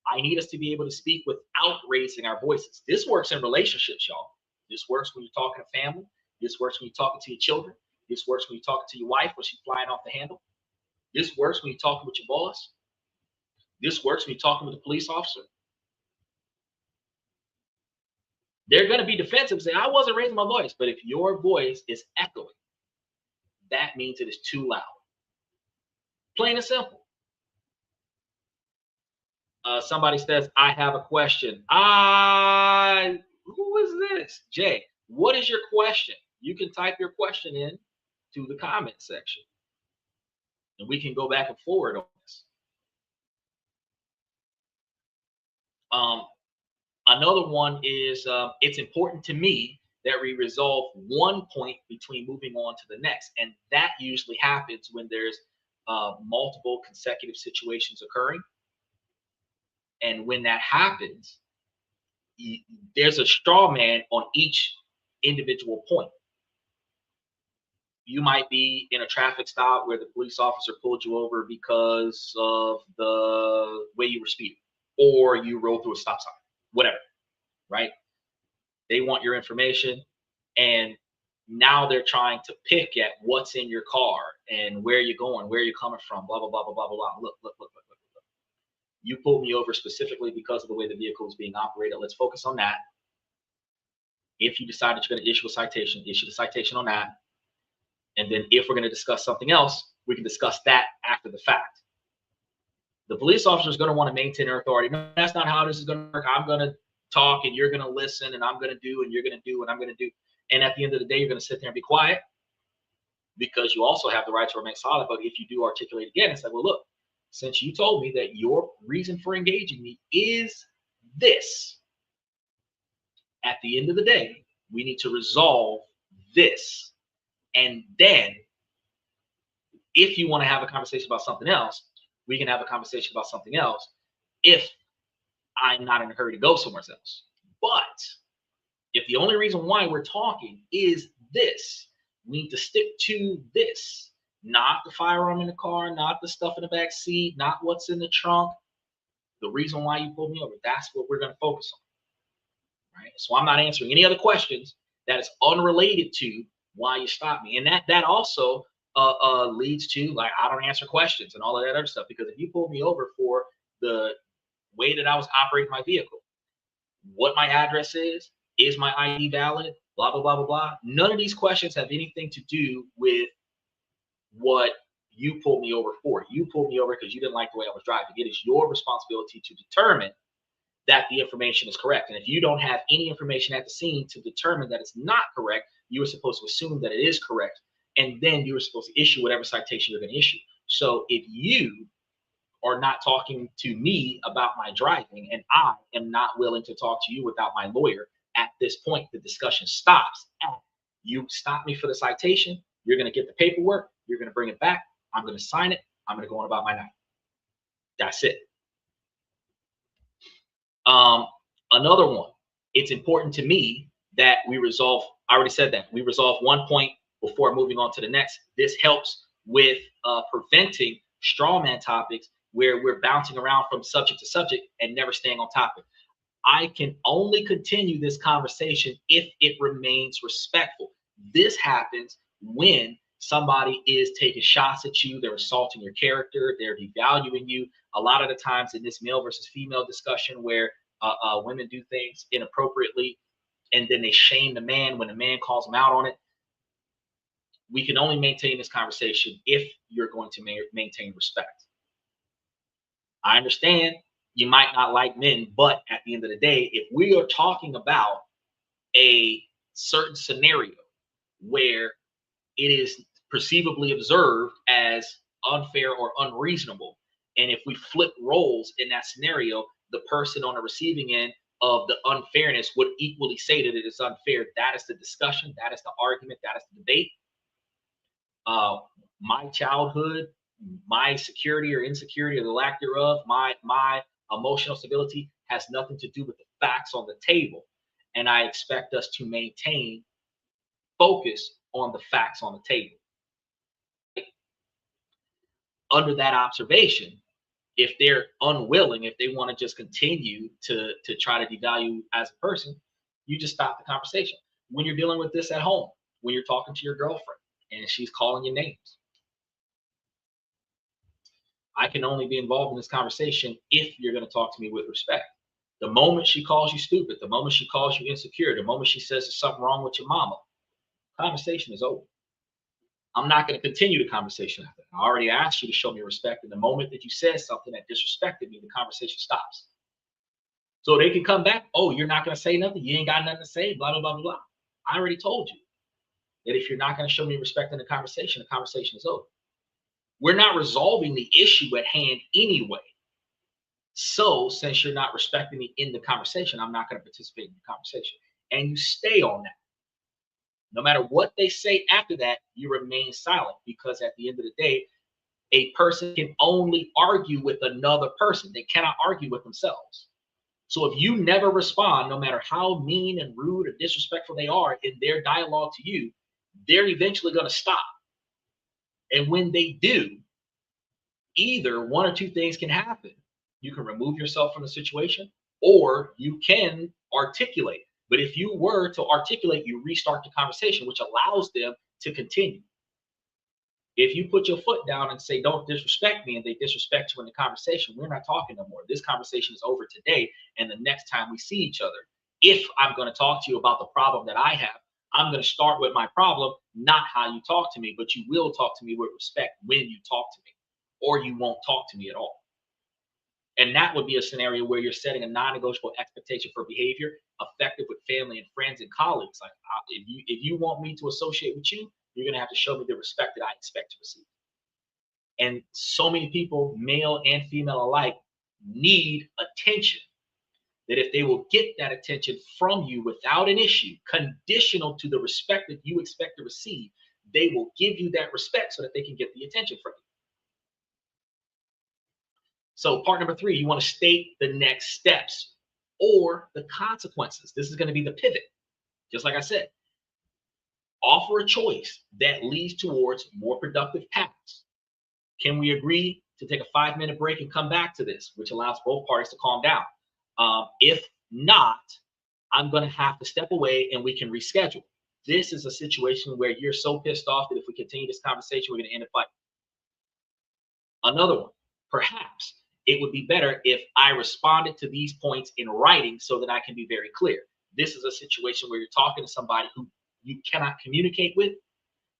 I need us to be able to speak without raising our voices. This works in relationships, y'all. This works when you're talking to family. This works when you're talking to your children. This works when you're talking to your wife when she's flying off the handle. This works when you're talking with your boss. This works when you're talking with a police officer. They're going to be defensive and say, I wasn't raising my voice. But if your voice is echoing, that means it is too loud. Plain and simple. Somebody says, I have a question. Who is this? Jay, what is your question? You can type your question in to the comment section, and we can go back and forward on this. Another one is, it's important to me that we resolve one point between moving on to the next. And that usually happens when there's multiple consecutive situations occurring. And when that happens, there's a straw man on each individual point. You might be in a traffic stop where the police officer pulled you over because of the way you were speeding, or you rode through a stop sign, whatever, right? They want your information, and now they're trying to pick at what's in your car and where you're going, where you're coming from, blah, blah, blah, blah, blah, blah. Look. You pulled me over specifically because of the way the vehicle is being operated. Let's focus on that. If you decide that you're going to issue a citation, issue the citation on that. And then if we're going to discuss something else, we can discuss that after the fact. The police officer is going to want to maintain their authority. No, that's not how this is going to work. I'm going to talk and you're going to listen, and I'm going to do and you're going to do and I'm going to do. And at the end of the day, you're going to sit there and be quiet, because you also have the right to remain silent. But if you do articulate again and say, well, look, since you told me that your reason for engaging me is this, at the end of the day, we need to resolve this. And then if you want to have a conversation about something else, we can have a conversation about something else if I'm not in a hurry to go somewhere else. But if the only reason why we're talking is this, we need to stick to this. Not the firearm in the car, not the stuff in the back seat, not what's in the trunk. The reason why you pulled me over, that's what we're going to focus on. Right? So I'm not answering any other questions that is unrelated to why you stopped me. And that also leads to, like, I don't answer questions and all of that other stuff, because if you pulled me over for the way that I was operating my vehicle, what my address is my ID valid, blah, blah, blah, blah, blah. None of these questions have anything to do with what you pulled me over for. You pulled me over because you didn't like the way I was driving. It is your responsibility to determine that the information is correct. And if you don't have any information at the scene to determine that it's not correct, you were supposed to assume that it is correct. And then you were supposed to issue whatever citation you're going to issue. So if you are not talking to me about my driving, and I am not willing to talk to you without my lawyer, at this point, the discussion stops. You stop me for the citation, you're going to get the paperwork, you're going to bring it back, I'm going to sign it, I'm going to go on about my night. That's it. Another one, it's important to me that we resolve, I already said that, we resolve one point before moving on to the next. This helps with preventing straw man topics where we're bouncing around from subject to subject and never staying on topic. I can only continue this conversation if it remains respectful. This happens when somebody is taking shots at you, they're assaulting your character, they're devaluing you. A lot of the times in this male versus female discussion where women do things inappropriately and then they shame the man when the man calls them out on it. We can only maintain this conversation if you're going to maintain respect. I understand you might not like men, but at the end of the day, if we are talking about a certain scenario where it is perceivably observed as unfair or unreasonable, and if we flip roles in that scenario, the person on the receiving end of the unfairness would equally say that it is unfair. That is the discussion, that is the argument, that is the debate. My childhood, my security or insecurity or the lack thereof, my emotional stability has nothing to do with the facts on the table. And I expect us to maintain focus on the facts on the table. Under that observation, if they're unwilling, if they want to just continue to try to devalue you as a person, you just stop the conversation. When you're dealing with this at home, when you're talking to your girlfriend and she's calling you names, I can only be involved in this conversation if you're going to talk to me with respect. The moment she calls you stupid, the moment she calls you insecure, the moment she says there's something wrong with your mama, conversation is over. I'm not going to continue the conversation after that. I already asked you to show me respect. And the moment that you said something that disrespected me, the conversation stops. So they can come back. Oh, you're not going to say nothing. You ain't got nothing to say. Blah, blah, blah, blah, blah. I already told you that if you're not going to show me respect in the conversation is over. We're not resolving the issue at hand anyway. So since you're not respecting me in the conversation, I'm not going to participate in the conversation. And you stay on that. No matter what they say after that, you remain silent, because at the end of the day, a person can only argue with another person. They cannot argue with themselves. So if you never respond, no matter how mean and rude or disrespectful they are in their dialogue to you, they're eventually going to stop. And when they do, either one or two things can happen. You can remove yourself from the situation, or you can articulate. But if you were to articulate, you restart the conversation, which allows them to continue. If you put your foot down and say, don't disrespect me, and they disrespect you in the conversation, we're not talking no more. This conversation is over today. And the next time we see each other, if I'm going to talk to you about the problem that I have, I'm going to start with my problem, not how you talk to me, but you will talk to me with respect when you talk to me, or you won't talk to me at all. And that would be a scenario where you're setting a non-negotiable expectation for behavior effective with family and friends and colleagues. Like, if you want me to associate with you, you're going to have to show me the respect that I expect to receive. And so many people, male and female alike, need attention, that if they will get that attention from you without an issue, conditional to the respect that you expect to receive, they will give you that respect so that they can get the attention from you. So part number 3, you want to state the next steps or the consequences. This is going to be the pivot. Just like I said, offer a choice that leads towards more productive paths. Can we agree to take a 5-minute break and come back to this, which allows both parties to calm down? If not, I'm going to have to step away and we can reschedule. This is a situation where you're so pissed off that if we continue this conversation, we're going to end a fight. Another one, perhaps it would be better if I responded to these points in writing so that I can be very clear. This is a situation where you're talking to somebody who you cannot communicate with.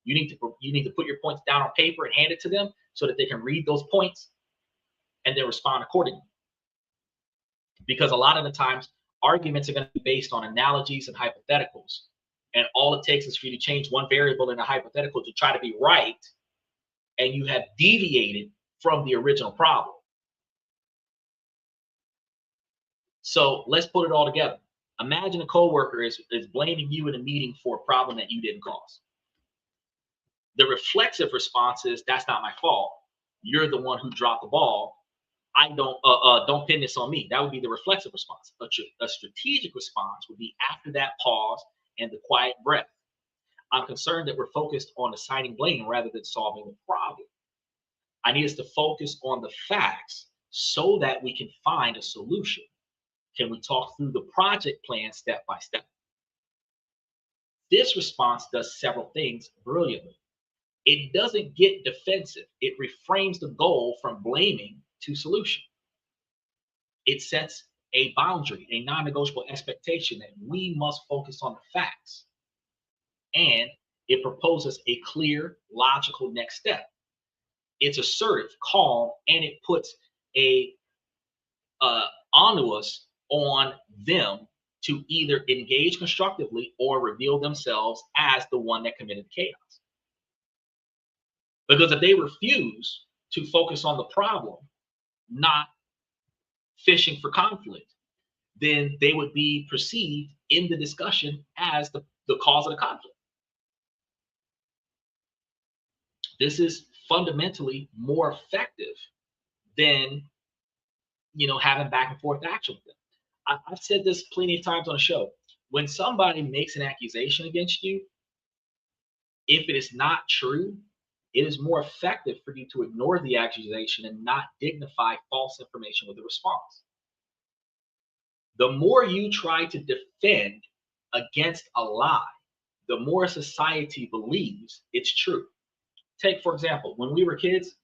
You need to put your points down on paper and hand it to them so that they can read those points and then respond accordingly. Because a lot of the times, arguments are going to be based on analogies and hypotheticals. And all it takes is for you to change one variable in a hypothetical to try to be right, and you have deviated from the original problem. So let's put it all together. Imagine a coworker is blaming you in a meeting for a problem that you didn't cause. The reflexive response is, that's not my fault. You're the one who dropped the ball. I don't pin this on me. That would be the reflexive response. A strategic response would be after that pause and the quiet breath. I'm concerned that we're focused on assigning blame rather than solving the problem. I need us to focus on the facts so that we can find a solution. Can we talk through the project plan step by step? This response does several things brilliantly. It doesn't get defensive. It reframes the goal from blaming to solution. It sets a boundary, a non-negotiable expectation that we must focus on the facts. And it proposes a clear, logical next step. It's assertive, calm, and it puts a onus on them to either engage constructively or reveal themselves as the one that committed chaos. Because if they refuse to focus on the problem, not fishing for conflict, then they would be perceived in the discussion as the cause of the conflict. This is fundamentally more effective than having back and forth action with them. I've said this plenty of times on the show. When somebody makes an accusation against you, if it is not true, it is more effective for you to ignore the accusation and not dignify false information with a response. The more you try to defend against a lie, the more society believes it's true. Take, for example, when we were kids,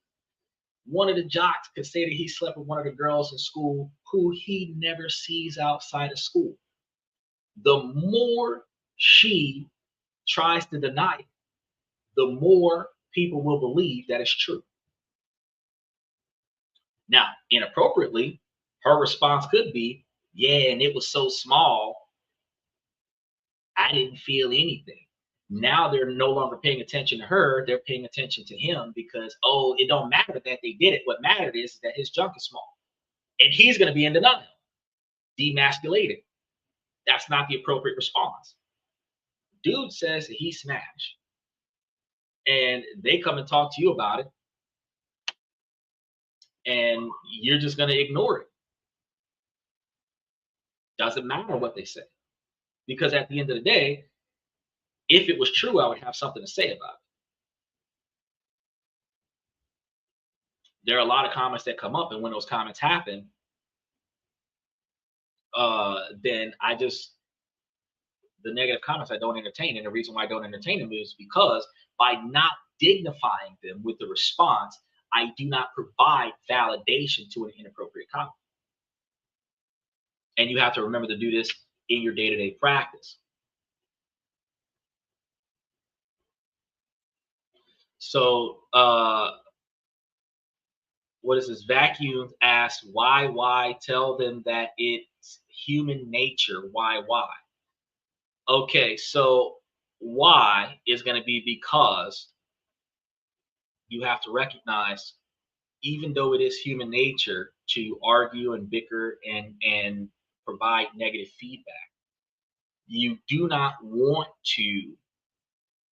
one of the jocks could say that he slept with one of the girls in school who he never sees outside of school. The more she tries to deny it, the more people will believe that it's true. Now, inappropriately, her response could be, yeah, and it was so small, I didn't feel anything. Now they're no longer paying attention to her, they're paying attention to him because, oh, it don't matter that they did it. What mattered is that his junk is small. And he's going to be in denial, demasculated. That's not the appropriate response. Dude says that he smashed. And they come and talk to you about it. And you're just going to ignore it. Doesn't matter what they say. Because at the end of the day, if it was true, I would have something to say about it. There are a lot of comments that come up, and when those comments happen, then the negative comments I don't entertain. And the reason why I don't entertain them is because by not dignifying them with the response, I do not provide validation to an inappropriate comment. And you have to remember to do this in your day-to-day practice. So, what is this? Vacuum asks, why? Tell them that it's human nature. Why? Okay, so why is going to be because you have to recognize, even though it is human nature to argue and bicker and provide negative feedback, you do not want to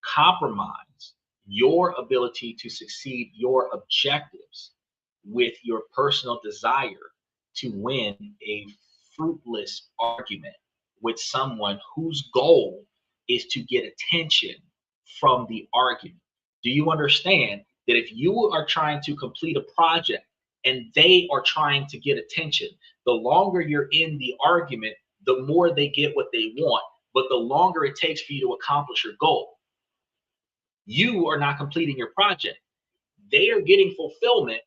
compromise your ability to succeed your objectives with your personal desire to win a fruitless argument with someone whose goal is to get attention from the argument. Do you understand that if you are trying to complete a project and they are trying to get attention, the longer you're in the argument, the more they get what they want, but the longer it takes for you to accomplish your goal. You are not completing your project. They are getting fulfillment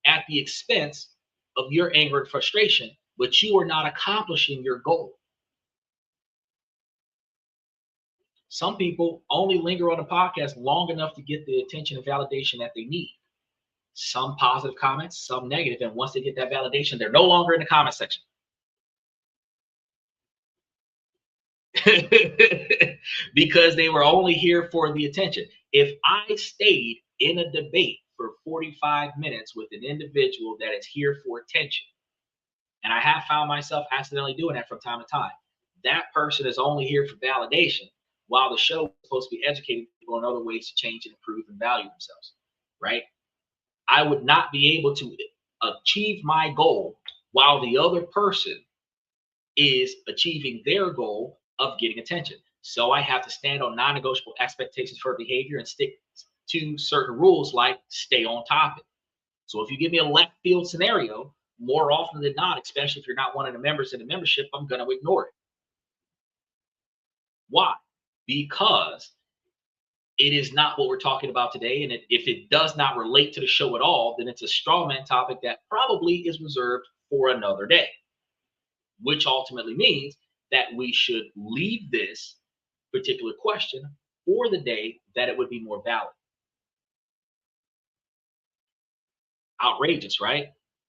at the expense of your anger and frustration, but you are not accomplishing your goal. Some people only linger on a podcast long enough to get the attention and validation that they need. Some positive comments, some negative, and once they get that validation, they're no longer in the comment section. Because they were only here for the attention. If I stayed in a debate for 45 minutes with an individual that is here for attention, and I have found myself accidentally doing that from time to time, that person is only here for validation, while the show is supposed to be educating people on other ways to change and improve and value themselves, right? I would not be able to achieve my goal while the other person is achieving their goal of getting attention. So I have to stand on non-negotiable expectations for behavior and stick to certain rules like stay on topic. So if you give me a left field scenario more often than not, especially if you're not one of the members in the membership, I'm going to ignore it. Why? Because it is not what we're talking about today. And if it does not relate to the show at all, then it's a straw man topic that probably is reserved for another day, which ultimately means that we should leave this particular question for the day that it would be more valid. Outrageous, right?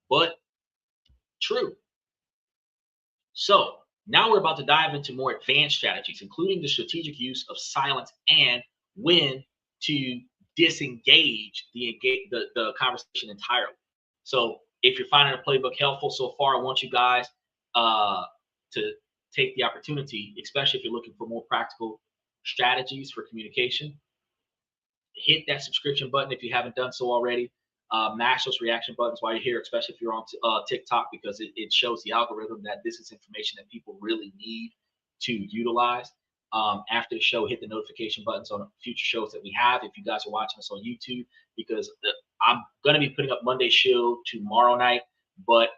But true. So now we're about to dive into more advanced strategies, including the strategic use of silence and when to disengage the conversation entirely. So if you're finding the playbook helpful so far, I want you guys to take the opportunity, especially if you're looking for more practical strategies for communication. Hit that subscription button if you haven't done so already. Mash those reaction buttons while you're here, especially if you're on TikTok, because it shows the algorithm that this is information that people really need to utilize. After the show, hit the notification buttons on future shows that we have. If you guys are watching us on YouTube, because I'm going to be putting up Monday's show tomorrow night, but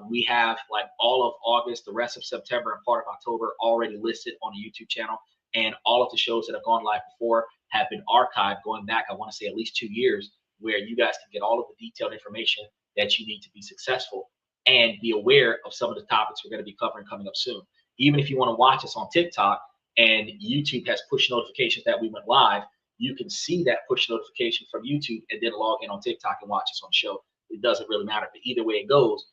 we have like all of August, the rest of September, and part of October already listed on the YouTube channel. And all of the shows that have gone live before have been archived going back, I want to say at least 2 years, where you guys can get all of the detailed information that you need to be successful and be aware of some of the topics we're going to be covering coming up soon. Even if you want to watch us on TikTok and YouTube has push notifications that we went live, you can see that push notification from YouTube and then log in on TikTok and watch us on the show. It doesn't really matter, but either way it goes,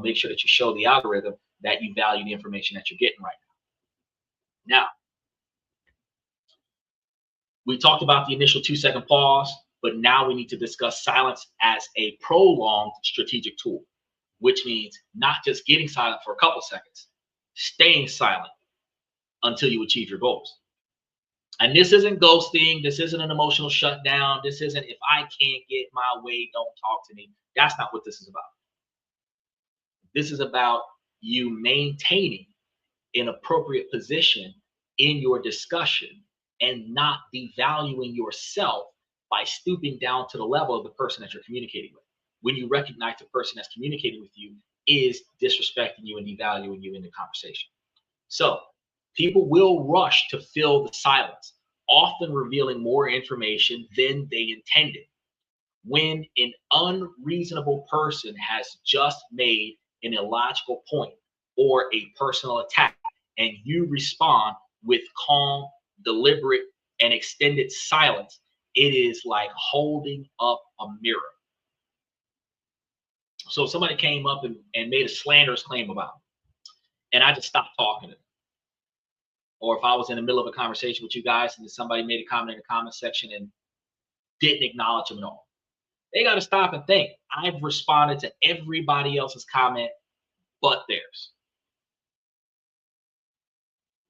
make sure that you show the algorithm that you value the information that you're getting right now. Now, we talked about the initial 2-second pause, but now we need to discuss silence as a prolonged strategic tool, which means not just getting silent for a couple seconds, staying silent until you achieve your goals. And this isn't ghosting. This isn't an emotional shutdown. This isn't if I can't get my way, don't talk to me. That's not what this is about. This is about you maintaining an appropriate position in your discussion and not devaluing yourself by stooping down to the level of the person that you're communicating with. When you recognize the person that's communicating with you is disrespecting you and devaluing you in the conversation. So people will rush to fill the silence, often revealing more information than they intended. When an unreasonable person has just made an illogical point or a personal attack, and you respond with calm, deliberate, and extended silence, it is like holding up a mirror. So if somebody came up and made a slanderous claim about me, and I just stopped talking to them, or if I was in the middle of a conversation with you guys and somebody made a comment in the comment section and didn't acknowledge them at all, they got to stop and think, I've responded to everybody else's comment but theirs.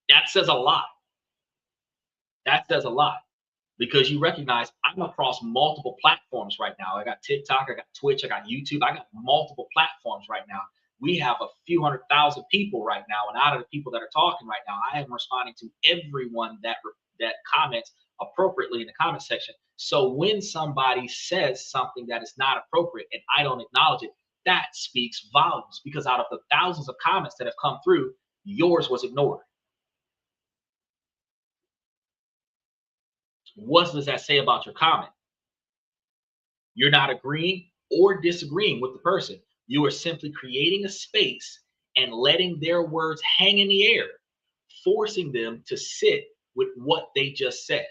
That says a lot. That says a lot, because you recognize I'm across multiple platforms right now. I got TikTok, I got Twitch, I got YouTube, I got multiple platforms right now. We have a few 100,000 people right now, and out of the people that are talking right now, I am responding to everyone that comments appropriately in the comment section. So when somebody says something that is not appropriate and I don't acknowledge it, that speaks volumes, because out of the thousands of comments that have come through, yours was ignored. What does that say about your comment? You're not agreeing or disagreeing with the person. You are simply creating a space and letting their words hang in the air, forcing them to sit with what they just said.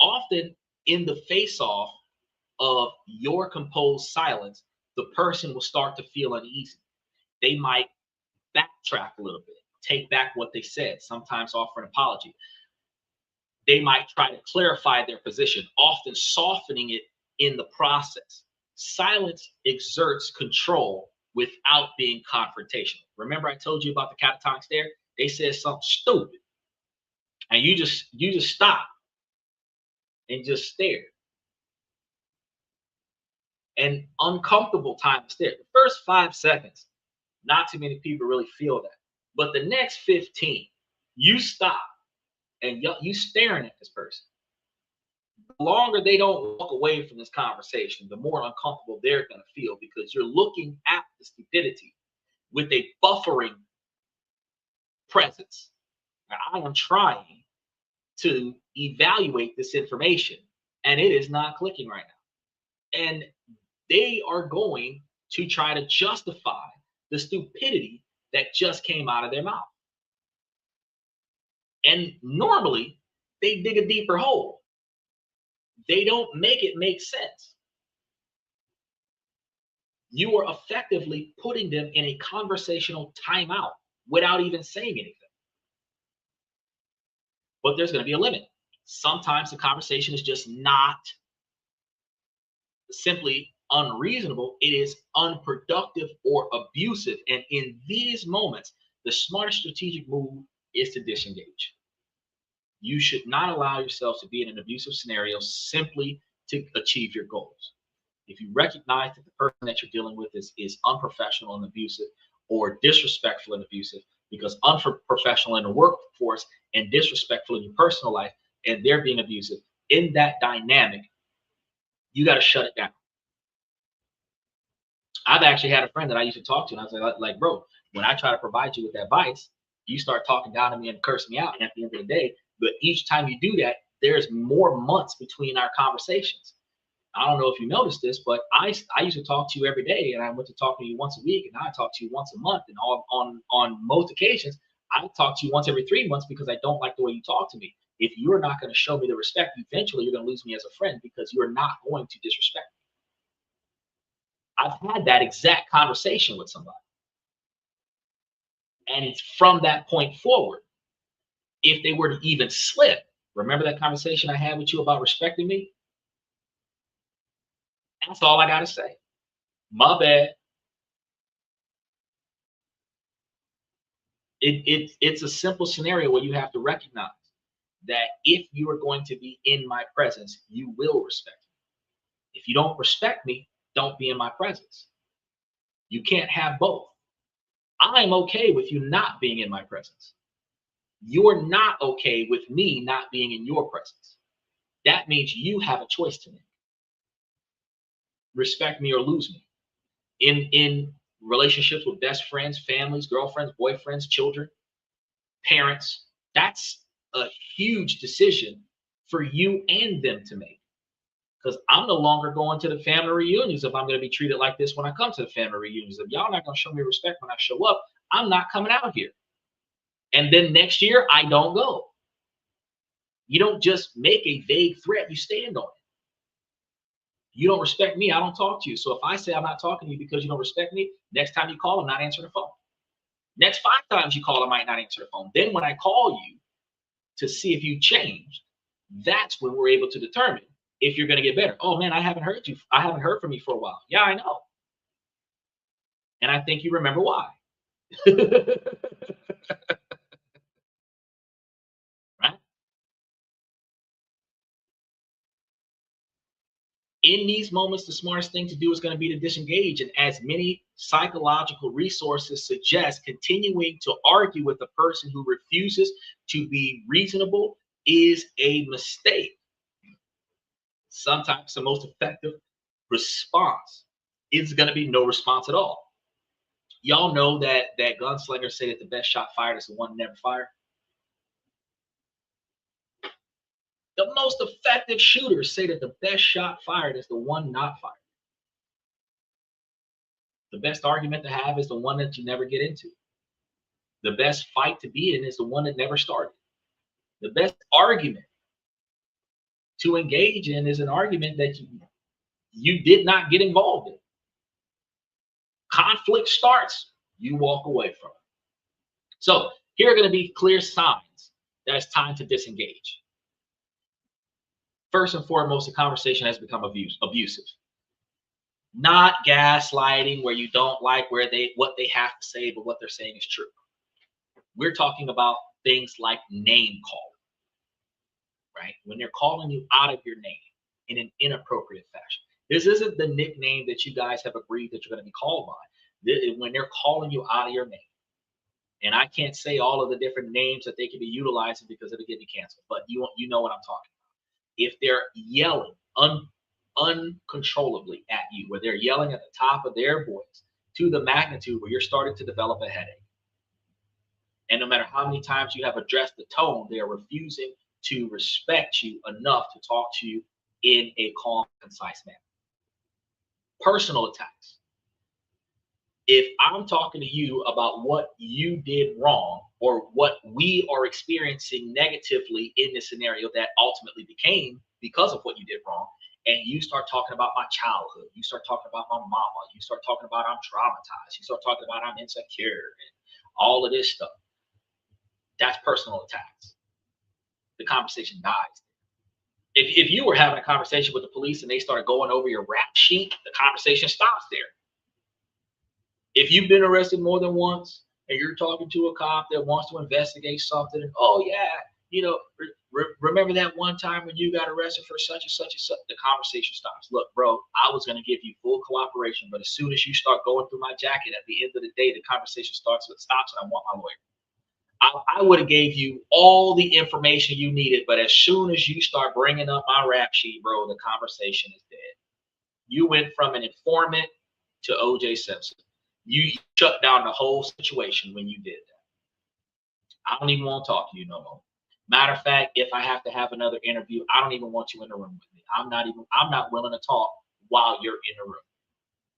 Often in the face-off of your composed silence, the person will start to feel uneasy. They might backtrack a little bit, take back what they said, sometimes offer an apology. They might try to clarify their position, often softening it in the process. Silence exerts control without being confrontational. Remember I told you about the catatonic stare? They said something stupid, and you just stop and just stare. An uncomfortable time to stare. The first 5 seconds, not too many people really feel that. But the next 15, you stop and you staring at this person. the longer they don't walk away from this conversation, the more uncomfortable they're going to feel, because you're looking at the stupidity with a buffering presence. Now, I am trying to evaluate this information, and it is not clicking right now. And they are going to try to justify the stupidity that just came out of their mouth. And normally, they dig a deeper hole. They don't make it make sense. You are effectively putting them in a conversational timeout without even saying anything. But there's going to be a limit. Sometimes the conversation is just not simply unreasonable, it is unproductive or abusive. And in these moments, the smartest strategic move is to disengage. You should not allow yourself to be in an abusive scenario simply to achieve your goals. If you recognize that the person that you're dealing with is unprofessional and abusive, or disrespectful and abusive, because unprofessional in the workforce and disrespectful in your personal life, and they're being abusive, in that dynamic, you got to shut it down. I've actually had a friend that I used to talk to, and I was like, bro, when I try to provide you with advice, you start talking down to me and cursing me out. And at the end of the day, but each time you do that, there's more months between our conversations. I don't know if you noticed this, but I used to talk to you every day, and I went to talk to you once a week, and now I talk to you once a month. And on most occasions, I talk to you once every 3 months because I don't like the way you talk to me. If you're not going to show me the respect, eventually you're going to lose me as a friend, because you're not going to disrespect me. I've had that exact conversation with somebody. And it's from that point forward, if they were to even slip, remember that conversation I had with you about respecting me? That's all I got to say. My bad. It's a simple scenario where you have to recognize that if you are going to be in my presence, you will respect me. If you don't respect me, don't be in my presence. You can't have both. I'm okay with you not being in my presence. You're not okay with me not being in your presence. That means you have a choice to make. Respect me or lose me. In relationships with best friends, families, girlfriends, boyfriends, children, parents, that's a huge decision for you and them to make. Because I'm no longer going to the family reunions if I'm going to be treated like this when I come to the family reunions. If y'all not going to show me respect when I show up, I'm not coming out here. And then next year, I don't go. You don't just make a vague threat, you stand on it. You don't respect me, I don't talk to you. So if I say I'm not talking to you because you don't respect me, next time you call, I'm not answering the phone. Next 5 times you call, I might not answer the phone. Then when I call you to see if you changed, that's when we're able to determine if you're going to get better. Oh man, I haven't heard you. I haven't heard from you for a while. Yeah, I know. And I think you remember why. Right? In these moments, the smartest thing to do is going to be to disengage. And as many psychological resources suggest, continuing to argue with a person who refuses to be reasonable is a mistake. Sometimes the most effective response is going to be no response at all. Y'all know that gunslingers say that the best shot fired is the one never fired. The most effective shooters say that the best shot fired is the one not fired. The best argument to have is the one that you never get into. The best fight to be in is the one that never started. The best argument to engage in is an argument that you did not get involved in. Conflict starts, you walk away from it. So here are going to be clear signs that it's time to disengage. First and foremost, the conversation has become abusive. Not gaslighting where you don't like what they have to say, but what they're saying is true. We're talking about things like name calling, right? When they're calling you out of your name in an inappropriate fashion. This isn't the nickname that you guys have agreed that you're going to be called by. When they're calling you out of your name. And I can't say all of the different names that they could be utilizing because it'll get me canceled, but you know what I'm talking about. if they're yelling uncontrollably at you, where they're yelling at the top of their voice to the magnitude where you're starting to develop a headache. And no matter how many times you have addressed the tone, they are refusing to respect you enough to talk to you in a calm, concise manner. Personal attacks. If I'm talking to you about what you did wrong or what we are experiencing negatively in this scenario that ultimately became because of what you did wrong, and you start talking about my childhood, you start talking about my mama, you start talking about I'm traumatized, you start talking about I'm insecure, and all of this stuff, that's personal attacks. The conversation dies. If you were having a conversation with the police and they started going over your rap sheet, the conversation stops there. If you've been arrested more than once and you're talking to a cop that wants to investigate something, and oh yeah, you know, remember that one time when you got arrested for such and such and such, the conversation stops. Look, bro, I was going to give you full cooperation, but as soon as you start going through my jacket, at the end of the day, the conversation stops, and I want my lawyer. I would have gave you all the information you needed, but as soon as you start bringing up my rap sheet, bro, the conversation is dead. You went from an informant to O.J. Simpson. You shut down the whole situation when you did that. I don't even want to talk to you no more. Matter of fact, if I have to have another interview, I don't even want you in the room with me. I'm not willing to talk while you're in the room.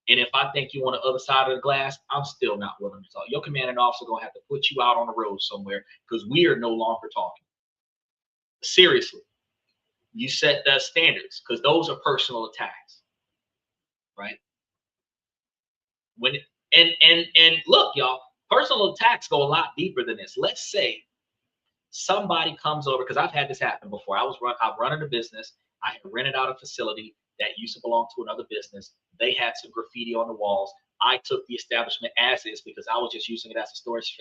And if I think you on the other side of the glass, I'm still not willing to talk. Your commanding officer gonna have to put you out on the road somewhere because we are no longer talking. Seriously, you set the standards because those are personal attacks, right? And look, y'all, personal attacks go a lot deeper than this. Let's say somebody comes over, because I've had this happen before. I'm running a business. I had rented out a facility that used to belong to another business. They had some graffiti on the walls. I took the establishment as is because I was just using it as a storage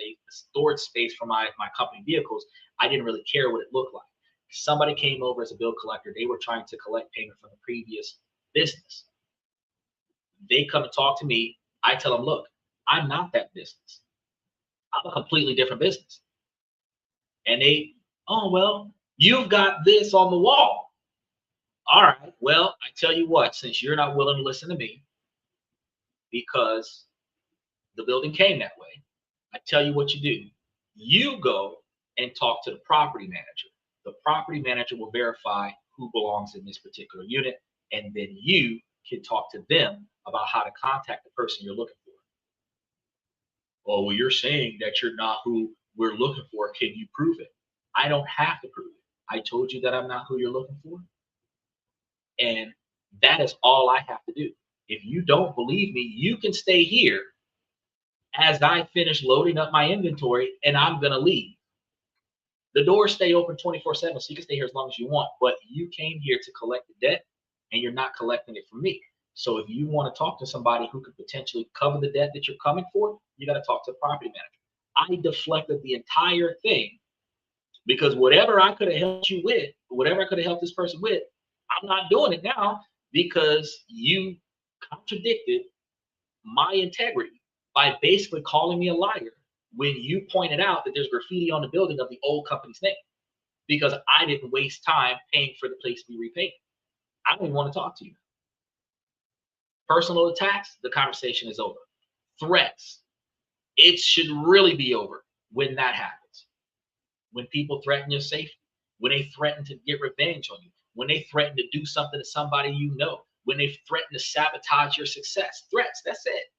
space for my company vehicles. I didn't really care what it looked like. Somebody came over as a bill collector. They were trying to collect payment from the previous business. They come and talk to me. I tell them, look, I'm not that business. I'm a completely different business. And they, oh, well, you've got this on the wall. All right, well, I tell you what, since you're not willing to listen to me because the building came that way, I tell you what you do. You go and talk to the property manager. The property manager will verify who belongs in this particular unit, and then you can talk to them about how to contact the person you're looking for. Oh, well, you're saying that you're not who we're looking for. Can you prove it? I don't have to prove it. I told you that I'm not who you're looking for. And that is all I have to do. If you don't believe me, you can stay here as I finish loading up my inventory, and I'm going to leave. The doors stay open 24/7, so you can stay here as long as you want, but you came here to collect the debt, and you're not collecting it from me. So if you want to talk to somebody who could potentially cover the debt that you're coming for, you got to talk to the property manager. I deflected the entire thing because whatever I could have helped you with, whatever I could have helped this person with, I'm not doing it now because you contradicted my integrity by basically calling me a liar when you pointed out that there's graffiti on the building of the old company's name because I didn't waste time paying for the place to be repainted. I don't even want to talk to you. Personal attacks, the conversation is over. Threats, it should really be over when that happens. When people threaten your safety, when they threaten to get revenge on you, when they threaten to do something to somebody you know, when they threaten to sabotage your success. Threats, that's it.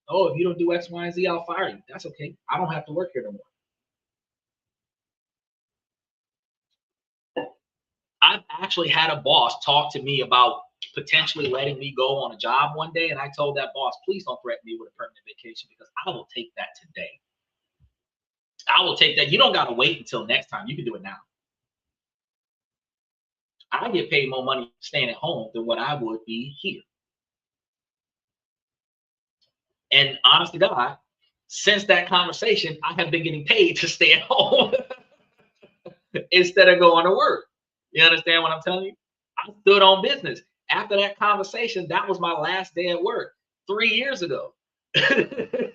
Oh, if you don't do X, Y, and Z, I'll fire you. That's okay. I don't have to work here no more. I've actually had a boss talk to me about potentially letting me go on a job one day, and I told that boss, please don't threaten me with a permanent vacation because I will take that today. I will take that. You don't got to wait until next time. You can do it now. I get paid more money staying at home than what I would be here. And honest to God, since that conversation, I have been getting paid to stay at home instead of going to work. You understand what I'm telling you? I stood on business. After that conversation, that was my last day at work 3 years ago. I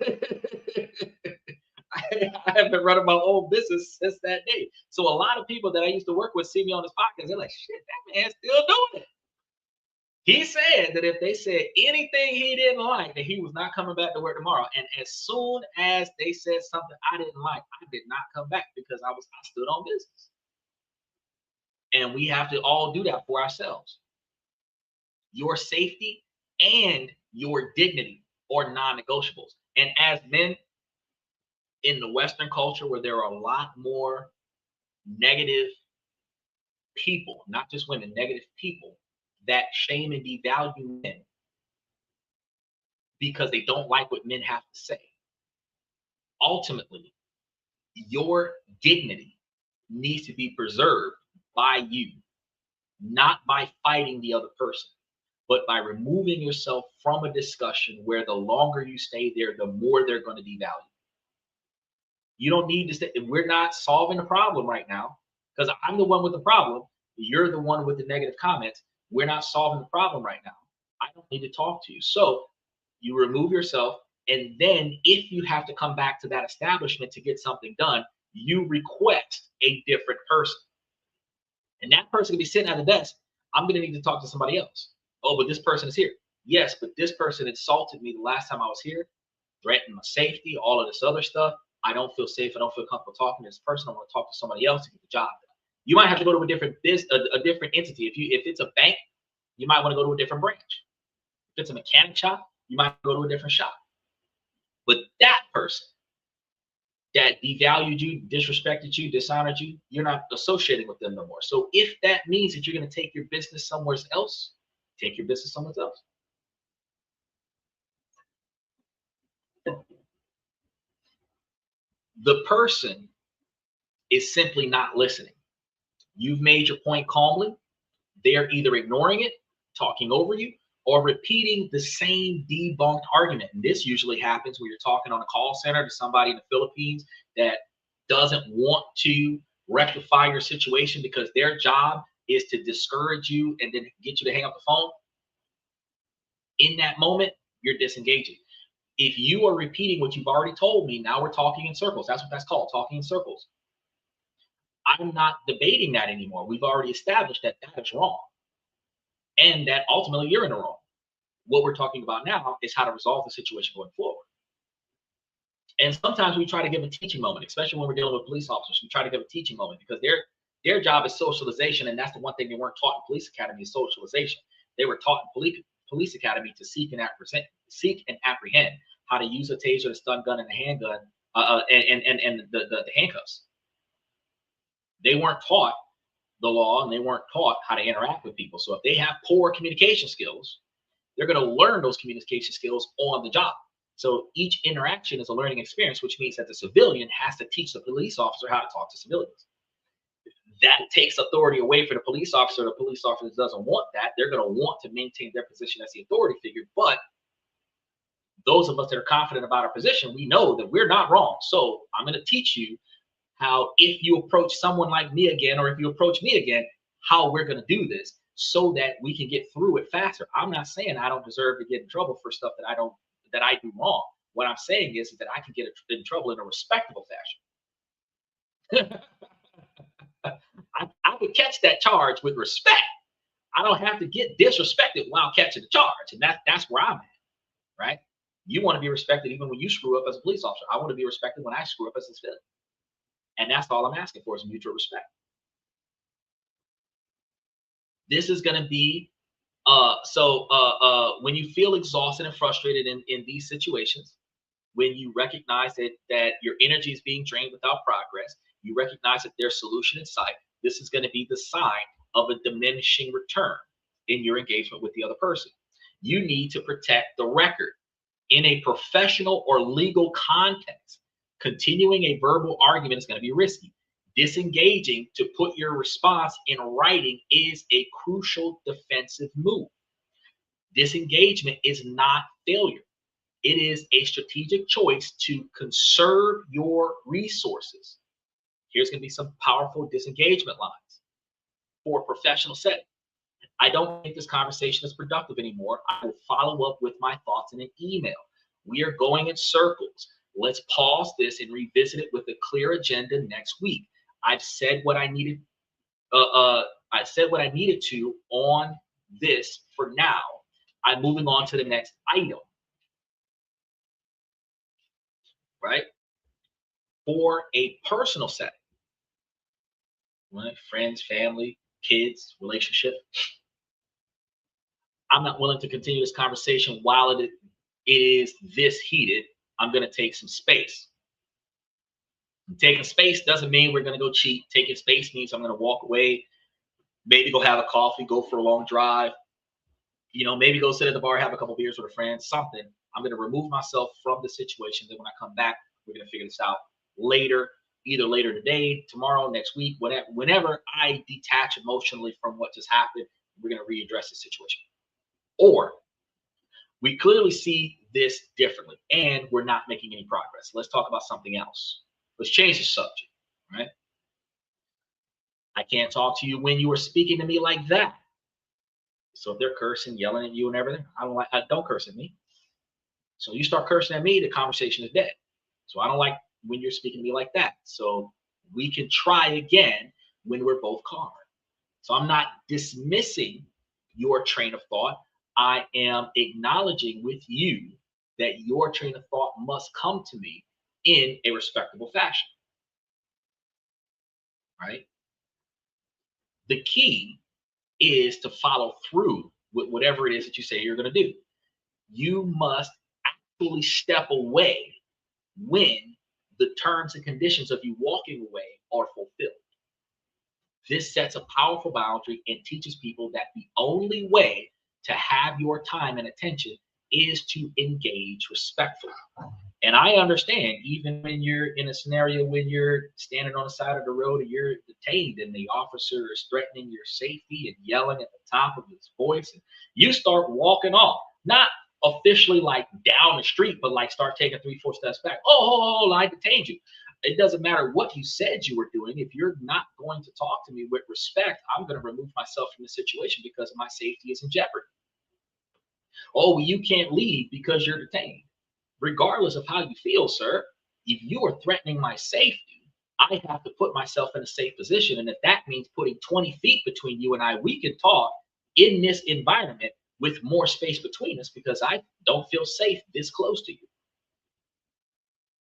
I have been running my own business since that day. So a lot of people that I used to work with see me on this podcast. They're like, shit, that man's still doing it. He said that if they said anything he didn't like, that he was not coming back to work tomorrow. And as soon as they said something I didn't like, I did not come back because I stood on business. And we have to all do that for ourselves. Your safety and your dignity are non-negotiables. And as men in the Western culture, where there are a lot more negative people, not just women, negative people that shame and devalue men because they don't like what men have to say. Ultimately, your dignity needs to be preserved by you, not by fighting the other person, but by removing yourself from a discussion where the longer you stay there, the more they're going to devalue. You don't need to stay. We're not solving the problem right now because I'm the one with the problem. You're the one with the negative comments. We're not solving the problem right now. I don't need to talk to you. So you remove yourself. And then if you have to come back to that establishment to get something done, you request a different person. And that person can be sitting at the desk. I'm going to need to talk to somebody else. Oh, but this person is here. Yes, but this person insulted me the last time I was here, threatened my safety, all of this other stuff. I don't feel safe. I don't feel comfortable talking to this person. I want to talk to somebody else to get the job done. You might have to go to a different entity. If it's a bank, you might want to go to a different branch. If it's a mechanic shop, you might go to a different shop. But that person that devalued you, disrespected you, dishonored you, you're not associating with them no more. So if that means that you're going to take your business somewhere else, take your business somewhere else. The person is simply not listening. You've made your point calmly. They're either ignoring it, talking over you, or repeating the same debunked argument. And this usually happens when you're talking on a call center to somebody in the Philippines that doesn't want to rectify your situation because their job is to discourage you and then get you to hang up the phone. In that moment, you're disengaging. If you are repeating what you've already told me, now we're talking in circles. That's what that's called, talking in circles. I'm not debating that anymore. We've already established that that is wrong and that ultimately you're in the wrong. What we're talking about now is how to resolve the situation going forward. And sometimes we try to give a teaching moment, especially when we're dealing with police officers. We try to give a teaching moment because their job is socialization, and that's the one thing they weren't taught in police academy is socialization. They were taught in police academy to seek and apprehend how to use a taser, the stun gun, and the handgun, and the handcuffs. They weren't taught the law, and they weren't taught how to interact with people. So if they have poor communication skills, they're going to learn those communication skills on the job. So each interaction is a learning experience, which means that the civilian has to teach the police officer how to talk to civilians. That takes authority away from the police officer. The police officer doesn't want that. They're going to want to maintain their position as the authority figure. But those of us that are confident about our position, we know that we're not wrong. So I'm going to teach you how, if you approach someone like me again, or if you approach me again, how we're going to do this so that we can get through it faster. I'm not saying I don't deserve to get in trouble for stuff that I do wrong. What I'm saying is that I can get in trouble in a respectable fashion. I would catch that charge with respect. I don't have to get disrespected while catching the charge. And that's where I'm at, right? You want to be respected even when you screw up as a police officer. I want to be respected when I screw up as a civilian. And that's all I'm asking for is mutual respect. This is going to be, when you feel exhausted and frustrated in these situations, when you recognize that your energy is being drained without progress, you recognize that there's solution in sight, this is going to be the sign of a diminishing return in your engagement with the other person. You need to protect the record. In a professional or legal context, continuing a verbal argument is going to be risky. Disengaging to put your response in writing is a crucial defensive move. Disengagement is not failure. It is a strategic choice to conserve your resources. Here's going to be some powerful disengagement lines for a professional setting. I don't think this conversation is productive anymore. I will follow up with my thoughts in an email. We are going in circles. Let's pause this and revisit it with a clear agenda next week. I've said what I needed. I said what I needed to on this for now. I'm moving on to the next item, right? For a personal setting, right? Friends, family, kids, relationship. I'm not willing to continue this conversation while it is this heated. I'm going to take some space. Taking space doesn't mean we're going to go cheat. Taking space means I'm going to walk away, maybe go have a coffee, go for a long drive, maybe go sit at the bar, have a couple beers with a friend, something. I'm going to remove myself from the situation. Then when I come back, we're going to figure this out later, either later today, tomorrow, next week, whenever I detach emotionally from what just happened, we're going to readdress the situation. Or we clearly see this differently and we're not making any progress. Let's talk about something else. Let's change the subject, right? I can't talk to you when you are speaking to me like that. So if they're cursing, yelling at you and everything, don't curse at me. So you start cursing at me, the conversation is dead. So I don't like when you're speaking to me like that. So we can try again when we're both calm. So I'm not dismissing your train of thought. I am acknowledging with you that your train of thought must come to me in a respectable fashion, right? The key is to follow through with whatever it is that you say you're going to do. You must actually step away when the terms and conditions of you walking away are fulfilled. This sets a powerful boundary and teaches people that the only way to have your time and attention is to engage respectfully. And I understand, even when you're in a scenario when you're standing on the side of the road and you're detained and the officer is threatening your safety and yelling at the top of his voice, and you start walking off, not officially like down the street, but like start taking 3-4 steps back. Oh, I detained you. It doesn't matter what you said you were doing. If you're not going to talk to me with respect, I'm going to remove myself from the situation because my safety is in jeopardy. Oh, well, you can't leave because you're detained. Regardless of how you feel, sir, if you are threatening my safety, I have to put myself in a safe position. And if that means putting 20 feet between you and I, we can talk in this environment with more space between us because I don't feel safe this close to you.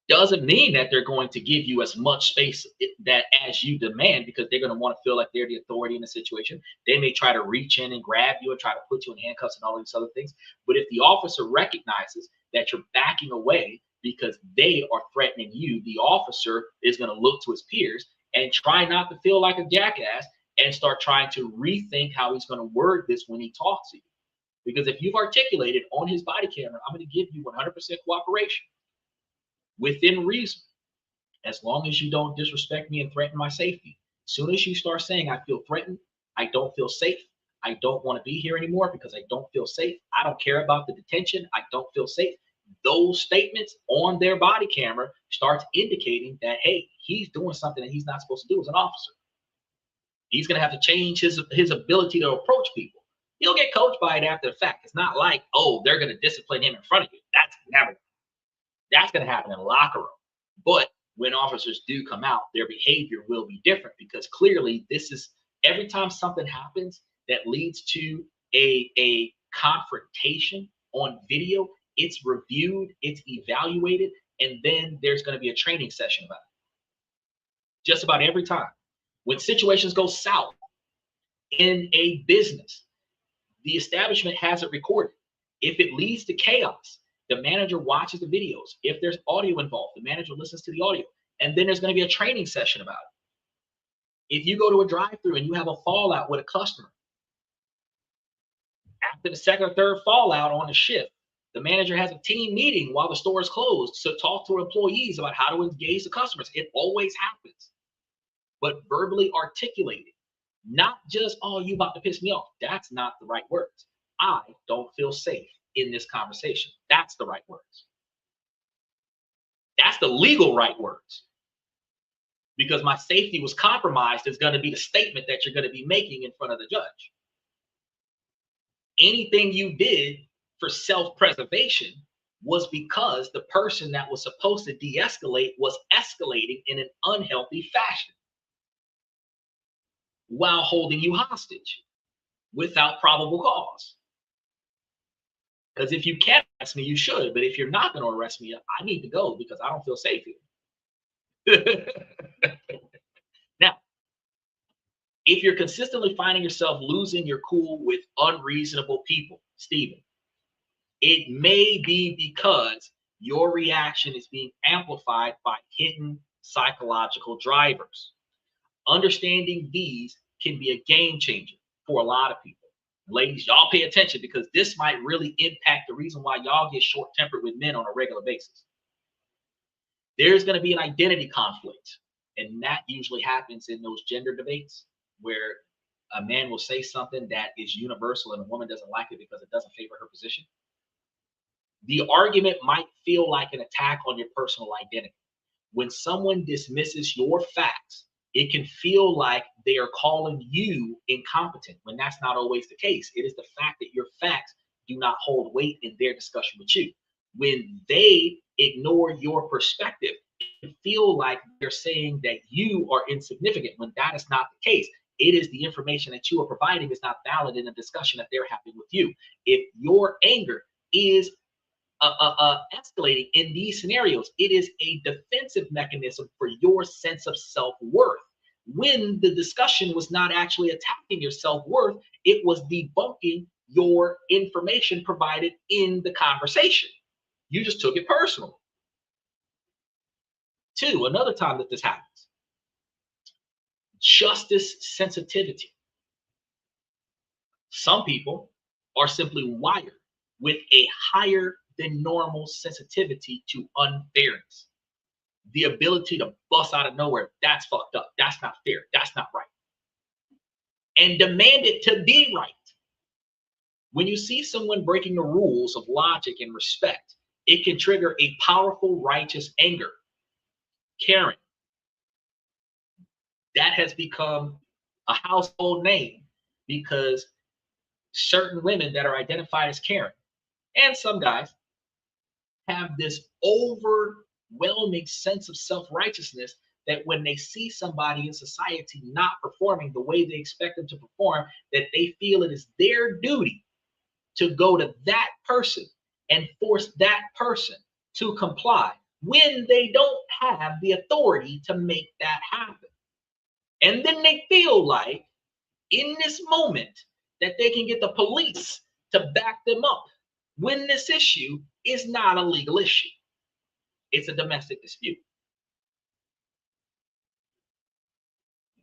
Doesn't mean that they're going to give you as much space that as you demand because they're going to want to feel like they're the authority in the situation. They may try to reach in and grab you and try to put you in handcuffs and all these other things. But if the officer recognizes that you're backing away because they are threatening you, the officer is going to look to his peers and try not to feel like a jackass and start trying to rethink how he's going to word this when he talks to you. Because if you've articulated on his body camera, I'm going to give you 100% cooperation within reason, as long as you don't disrespect me and threaten my safety. As soon as you start saying, I feel threatened, I don't feel safe, I don't want to be here anymore because I don't feel safe, I don't care about the detention, I don't feel safe, those statements on their body camera starts indicating that, hey, he's doing something that he's not supposed to do as an officer. He's going to have to change his ability to approach people. He'll get coached by it after the fact. It's not like, oh, they're going to discipline him in front of you. That's going to happen in the locker room. But when officers do come out, their behavior will be different because clearly this is every time something happens that leads to a confrontation on video, it's reviewed, it's evaluated, and then there's going to be a training session about it. Just about every time. When situations go south in a business, the establishment has it recorded. If it leads to chaos, the manager watches the videos. If there's audio involved, the manager listens to the audio. And then there's going to be a training session about it. If you go to a drive-through and you have a fallout with a customer, after the second or third fallout on the shift, the manager has a team meeting while the store is closed to talk to employees about how to engage the customers. It always happens. But verbally articulated, not just, oh, you about to piss me off. That's not the right words. I don't feel safe in this conversation. That's the right words. That's the legal right words. Because my safety was compromised is going to be the statement that you're going to be making in front of the judge. Anything you did for self-preservation was because the person that was supposed to de-escalate was escalating in an unhealthy fashion while holding you hostage without probable cause. Because if you can't arrest me, you should. But if you're not going to arrest me, I need to go because I don't feel safe here. Now, if you're consistently finding yourself losing your cool with unreasonable people, Stephen, it may be because your reaction is being amplified by hidden psychological drivers. Understanding these can be a game changer for a lot of people. Ladies, y'all pay attention because this might really impact the reason why y'all get short-tempered with men on a regular basis. There's going to be an identity conflict, and that usually happens in those gender debates where a man will say something that is universal and a woman doesn't like it because it doesn't favor her position. The argument might feel like an attack on your personal identity. When someone dismisses your facts, it can feel like they are calling you incompetent when that's not always the case. It is the fact that your facts do not hold weight in their discussion with you. When they ignore your perspective, it can feel like they're saying that you are insignificant when that is not the case. It is the information that you are providing is not valid in the discussion that they're having with you. If your anger is escalating in these scenarios, it is a defensive mechanism for your sense of self-worth. When the discussion was not actually attacking your self-worth, it was debunking your information provided in the conversation. You just took it personal. Two, another time that this happens, justice sensitivity. Some people are simply wired with a higher than normal sensitivity to unfairness. The ability to bust out of nowhere, that's fucked up, that's not fair, that's not right, and demand it to be right. When you see someone breaking the rules of logic and respect, it can trigger a powerful, righteous anger. Karen, that has become a household name because certain women that are identified as Karen, and some guys, have this overwhelming sense of self-righteousness that when they see somebody in society not performing the way they expect them to perform, that they feel it is their duty to go to that person and force that person to comply when they don't have the authority to make that happen. And then they feel like in this moment that they can get the police to back them up when this issue is not a legal issue. It's a domestic dispute.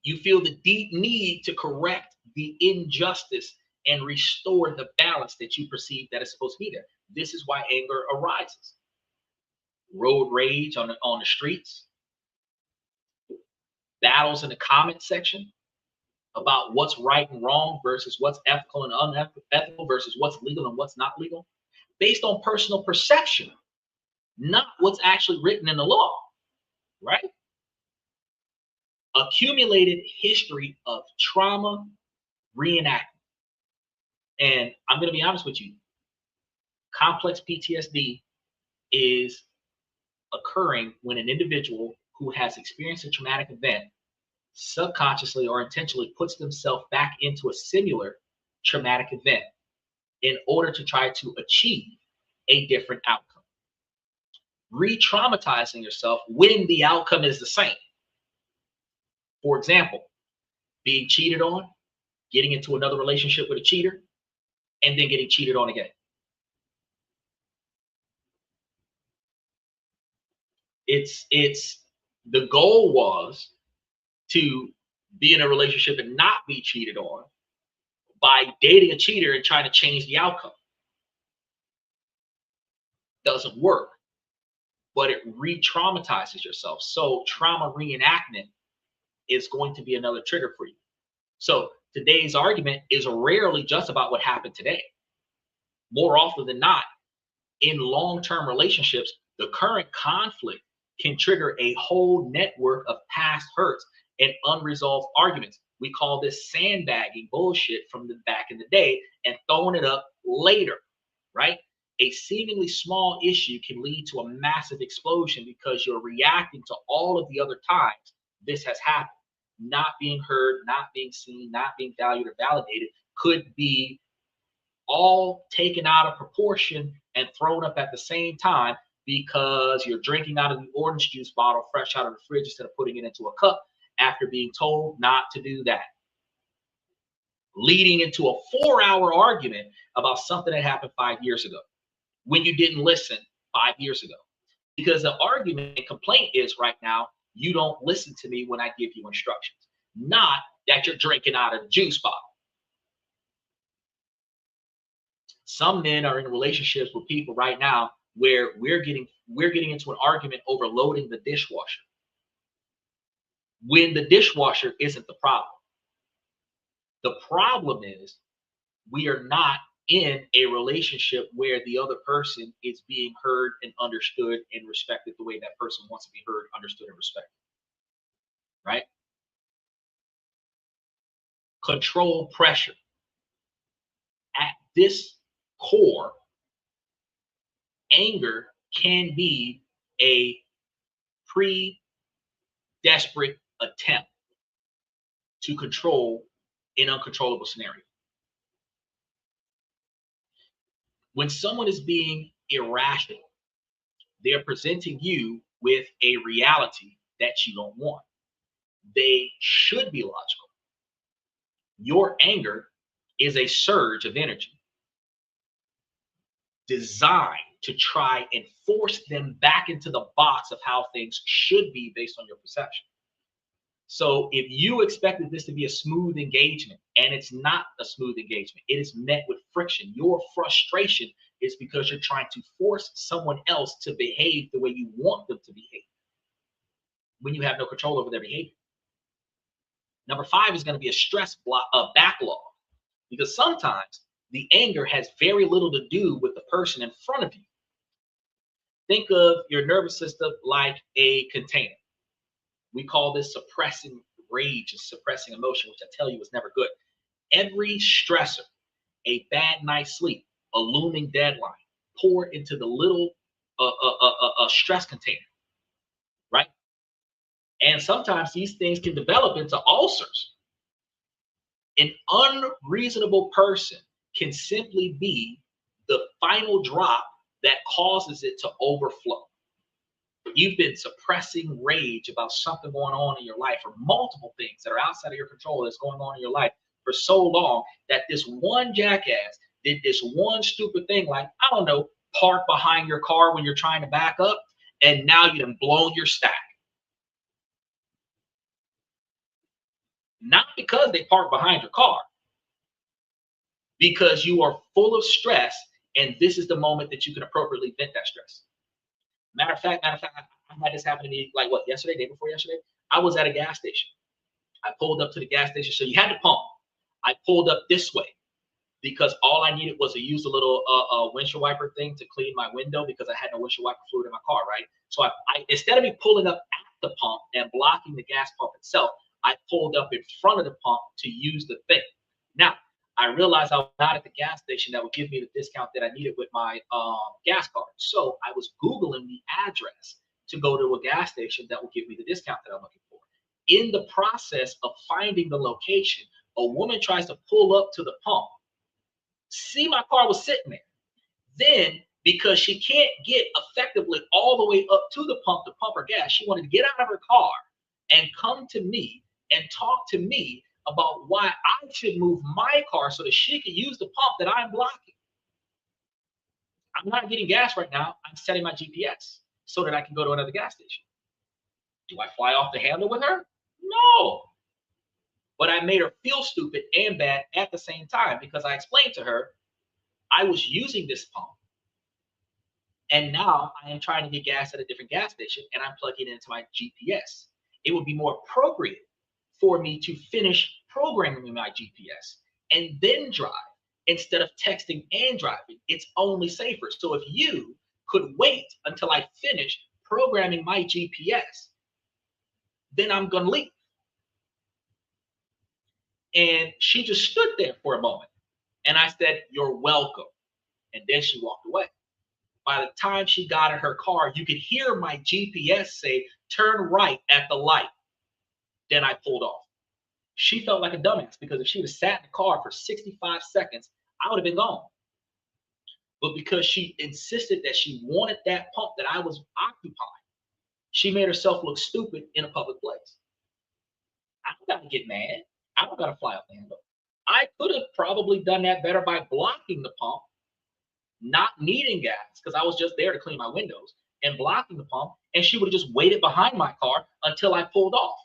You feel the deep need to correct the injustice and restore the balance that you perceive that is supposed to be there. This is why anger arises. Road rage on the streets, battles in the comment section about what's right and wrong versus what's ethical and unethical versus what's legal and what's not legal, based on personal perception, not what's actually written in the law, right? Accumulated history of trauma reenactment. And I'm going to be honest with you, complex PTSD is occurring when an individual who has experienced a traumatic event subconsciously or intentionally puts themselves back into a similar traumatic event in order to try to achieve a different outcome. Re-traumatizing yourself when the outcome is the same. For example, being cheated on, getting into another relationship with a cheater, and then getting cheated on again. It's the goal was to be in a relationship and not be cheated on by dating a cheater and trying to change the outcome. Doesn't work, but it re-traumatizes yourself. So trauma reenactment is going to be another trigger for you. So today's argument is rarely just about what happened today. More often than not, in long-term relationships, the current conflict can trigger a whole network of past hurts and unresolved arguments. We call this sandbagging bullshit from the back in the day and throwing it up later, right? a seemingly small issue can lead to a massive explosion because you're reacting to all of the other times this has happened. Not being heard, not being seen, not being valued or validated could be all taken out of proportion and thrown up at the same time because you're drinking out of the orange juice bottle fresh out of the fridge instead of putting it into a cup after being told not to do that, leading into a 4-hour argument about something that happened 5 years ago when you didn't listen 5 years ago. Because the argument and complaint is right now, you don't listen to me when I give you instructions, not that you're drinking out of a juice bottle. Some men are in relationships with people right now where we're getting into an argument over loading the dishwasher when the dishwasher isn't the problem. The problem is we are not in a relationship where the other person is being heard and understood and respected the way that person wants to be heard, understood, and respected. Right? Control pressure. At this core, anger can be a desperate attempt to control an uncontrollable scenario. When someone is being irrational, they're presenting you with a reality that you don't want. They should be logical. Your anger is a surge of energy designed to try and force them back into the box of how things should be based on your perception. So if you expected this to be a smooth engagement, and it's not a smooth engagement, it is met with friction. Your frustration is because you're trying to force someone else to behave the way you want them to behave when you have no control over their behavior. Number 5 is going to be a stress backlog, because sometimes the anger has very little to do with the person in front of you. Think of your nervous system like a container. We call this suppressing rage and suppressing emotion, which I tell you is never good. Every stressor, a bad night's sleep, a looming deadline, pour into the little stress container, right? And sometimes these things can develop into ulcers. An unreasonable person can simply be the final drop that causes it to overflow. You've been suppressing rage about something going on in your life, or multiple things that are outside of your control that's going on in your life for so long that this one jackass did this one stupid thing, like, I don't know, park behind your car when you're trying to back up, and now you done blown your stack. Not because they parked behind your car, because you are full of stress, and this is the moment that you can appropriately vent that stress. Matter of fact, I had this happen to me like yesterday, day before yesterday. I was at a gas station. I pulled up to the gas station, so you had to pump. I pulled up this way because all I needed was to use a little windshield wiper thing to clean my window because I had no windshield wiper fluid in my car, right? So I instead of me pulling up at the pump and blocking the gas pump itself, I pulled up in front of the pump to use the thing. Now, I realized I was not at the gas station that would give me the discount that I needed with my gas card. So I was Googling the address to go to a gas station that would give me the discount that I'm looking for. In the process of finding the location, a woman tries to pull up to the pump. See, my car was sitting there. Then, because she can't get effectively all the way up to the pump to pump her gas, she wanted to get out of her car and come to me and talk to me about why I should move my car so that she can use the pump that I'm blocking. I'm not getting gas right now. I'm setting my GPS so that I can go to another gas station. Do I fly off the handle with her? No. But I made her feel stupid and bad at the same time because I explained to her I was using this pump, and now I am trying to get gas at a different gas station, and I'm plugging it into my GPS. It would be more appropriate for me to finish programming my GPS and then drive instead of texting and driving. It's only safer. So if you could wait until I finish programming my GPS, then I'm going to leave. And she just stood there for a moment. And I said, "You're welcome." And then she walked away. By the time she got in her car, you could hear my GPS say, turn right at the light. Then I pulled off. She felt like a dumbass because if she would have sat in the car for 65 seconds, I would have been gone. But because she insisted that she wanted that pump that I was occupying, she made herself look stupid in a public place. I don't gotta get mad. I don't gotta fly off the handle. I could have probably done that better by blocking the pump, not needing gas because I was just there to clean my windows and blocking the pump, and she would have just waited behind my car until I pulled off.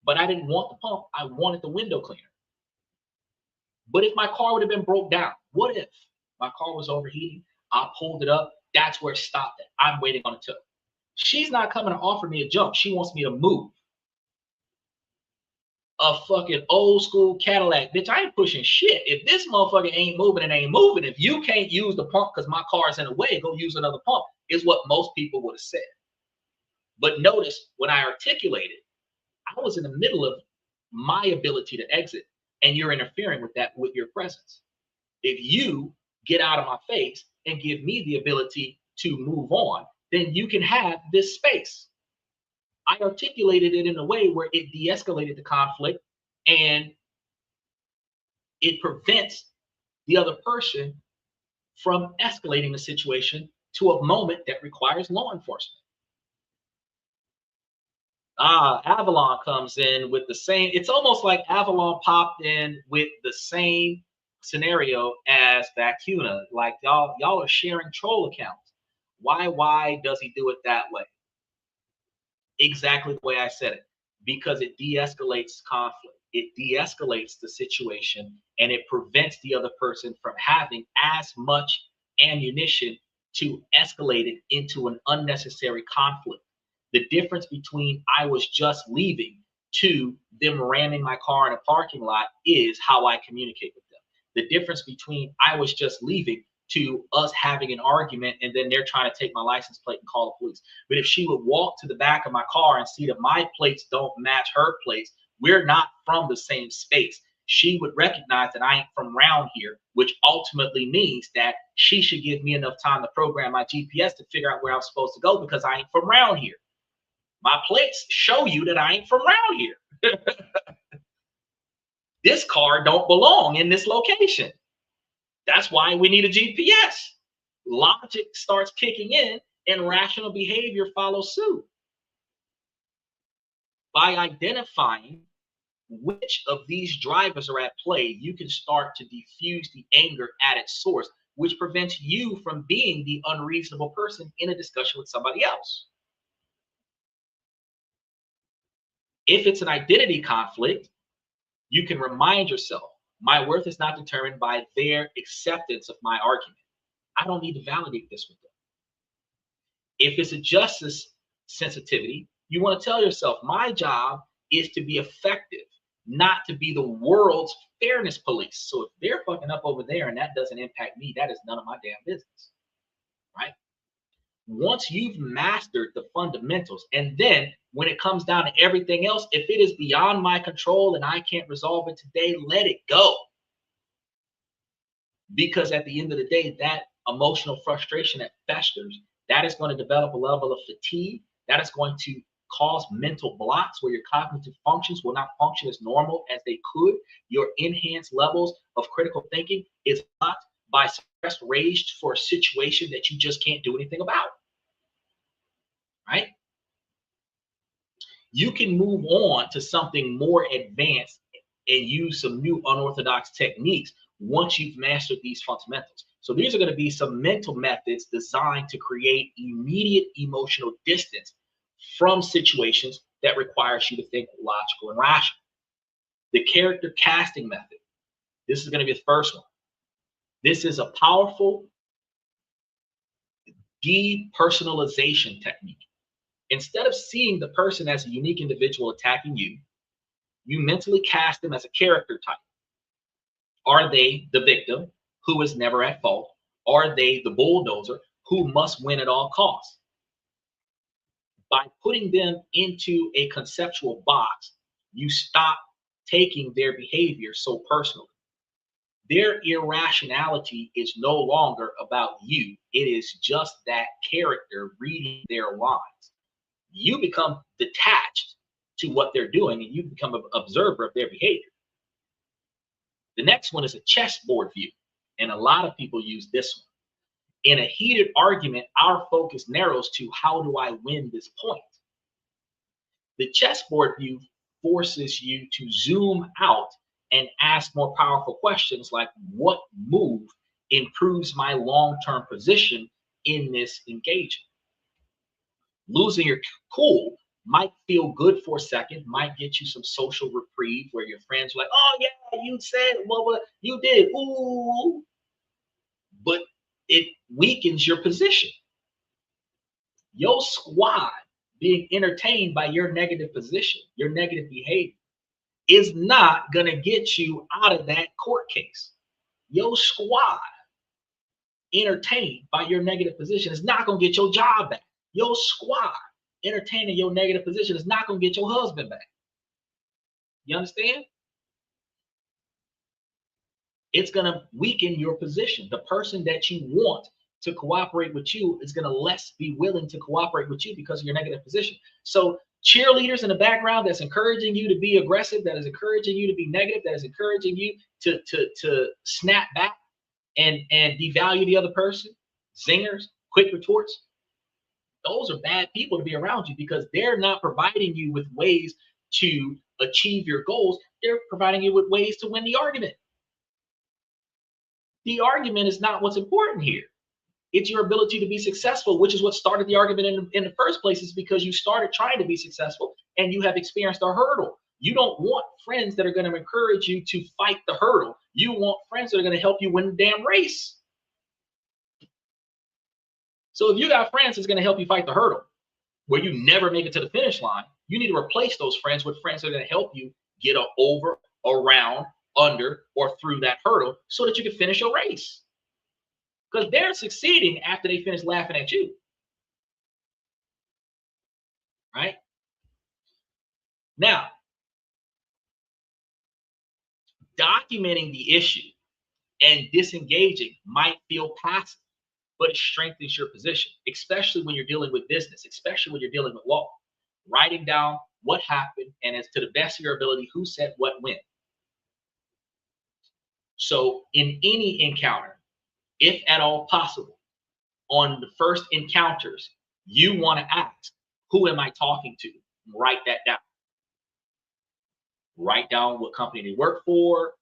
But I didn't want the pump. I wanted the window cleaner. But if my car would have been broke down, what if my car was overheating? I pulled it up. That's where it stopped at. I'm waiting on a tow. She's not coming to offer me a jump. She wants me to move. A fucking old school Cadillac. Bitch, I ain't pushing shit. If this motherfucker ain't moving, it ain't moving. If you can't use the pump because my car's in the way, go use another pump, is what most people would have said. But notice when I articulated, I was in the middle of my ability to exit, and you're interfering with that with your presence. If you get out of my face and give me the ability to move on, then you can have this space. I articulated it in a way where it de-escalated the conflict and it prevents the other person from escalating the situation to a moment that requires law enforcement. Avalon comes in with the same, it's almost like Avalon popped in with the same scenario as Vacuna. Like y'all are sharing troll accounts. Why does he do it that way? Exactly the way I said it, because it de-escalates conflict. It de-escalates the situation and it prevents the other person from having as much ammunition to escalate it into an unnecessary conflict. The difference between I was just leaving to them ramming my car in a parking lot is how I communicate with them. The difference between I was just leaving to us having an argument and then they're trying to take my license plate and call the police. But if she would walk to the back of my car and see that my plates don't match her plates, we're not from the same space. She would recognize that I ain't from around here, which ultimately means that she should give me enough time to program my GPS to figure out where I'm supposed to go because I ain't from around here. My plates show you that I ain't from around here. This car don't belong in this location. That's why we need a GPS. Logic starts kicking in and rational behavior follows suit. By identifying which of these drivers are at play, you can start to diffuse the anger at its source, which prevents you from being the unreasonable person in a discussion with somebody else. If it's an identity conflict, you can remind yourself, my worth is not determined by their acceptance of my argument. I don't need to validate this with them. If it's a justice sensitivity, you want to tell yourself, my job is to be effective, not to be the world's fairness police. So if they're fucking up over there and that doesn't impact me, that is none of my damn business, right? Once you've mastered the fundamentals, and then when it comes down to everything else, if it is beyond my control and I can't resolve it today, let it go. Because at the end of the day, that emotional frustration that festers, that is going to develop a level of fatigue. That is going to cause mental blocks where your cognitive functions will not function as normal as they could. Your enhanced levels of critical thinking is blocked by suppressed rage for a situation that you just can't do anything about, right? You can move on to something more advanced and use some new unorthodox techniques once you've mastered these fundamentals. So these are going to be some mental methods designed to create immediate emotional distance from situations that requires you to think logical and rational. The character casting method. This is going to be the first one. This is a powerful depersonalization technique. Instead of seeing the person as a unique individual attacking you, you mentally cast them as a character type. Are they the victim who is never at fault? Are they the bulldozer who must win at all costs? By putting them into a conceptual box, you stop taking their behavior so personally. Their irrationality is no longer about you. It is just that character reading their lines. You become detached to what they're doing and you become an observer of their behavior. The next one is a chessboard view, and a lot of people use this one. In a heated argument, our focus narrows to how do I win this point? The chessboard view forces you to zoom out and ask more powerful questions like what move improves my long-term position in this engagement? Losing your cool might feel good for a second, might get you some social reprieve where your friends are like, oh yeah, you said what you did, ooh, but it weakens your position. Your squad being entertained by your negative position, your negative behavior, is not going to get you out of that court case. Your squad entertained by your negative position is not going to get your job back. Your squad entertaining your negative position is not going to get your husband back. You understand? It's going to weaken your position. The person that you want to cooperate with you is going to less be willing to cooperate with you because of your negative position. So cheerleaders in the background that's encouraging you to be aggressive, that is encouraging you to be negative, that is encouraging you to snap back and devalue the other person, zingers, quick retorts, those are bad people to be around you because they're not providing you with ways to achieve your goals. They're providing you with ways to win the argument. The argument is not what's important here. It's your ability to be successful, which is what started the argument in the first place, is because you started trying to be successful and you have experienced a hurdle. You don't want friends that are going to encourage you to fight the hurdle. You want friends that are going to help you win the damn race. So if you got friends that's going to help you fight the hurdle, where you never make it to the finish line, you need to replace those friends with friends that are going to help you get over, around, under, or through that hurdle so that you can finish your race. Because they're succeeding after they finish laughing at you. Right? Now, documenting the issue and disengaging might feel passive, but it strengthens your position, especially when you're dealing with business, especially when you're dealing with law. Writing down what happened and as to the best of your ability, who said what when. So in any encounter, if at all possible, on the first encounters, you want to ask, who am I talking to? Write that down. Write down what company they work for.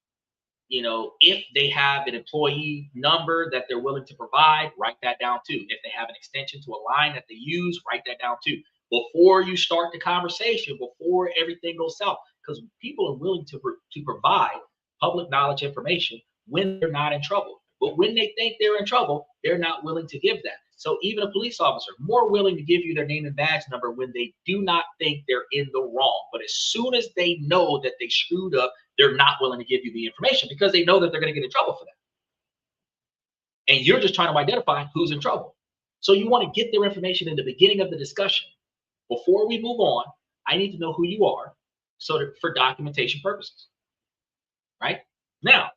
You know, if they have an employee number that they're willing to provide, write that down too. If they have an extension to a line that they use, write that down too. Before you start the conversation, before everything goes south, because people are willing to provide public knowledge information when they're not in trouble. But when they think they're in trouble, they're not willing to give that. So even a police officer, more willing to give you their name and badge number when they do not think they're in the wrong. But as soon as they know that they screwed up, they're not willing to give you the information because they know that they're going to get in trouble for that. And you're just trying to identify who's in trouble. So you want to get their information in the beginning of the discussion. Before we move on, I need to know who you are so that for documentation purposes. Right? Now,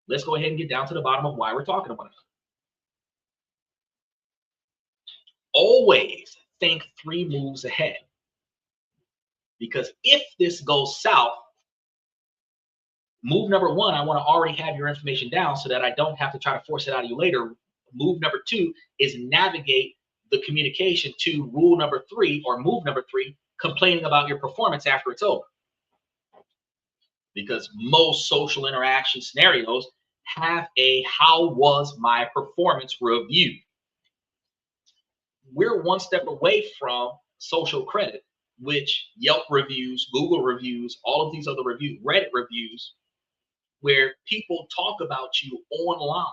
let's go ahead and get down to the bottom of why we're talking about it. Always think 3 moves ahead. Because if this goes south, move number 1, I want to already have your information down so that I don't have to try to force it out of you later. Move number 2 is navigate the communication to rule number 3 or move number 3, complaining about your performance after it's over. Because most social interaction scenarios have a how was my performance review. We're one step away from social credit, which Yelp reviews, Google reviews, all of these other reviews, Reddit reviews, where people talk about you online.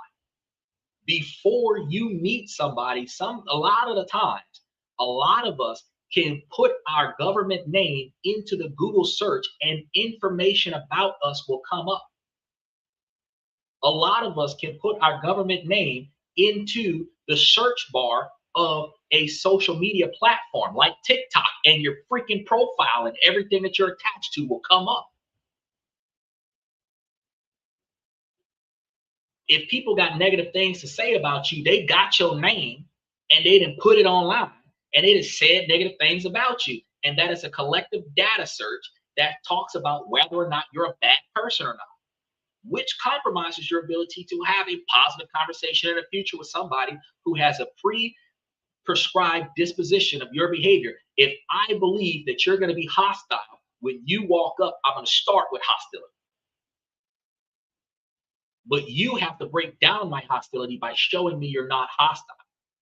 Before you meet somebody, a lot of the times, a lot of us can put our government name into the Google search and information about us will come up. A lot of us can put our government name into the search bar of a social media platform like TikTok, and your freaking profile and everything that you're attached to will come up. If people got negative things to say about you, they got your name and they didn't put it online and it has said negative things about you. And that is a collective data search that talks about whether or not you're a bad person or not, which compromises your ability to have a positive conversation in the future with somebody who has a prescribed disposition of your behavior. If I believe that you're going to be hostile when you walk up, I'm going to start with hostility. But you have to break down my hostility by showing me you're not hostile,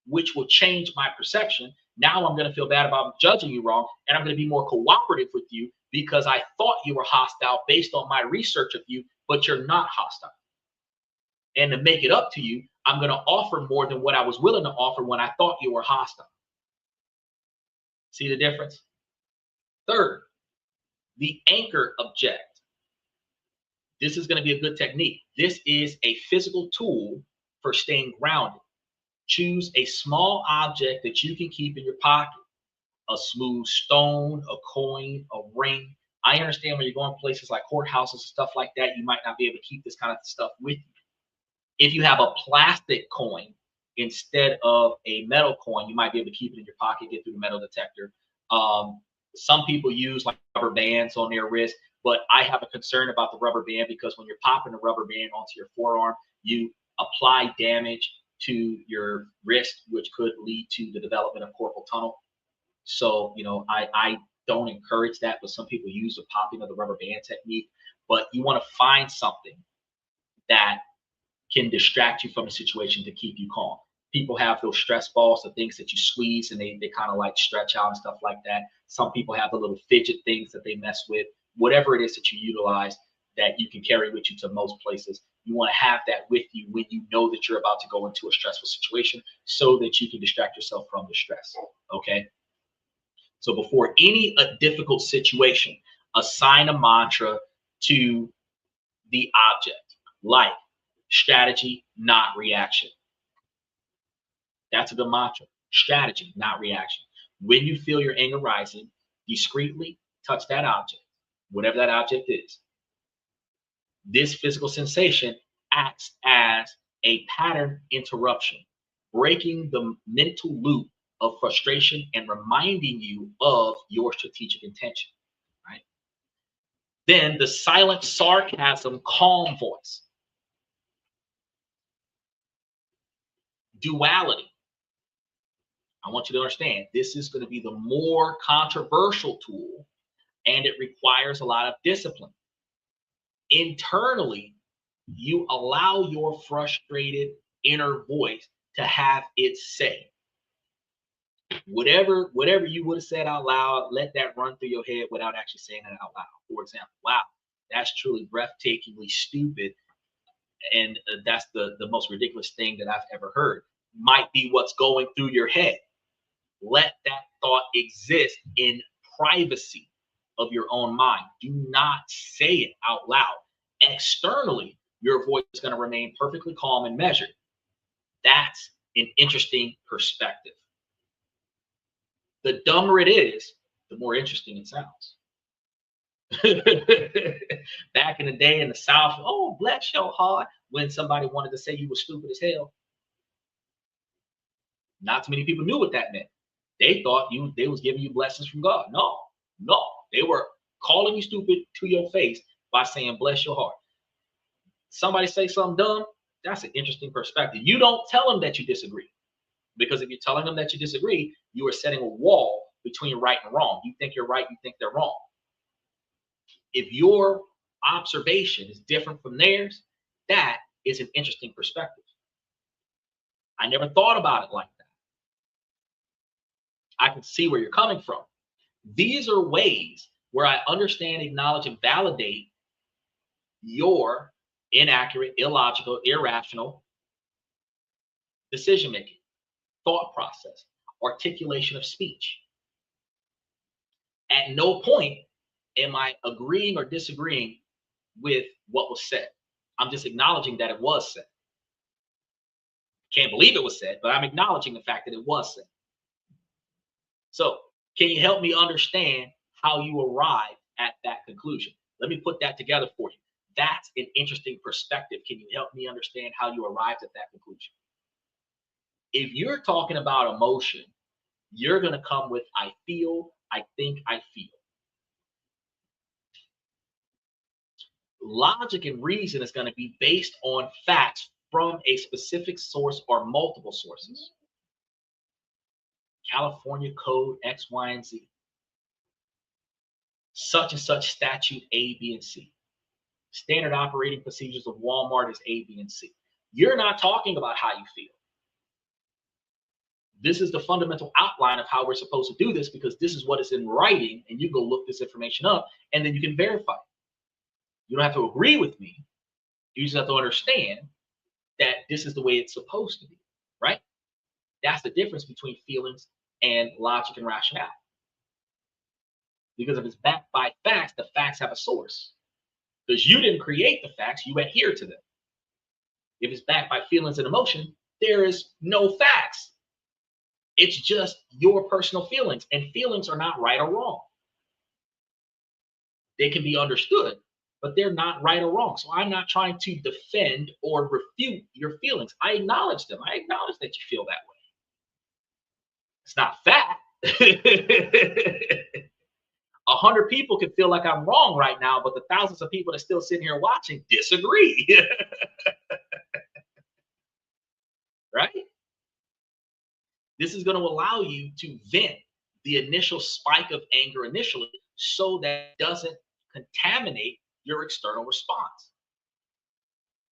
which will change my perception. Now I'm going to feel bad about judging you wrong, and I'm going to be more cooperative with you because I thought you were hostile based on my research of you, but you're not hostile. And to make it up to you, I'm going to offer more than what I was willing to offer when I thought you were hostile. See the difference? Third, the anchor object. This is going to be a good technique. This is a physical tool for staying grounded. Choose a small object that you can keep in your pocket. A smooth stone, a coin, a ring. I understand when you're going places like courthouses and stuff like that, you might not be able to keep this kind of stuff with you. If you have a plastic coin instead of a metal coin, you might be able to keep it in your pocket, get through the metal detector. Some people use like rubber bands on their wrist, but I have a concern about the rubber band because when you're popping the rubber band onto your forearm, you apply damage to your wrist, which could lead to the development of carpal tunnel. So, I don't encourage that, but some people use the popping of the rubber band technique. But you want to find something that can distract you from the situation to keep you calm. People have those stress balls, the things that you squeeze and they kind of like stretch out and stuff like that. Some people have the little fidget things that they mess with. Whatever it is that you utilize that you can carry with you to most places, you want to have that with you when you know that you're about to go into a stressful situation so that you can distract yourself from the stress, okay? So before any difficult situation, assign a mantra to the object, like strategy, not reaction. That's a good mantra. Strategy, not reaction. When you feel your anger rising, discreetly touch that object, whatever that object is. This physical sensation acts as a pattern interruption, breaking the mental loop of frustration and reminding you of your strategic intention, right? Then the silent sarcasm, calm voice. Duality. I want you to understand this is going to be the more controversial tool, and it requires a lot of discipline. Internally, you allow your frustrated inner voice to have its say. Whatever you would have said out loud, let that run through your head without actually saying it out loud. For example, wow, that's truly breathtakingly stupid, and that's the most ridiculous thing that I've ever heard. Might be what's going through your head. Let that thought exist in privacy of your own mind. Do not say it out loud. Externally, your voice is going to remain perfectly calm and measured. That's an interesting perspective. The dumber it is, the more interesting it sounds. Back in the day in the South, oh, bless your heart, when somebody wanted to say you were stupid as hell. Not too many people knew what that meant. They thought they was giving you blessings from God. No, they were calling you stupid to your face by saying bless your heart. Somebody say something dumb, that's an interesting perspective. You don't tell them that you disagree, because if you're telling them that you disagree, you are setting a wall between right and wrong. You think you're right, you think they're wrong. If your observation is different from theirs, that is an interesting perspective. I never thought about it like that. I can see where you're coming from. These are ways where I understand, acknowledge, and validate your inaccurate, illogical, irrational decision making, thought process, articulation of speech. At no point am I agreeing or disagreeing with what was said. I'm just acknowledging that it was said. Can't believe it was said, but I'm acknowledging the fact that it was said. So, can you help me understand how you arrived at that conclusion? Let me put that together for you. That's an interesting perspective. Can you help me understand how you arrived at that conclusion? If you're talking about emotion, you're going to come with I feel, I think, I feel. Logic and reason is going to be based on facts from a specific source or multiple sources. California code X, Y, and Z. Such and such statute A, B, and C. Standard operating procedures of Walmart is A, B, and C. You're not talking about how you feel. This is the fundamental outline of how we're supposed to do this, because this is what is in writing, and you go look this information up, and then you can verify it. You don't have to agree with me. You just have to understand that this is the way it's supposed to be, right? That's the difference between feelings and logic and rationale. Because if it's backed by facts, the facts have a source. Because you didn't create the facts, you adhere to them. If it's backed by feelings and emotion, there is no facts. It's just your personal feelings, and feelings are not right or wrong. They can be understood, but they're not right or wrong. So I'm not trying to defend or refute your feelings. I acknowledge them. I acknowledge that you feel that way. It's not fact. 100 people can feel like I'm wrong right now, but the thousands of people that are still sitting here watching disagree. Right? This is going to allow you to vent the initial spike of anger initially, so that it doesn't contaminate your external response.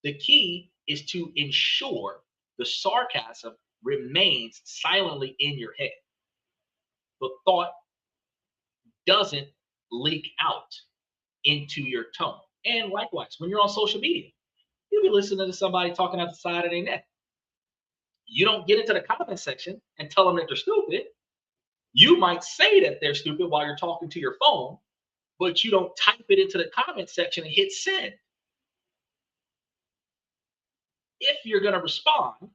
The key is to ensure the sarcasm remains silently in your head. The thought doesn't leak out into your tone. And likewise, when you're on social media, you'll be listening to somebody talking out the side of their neck. You don't get into the comment section and tell them that they're stupid. You might say that they're stupid while you're talking to your phone, but you don't type it into the comment section and hit send. If you're going to respond,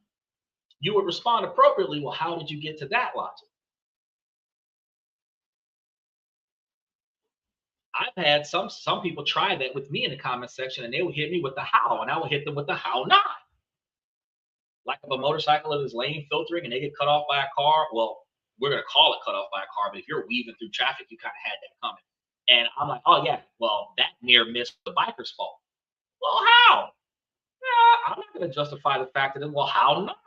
you would respond appropriately. Well, how did you get to that logic? I've had some people try that with me in the comment section, and they would hit me with the how, and I would hit them with the how not. Like if a motorcycle is lane filtering and they get cut off by a car, well, we're going to call it cut off by a car, but if you're weaving through traffic, you kind of had that coming. And I'm like, oh yeah, well, that near miss the biker's fault. Well, how? I'm not going to justify the fact that, well, how not?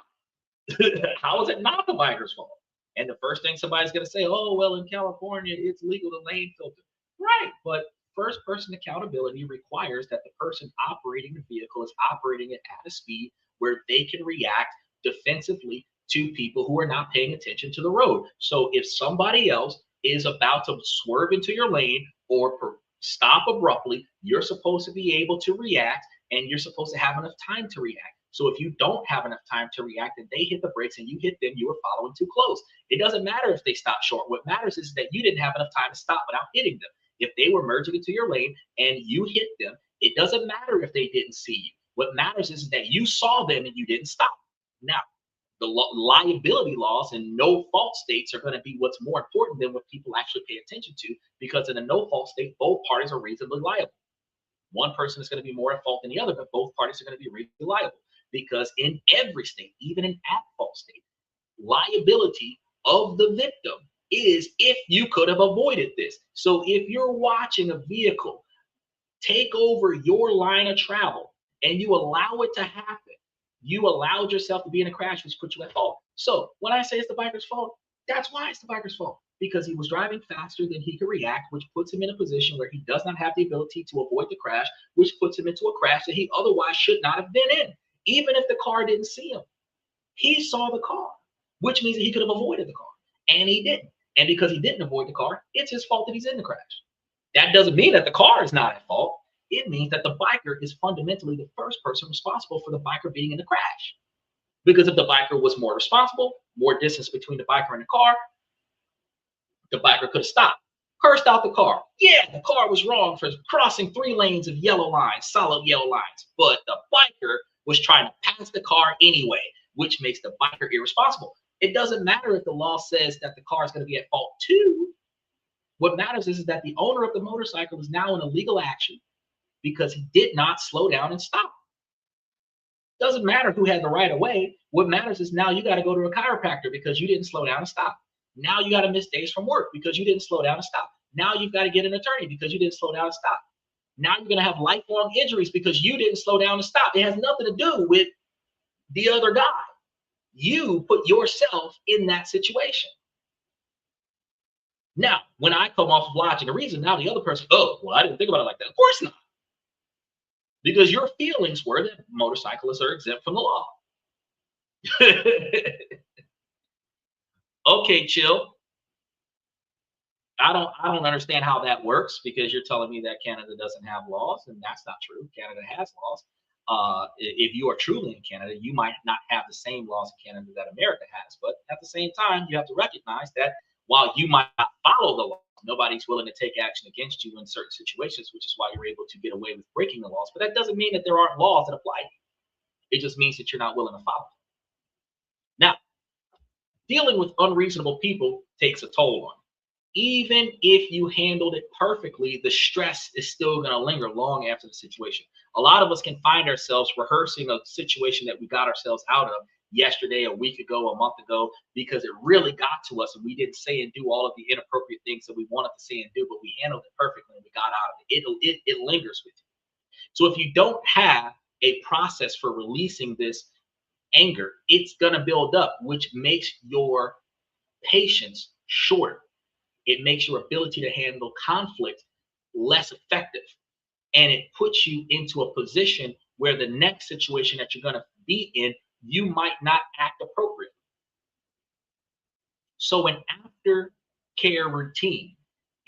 How is it not the biker's fault? And the first thing somebody's going to say, oh, well, in California, it's legal to lane filter. Right, but first person accountability requires that the person operating the vehicle is operating it at a speed where they can react defensively to people who are not paying attention to the road. So if somebody else is about to swerve into your lane or stop abruptly, you're supposed to be able to react, and you're supposed to have enough time to react. So if you don't have enough time to react and they hit the brakes and you hit them, you are following too close. It doesn't matter if they stop short. What matters is that you didn't have enough time to stop without hitting them. If they were merging into your lane and you hit them, it doesn't matter if they didn't see you. What matters is that you saw them and you didn't stop. Now, the liability laws in no fault states are going to be what's more important than what people actually pay attention to, because in a no fault state, both parties are reasonably liable. One person is going to be more at fault than the other, but both parties are going to be reasonably liable, because in every state, even in at fault state, liability of the victim is if you could have avoided this. So if you're watching a vehicle take over your line of travel and you allow it to happen, you allowed yourself to be in a crash, which put you at fault. So when I say it's the biker's fault, that's why it's the biker's fault, because he was driving faster than he could react, which puts him in a position where he does not have the ability to avoid the crash, which puts him into a crash that he otherwise should not have been in, even if the car didn't see him. He saw the car, which means that he could have avoided the car, and he didn't. And because he didn't avoid the car, it's his fault that he's in the crash. That doesn't mean that the car is not at fault. It means that the biker is fundamentally the first person responsible for the biker being in the crash. Because if the biker was more responsible, more distance between the biker and the car, the biker could have stopped, cursed out the car. Yeah, the car was wrong for crossing 3 lanes of yellow lines, solid yellow lines. But the biker was trying to pass the car anyway, which makes the biker irresponsible. It doesn't matter if the law says that the car is going to be at fault too. What matters is that the owner of the motorcycle is now in a legal action because he did not slow down and stop. Doesn't matter who had the right of way. What matters is now you got to go to a chiropractor because you didn't slow down and stop. Now you got to miss days from work because you didn't slow down and stop. Now you've got to get an attorney because you didn't slow down and stop. Now you're going to have lifelong injuries because you didn't slow down and stop. It has nothing to do with the other guy. You put yourself in that situation. Now, when I come off of logic and reason, now the other person, oh, well, I didn't think about it like that. Of course not. Because your feelings were that motorcyclists are exempt from the law. Okay, chill. I don't understand how that works because you're telling me that Canada doesn't have laws, and that's not true. Canada has laws. If you are truly in Canada, you might not have the same laws in Canada that America has, but at the same time, you have to recognize that while you might not follow the law, nobody's willing to take action against you in certain situations, which is why you're able to get away with breaking the laws. But that doesn't mean that there aren't laws that apply to you. It just means that you're not willing to follow them. Now, dealing with unreasonable people takes a toll on you. Even if you handled it perfectly, the stress is still going to linger long after the situation. A lot of us can find ourselves rehearsing a situation that we got ourselves out of yesterday, a week ago, a month ago, because it really got to us and we didn't say and do all of the inappropriate things that we wanted to say and do, but we handled it perfectly and we got out of it. It lingers with you. So if you don't have a process for releasing this anger, it's going to build up, which makes your patience shorter. It makes your ability to handle conflict less effective. And it puts you into a position where the next situation that you're going to be in, you might not act appropriately. So an aftercare routine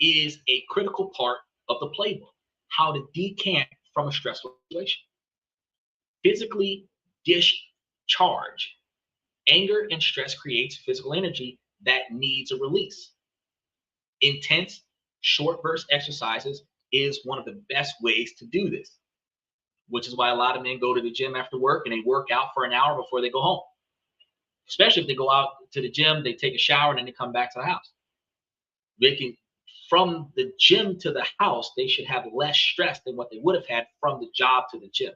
is a critical part of the playbook, how to decant from a stressful situation. Physically discharge. Anger and stress creates physical energy that needs a release. Intense short burst exercises is one of the best ways to do this, which is why a lot of men go to the gym after work and they work out for an hour before they go home. Especially if they go out to the gym, they take a shower and then they come back to the house. They can, from the gym to the house, they should have less stress than what they would have had from the job to the gym,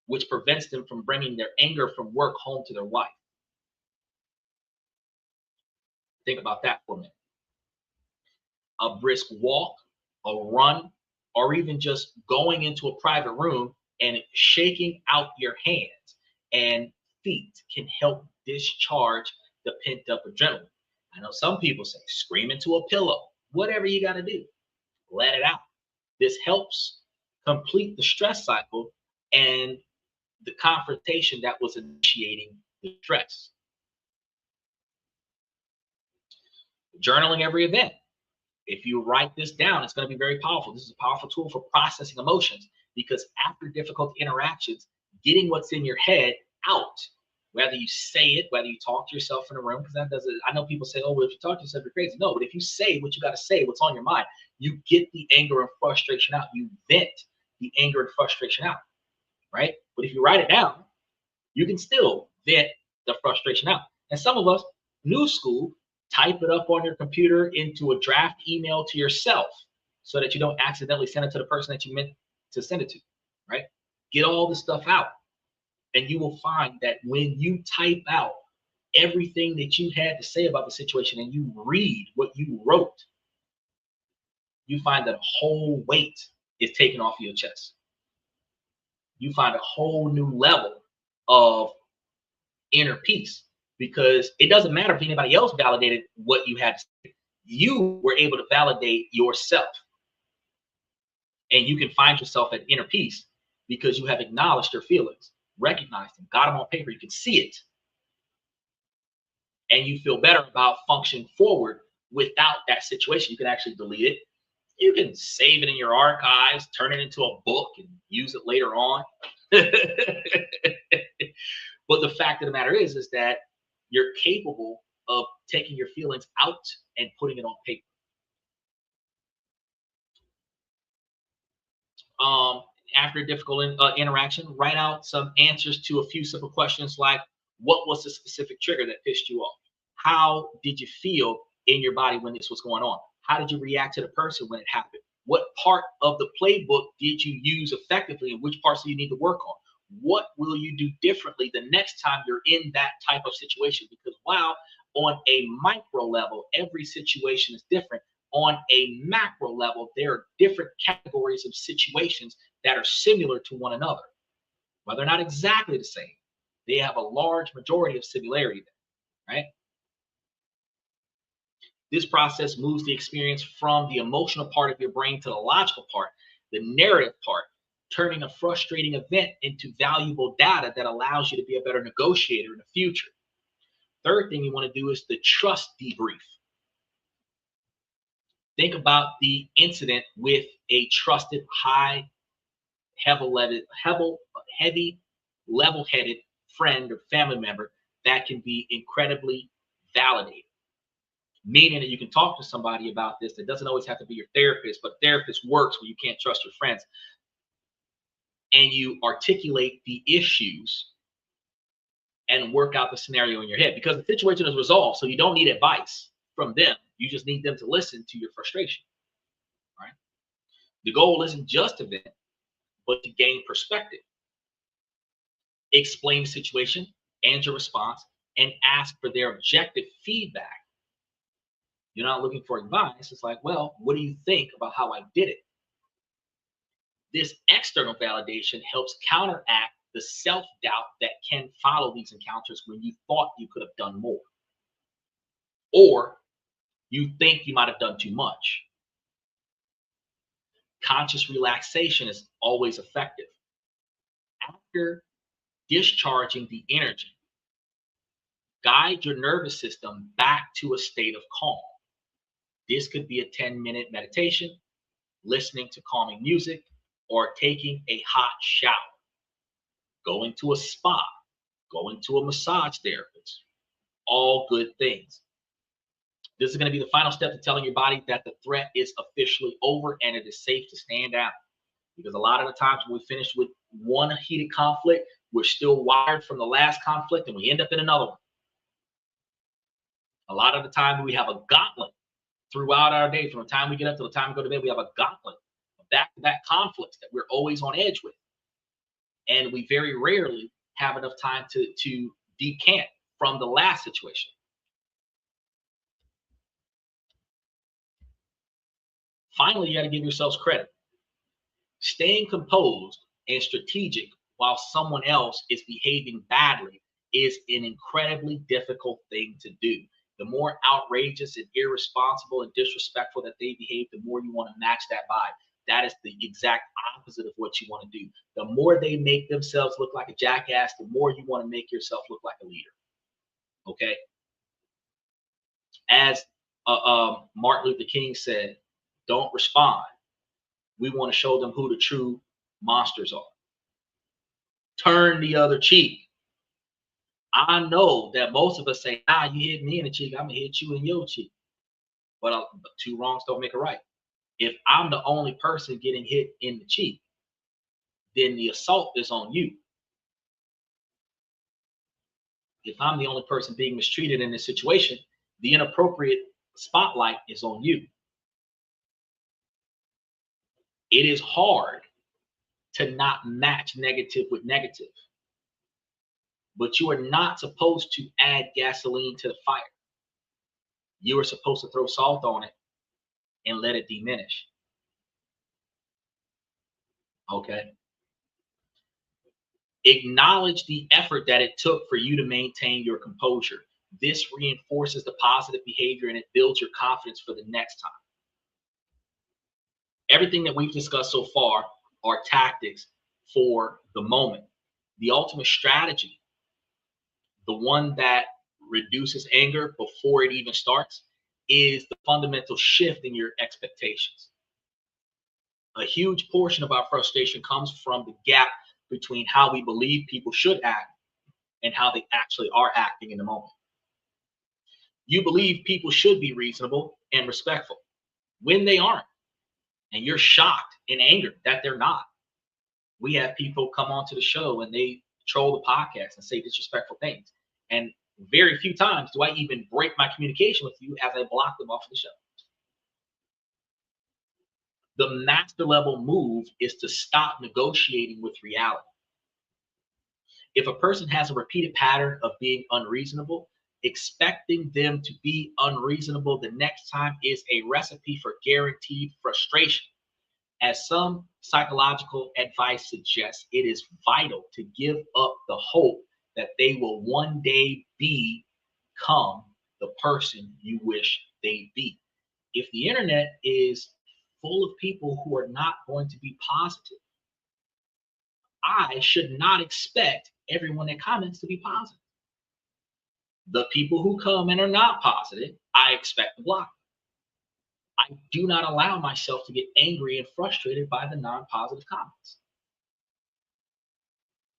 which prevents them from bringing their anger from work home to their wife. Think about that for a minute. A brisk walk, a run, or even just going into a private room and shaking out your hands and feet can help discharge the pent up adrenaline. I know some people say scream into a pillow, whatever you got to do, let it out. This helps complete the stress cycle and the confrontation that was initiating the stress. Journaling every event. If you write this down, it's going to be very powerful. This is a powerful tool for processing emotions because after difficult interactions, getting what's in your head out, whether you say it, whether you talk to yourself in a room, because that doesn't, I know people say, oh, well, if you talk to yourself, you're crazy. No, but if you say what you got to say, what's on your mind, you get the anger and frustration out. You vent the anger and frustration out, right? But if you write it down, you can still vent the frustration out. And some of us, new school, type it up on your computer into a draft email to yourself so that you don't accidentally send it to the person that you meant to send it to, right? Get all this stuff out. And you will find that when you type out everything that you had to say about the situation and you read what you wrote, you find that a whole weight is taken off your chest. You find a whole new level of inner peace. Because it doesn't matter if anybody else validated what you had to say. You were able to validate yourself. And you can find yourself at inner peace because you have acknowledged your feelings, recognized them, got them on paper. You can see it. And you feel better about functioning forward without that situation. You can actually delete it. You can save it in your archives, turn it into a book and use it later on. But the fact of the matter is that you're capable of taking your feelings out and putting it on paper. After a difficult interaction, write out some answers to a few simple questions like, what was the specific trigger that pissed you off? How did you feel in your body when this was going on? How did you react to the person when it happened? What part of the playbook did you use effectively, and which parts do you need to work on? What will you do differently the next time you're in that type of situation? Because while on a micro level, every situation is different, on a macro level, there are different categories of situations that are similar to one another. While they're not exactly the same, they have a large majority of similarity there, right? This process moves the experience from the emotional part of your brain to the logical part, the narrative part, turning a frustrating event into valuable data that allows you to be a better negotiator in the future. Third thing you want to do is the trust debrief. Think about the incident with a trusted, heavy, level-headed friend or family member that can be incredibly validated. Meaning that you can talk to somebody about this. It doesn't always have to be your therapist, but therapist works when you can't trust your friends. And you articulate the issues and work out the scenario in your head, because the situation is resolved. So you don't need advice from them. You just need them to listen to your frustration, right? The goal isn't just to vent, but to gain perspective. Explain the situation and your response and ask for their objective feedback. You're not looking for advice. It's like, well, what do you think about how I did it? This external validation helps counteract the self-doubt that can follow these encounters when you thought you could have done more, or you think you might have done too much. Conscious relaxation is always effective. After discharging the energy, guide your nervous system back to a state of calm. This could be a 10-minute meditation, listening to calming music, or taking a hot shower, going to a spa, going to a massage therapist. All good things. This is going to be the final step to telling your body that the threat is officially over and it is safe to stand down. Because a lot of the times when we finish with one heated conflict, we're still wired from the last conflict and we end up in another one. A lot of the time we have a gauntlet throughout our day. From the time we get up to the time we go to bed, we have a gauntlet of back-to-back conflicts that we're always on edge with. And we very rarely have enough time to decant from the last situation. Finally, you got to give yourselves credit. Staying composed and strategic while someone else is behaving badly is an incredibly difficult thing to do. The more outrageous and irresponsible and disrespectful that they behave, the more you want to match that vibe. That is the exact opposite of what you want to do. The more they make themselves look like a jackass, the more you want to make yourself look like a leader. Okay? As Martin Luther King said, don't respond. We want to show them who the true monsters are. Turn the other cheek. I know that most of us say, you hit me in the cheek, I'm going to hit you in your cheek. But two wrongs don't make a right. If I'm the only person getting hit in the cheek, then the assault is on you. If I'm the only person being mistreated in this situation, the inappropriate spotlight is on you. It is hard to not match negative with negative, but you are not supposed to add gasoline to the fire. You are supposed to throw salt on it and let it diminish. Okay? Acknowledge the effort that it took for you to maintain your composure. This reinforces the positive behavior and it builds your confidence for the next time. Everything that we've discussed so far are tactics for the moment. The ultimate strategy, the one that reduces anger before it even starts, is the fundamental shift in your expectations. A huge portion of our frustration comes from the gap between how we believe people should act and how they actually are acting in the moment. You believe people should be reasonable and respectful when they aren't, and you're shocked and angered that they're not. We have people come onto the show and they troll the podcast and say disrespectful things, and very few times do I even break my communication with you as I block them off of the show. The master level move is to stop negotiating with reality. If a person has a repeated pattern of being unreasonable, expecting them to be unreasonable the next time is a recipe for guaranteed frustration. As some psychological advice suggests, it is vital to give up the hope that they will one day become the person you wish they'd be. If the internet is full of people who are not going to be positive, I should not expect everyone that comments to be positive. The people who come and are not positive, I expect to block. I do not allow myself to get angry and frustrated by the non-positive comments.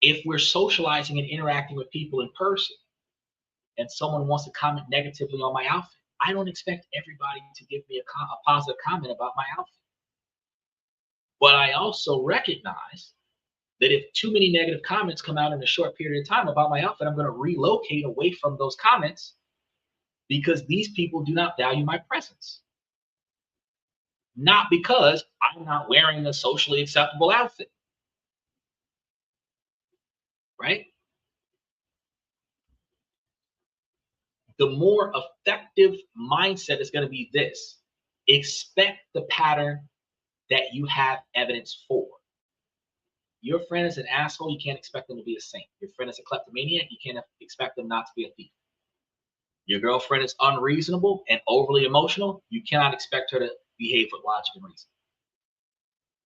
If we're socializing and interacting with people in person and someone wants to comment negatively on my outfit, I don't expect everybody to give me a positive comment about my outfit. But I also recognize that if too many negative comments come out in a short period of time about my outfit, I'm going to relocate away from those comments because these people do not value my presence. Not because I'm not wearing a socially acceptable outfit, right? The more effective mindset is going to be this: expect the pattern that you have evidence for. Your friend is an asshole, you can't expect them to be a saint. Your friend is a kleptomaniac, you can't expect them not to be a thief. Your girlfriend is unreasonable and overly emotional, you cannot expect her to behave with logic and reason.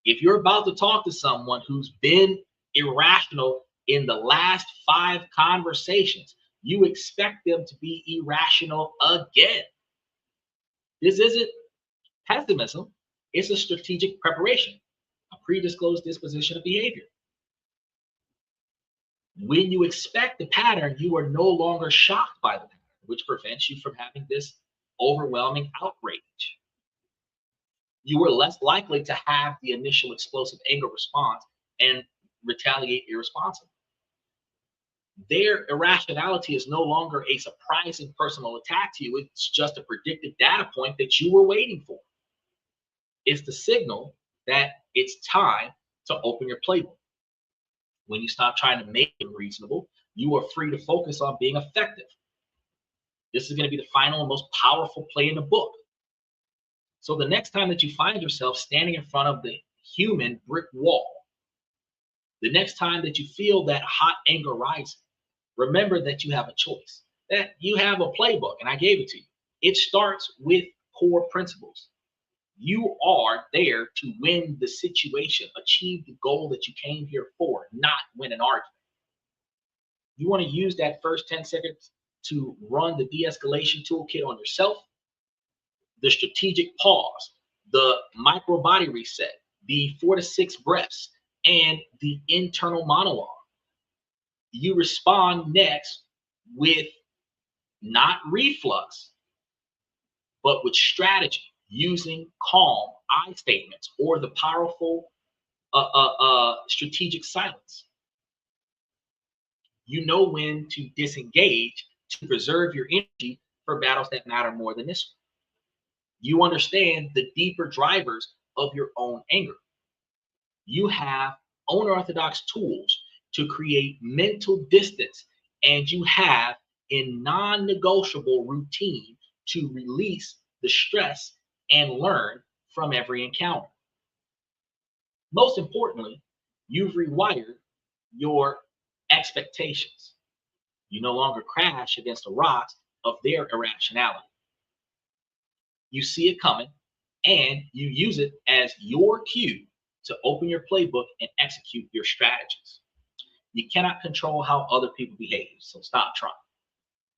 If you're about to talk to someone who's been irrational in the last 5 conversations, you expect them to be irrational again. This isn't pessimism, it's a strategic preparation, a predisposed disposition of behavior. When you expect the pattern, you are no longer shocked by the pattern, which prevents you from having this overwhelming outrage. You are less likely to have the initial explosive anger response and retaliate irresponsibly. Their irrationality is no longer a surprising personal attack to you. It's just a predictive data point that you were waiting for. It's the signal that it's time to open your playbook. When you stop trying to make it reasonable, you are free to focus on being effective. This is going to be the final and most powerful play in the book. So the next time that you find yourself standing in front of the human brick wall, the next time that you feel that hot anger rising, remember that you have a choice, that you have a playbook, and I gave it to you. It starts with core principles. You are there to win the situation, achieve the goal that you came here for, not win an argument. You want to use that first 10 seconds to run the de-escalation toolkit on yourself, the strategic pause, the micro body reset, the 4 to 6 breaths, and the internal monologue. You respond next with not reflux, but with strategy, using calm I statements or the powerful strategic silence. You know when to disengage to preserve your energy for battles that matter more than this one. You understand the deeper drivers of your own anger. You have unorthodox tools to create mental distance, and you have a non-negotiable routine to release the stress and learn from every encounter. Most importantly, you've rewired your expectations. You no longer crash against the rocks of their irrationality. You see it coming, and you use it as your cue to open your playbook and execute your strategies. You cannot control how other people behave, so stop trying.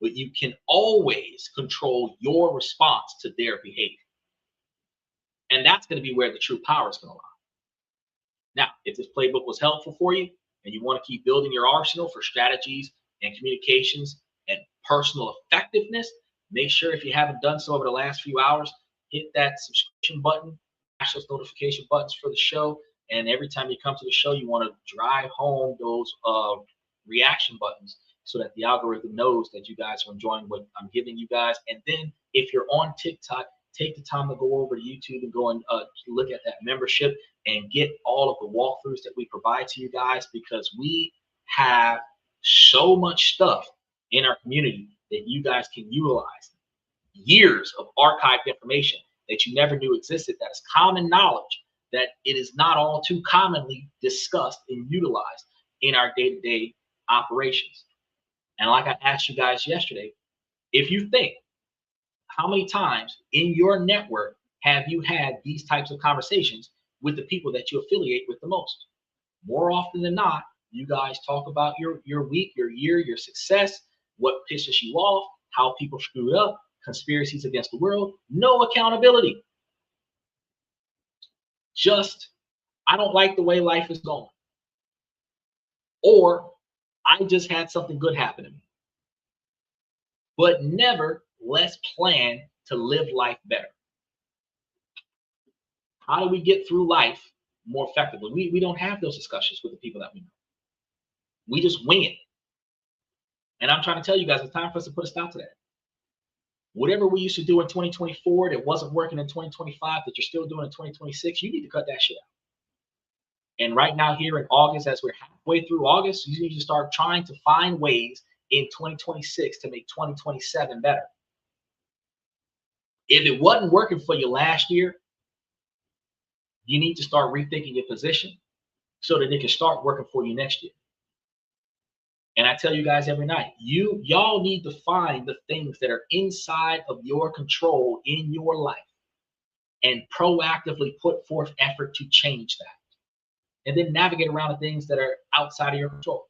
But you can always control your response to their behavior. And that's going to be where the true power is going to lie. Now, if this playbook was helpful for you and you want to keep building your arsenal for strategies and communications and personal effectiveness, make sure, if you haven't done so over the last few hours, hit that subscription button, smash those notification buttons for the show. And every time you come to the show, you want to drive home those reaction buttons so that the algorithm knows that you guys are enjoying what I'm giving you guys. And then if you're on TikTok, take the time to go over to YouTube and go and look at that membership and get all of the walkthroughs that we provide to you guys, because we have so much stuff in our community that you guys can utilize. Years of archived information that you never knew existed, that is common knowledge, that it is not all too commonly discussed and utilized in our day-to-day operations. And like I asked you guys yesterday, if you think, how many times in your network have you had these types of conversations with the people that you affiliate with the most? More often than not, you guys talk about your week, your year, your success, what pisses you off, how people screwed up, conspiracies against the world, no accountability. Just, I don't like the way life is going. Or, I just had something good happen to me. But never, let's plan to live life better. How do we get through life more effectively? We don't have those discussions with the people that we know. We just wing it. And I'm trying to tell you guys, it's time for us to put a stop to that. Whatever we used to do in 2024 that wasn't working in 2025 that you're still doing in 2026, you need to cut that shit out. And right now here in August, as we're halfway through August, you need to start trying to find ways in 2026 to make 2027 better. If it wasn't working for you last year, you need to start rethinking your position so that it can start working for you next year. And I tell you guys every night, y'all need to find the things that are inside of your control in your life and proactively put forth effort to change that. And then navigate around the things that are outside of your control.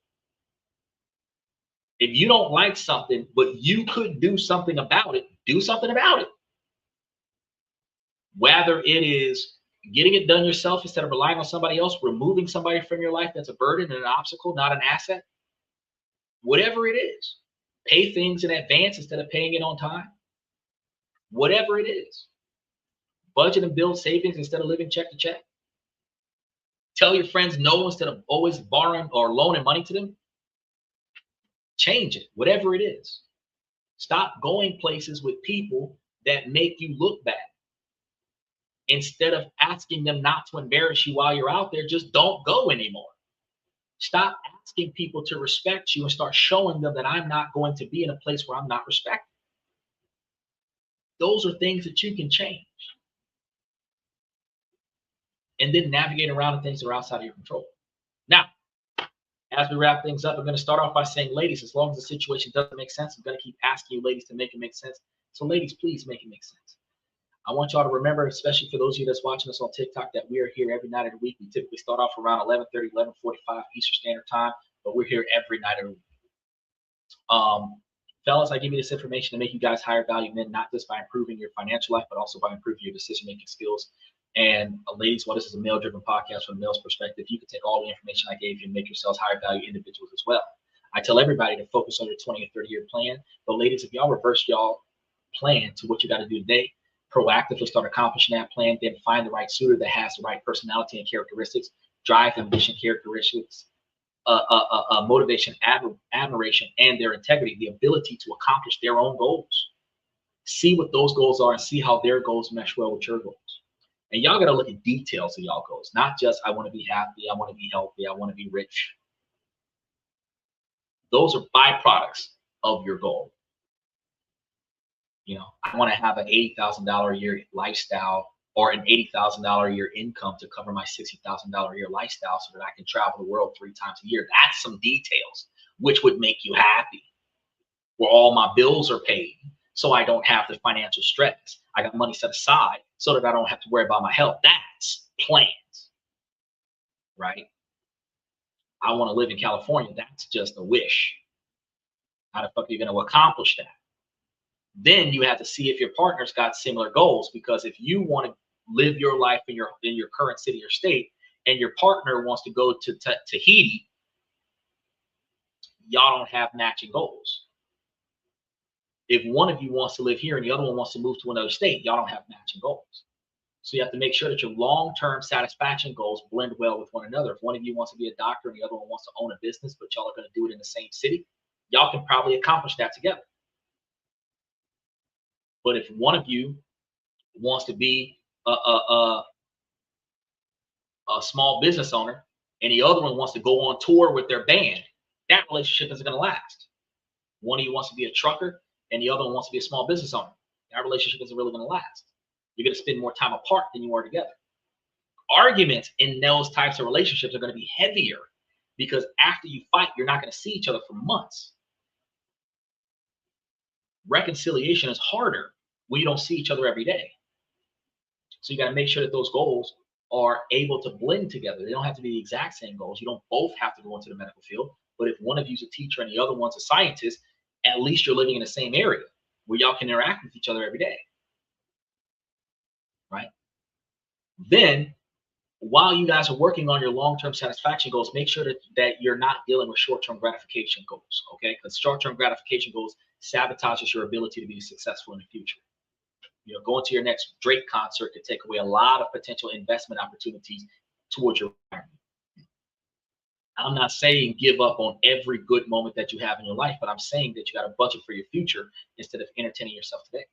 If you don't like something, but you could do something about it, do something about it. Whether it is getting it done yourself instead of relying on somebody else, removing somebody from your life that's a burden and an obstacle, not an asset. Whatever it is, pay things in advance instead of paying it on time. Whatever it is, budget and build savings instead of living check to check. Tell your friends no instead of always borrowing or loaning money to them. Change it, whatever it is. Stop going places with people that make you look bad. Instead of asking them not to embarrass you while you're out there, just don't go anymore. Stop asking people to respect you and start showing them that I'm not going to be in a place where I'm not respected. Those are things that you can change. And then navigate around the things that are outside of your control. Now, as we wrap things up, I'm going to start off by saying, ladies, as long as the situation doesn't make sense, I'm going to keep asking you ladies to make it make sense. So ladies, please make it make sense. I want y'all to remember, especially for those of you that's watching us on TikTok, that we are here every night of the week. We typically start off around 11:30, 11:45 Eastern Standard Time, but we're here every night of the week. Fellas, I give you this information to make you guys higher value men, not just by improving your financial life, but also by improving your decision-making skills. And ladies, while this is a male-driven podcast from a male's perspective, you can take all the information I gave you and make yourselves higher value individuals as well. I tell everybody to focus on your 20 or 30-year plan. But ladies, if y'all reverse y'all plan to what you got to do today, proactively start accomplishing that plan, then find the right suitor that has the right personality and characteristics, drive, ambition, characteristics, motivation, admiration, and their integrity, the ability to accomplish their own goals. See what those goals are and see how their goals mesh well with your goals. And y'all got to look at details of y'all goals, not just I want to be happy, I want to be healthy, I want to be rich. Those are byproducts of your goal. You know, I want to have an $80,000 a year lifestyle or an $80,000 a year income to cover my $60,000 a year lifestyle so that I can travel the world 3 times a year. That's some details which would make you happy, where all my bills are paid so I don't have the financial stress. I got money set aside so that I don't have to worry about my health. That's plans, right? I want to live in California. That's just a wish. How the fuck are you going to accomplish that? Then you have to see if your partner's got similar goals, because if you want to live your life in your current city or state and your partner wants to go to Tahiti, y'all don't have matching goals. If one of you wants to live here and the other one wants to move to another state, y'all don't have matching goals. So you have to make sure that your long-term satisfaction goals blend well with one another. If one of you wants to be a doctor and the other one wants to own a business, but y'all are going to do it in the same city, y'all can probably accomplish that together. But if one of you wants to be a small business owner, and the other one wants to go on tour with their band, that relationship isn't going to last. One of you wants to be a trucker, and the other one wants to be a small business owner. That relationship isn't really going to last. You're going to spend more time apart than you are together. Arguments in those types of relationships are going to be heavier because after you fight, you're not going to see each other for months. Reconciliation is harder when you don't see each other every day. So you got to make sure that those goals are able to blend together. They don't have to be the exact same goals. You don't both have to go into the medical field. But if one of you is a teacher and the other one's a scientist, at least you're living in the same area where y'all can interact with each other every day. Right? Then, while you guys are working on your long-term satisfaction goals, make sure that you're not dealing with short-term gratification goals, okay? Because short-term gratification goals sabotages your ability to be successful in the future. You know, going to your next Drake concert could take away a lot of potential investment opportunities towards your retirement. I'm not saying give up on every good moment that you have in your life, but I'm saying that you got to budget for your future instead of entertaining yourself today.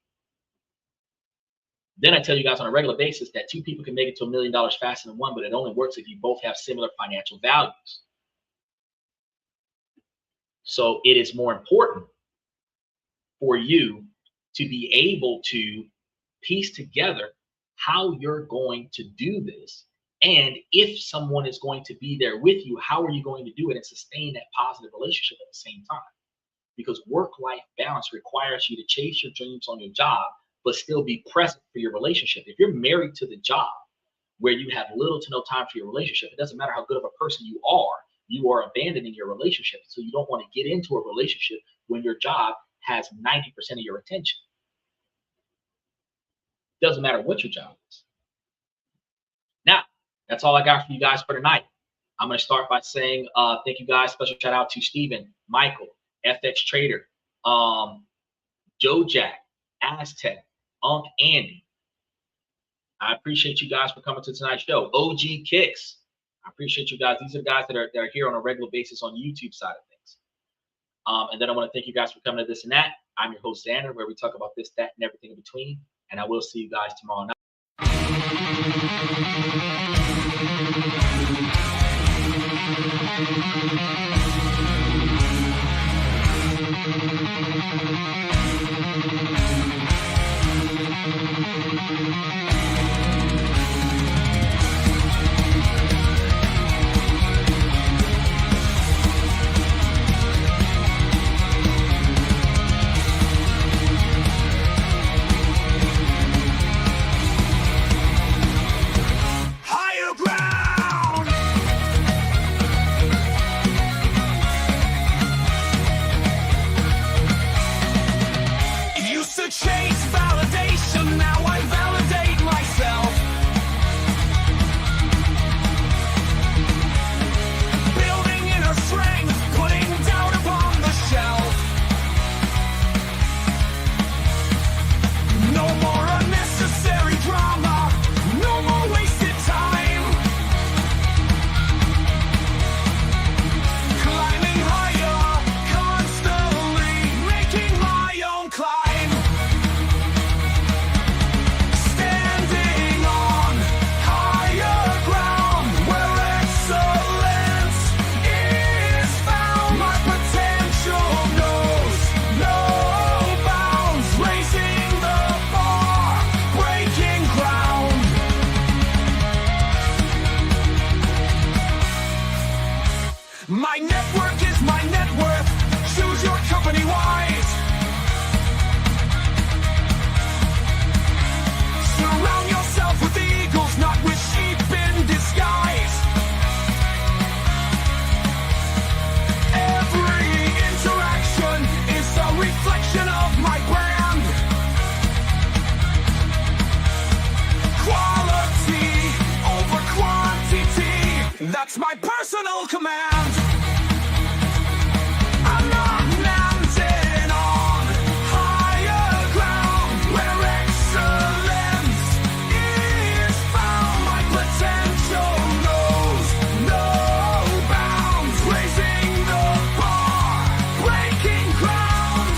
Then I tell you guys on a regular basis that two people can make it to $1 million faster than one, but it only works if you both have similar financial values. So it is more important for you to be able to piece together how you're going to do this. And if someone is going to be there with you, how are you going to do it and sustain that positive relationship at the same time? Because work-life balance requires you to chase your dreams on your job, but still be present for your relationship. If you're married to the job where you have little to no time for your relationship, it doesn't matter how good of a person you are abandoning your relationship. So you don't want to get into a relationship when your job has 90% of your attention. Doesn't matter what your job is. Now, that's all I got for you guys for tonight. I'm going to start by saying thank you guys. Special shout out to Steven, Michael, FX Trader, Joe Jack, Aztec, Unc Andy. I appreciate you guys for coming to tonight's show. OG Kicks. I appreciate you guys. These are the guys that are here on a regular basis on YouTube side of things. And then I want to thank you guys for coming to This and That. I'm your host, Xander, where we talk about this, that, and everything in between. And I will see you guys tomorrow night. Higher ground. Used to chase validation, now I validate myself. Building inner strength, putting doubt upon the shelf. No more unnecessary drama, no more wasted time. Climbing higher, constantly making my own climb. Standing on higher ground where excellence is found. My potential knows no bounds, raising the bar, breaking ground. My network is my net worth. Choose your company wise. Surround yourself with eagles, not with sheep in disguise. Every interaction is a reflection of my brand. Quality over quantity, that's my personal command. I'm not landing on higher ground where excellence is found. My potential knows no bounds, raising the bar, breaking ground.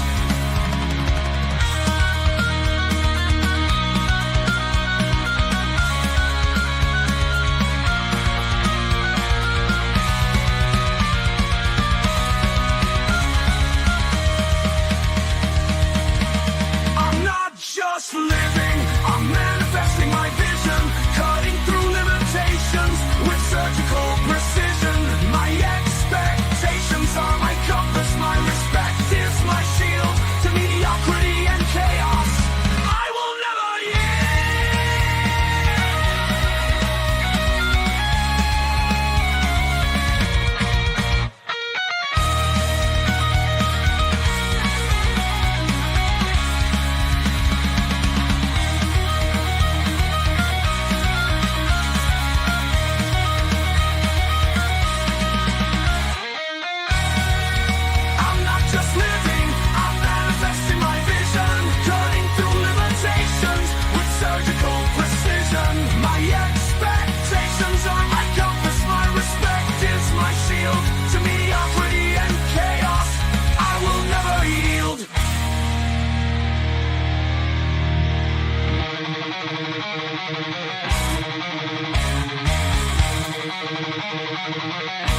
Bye.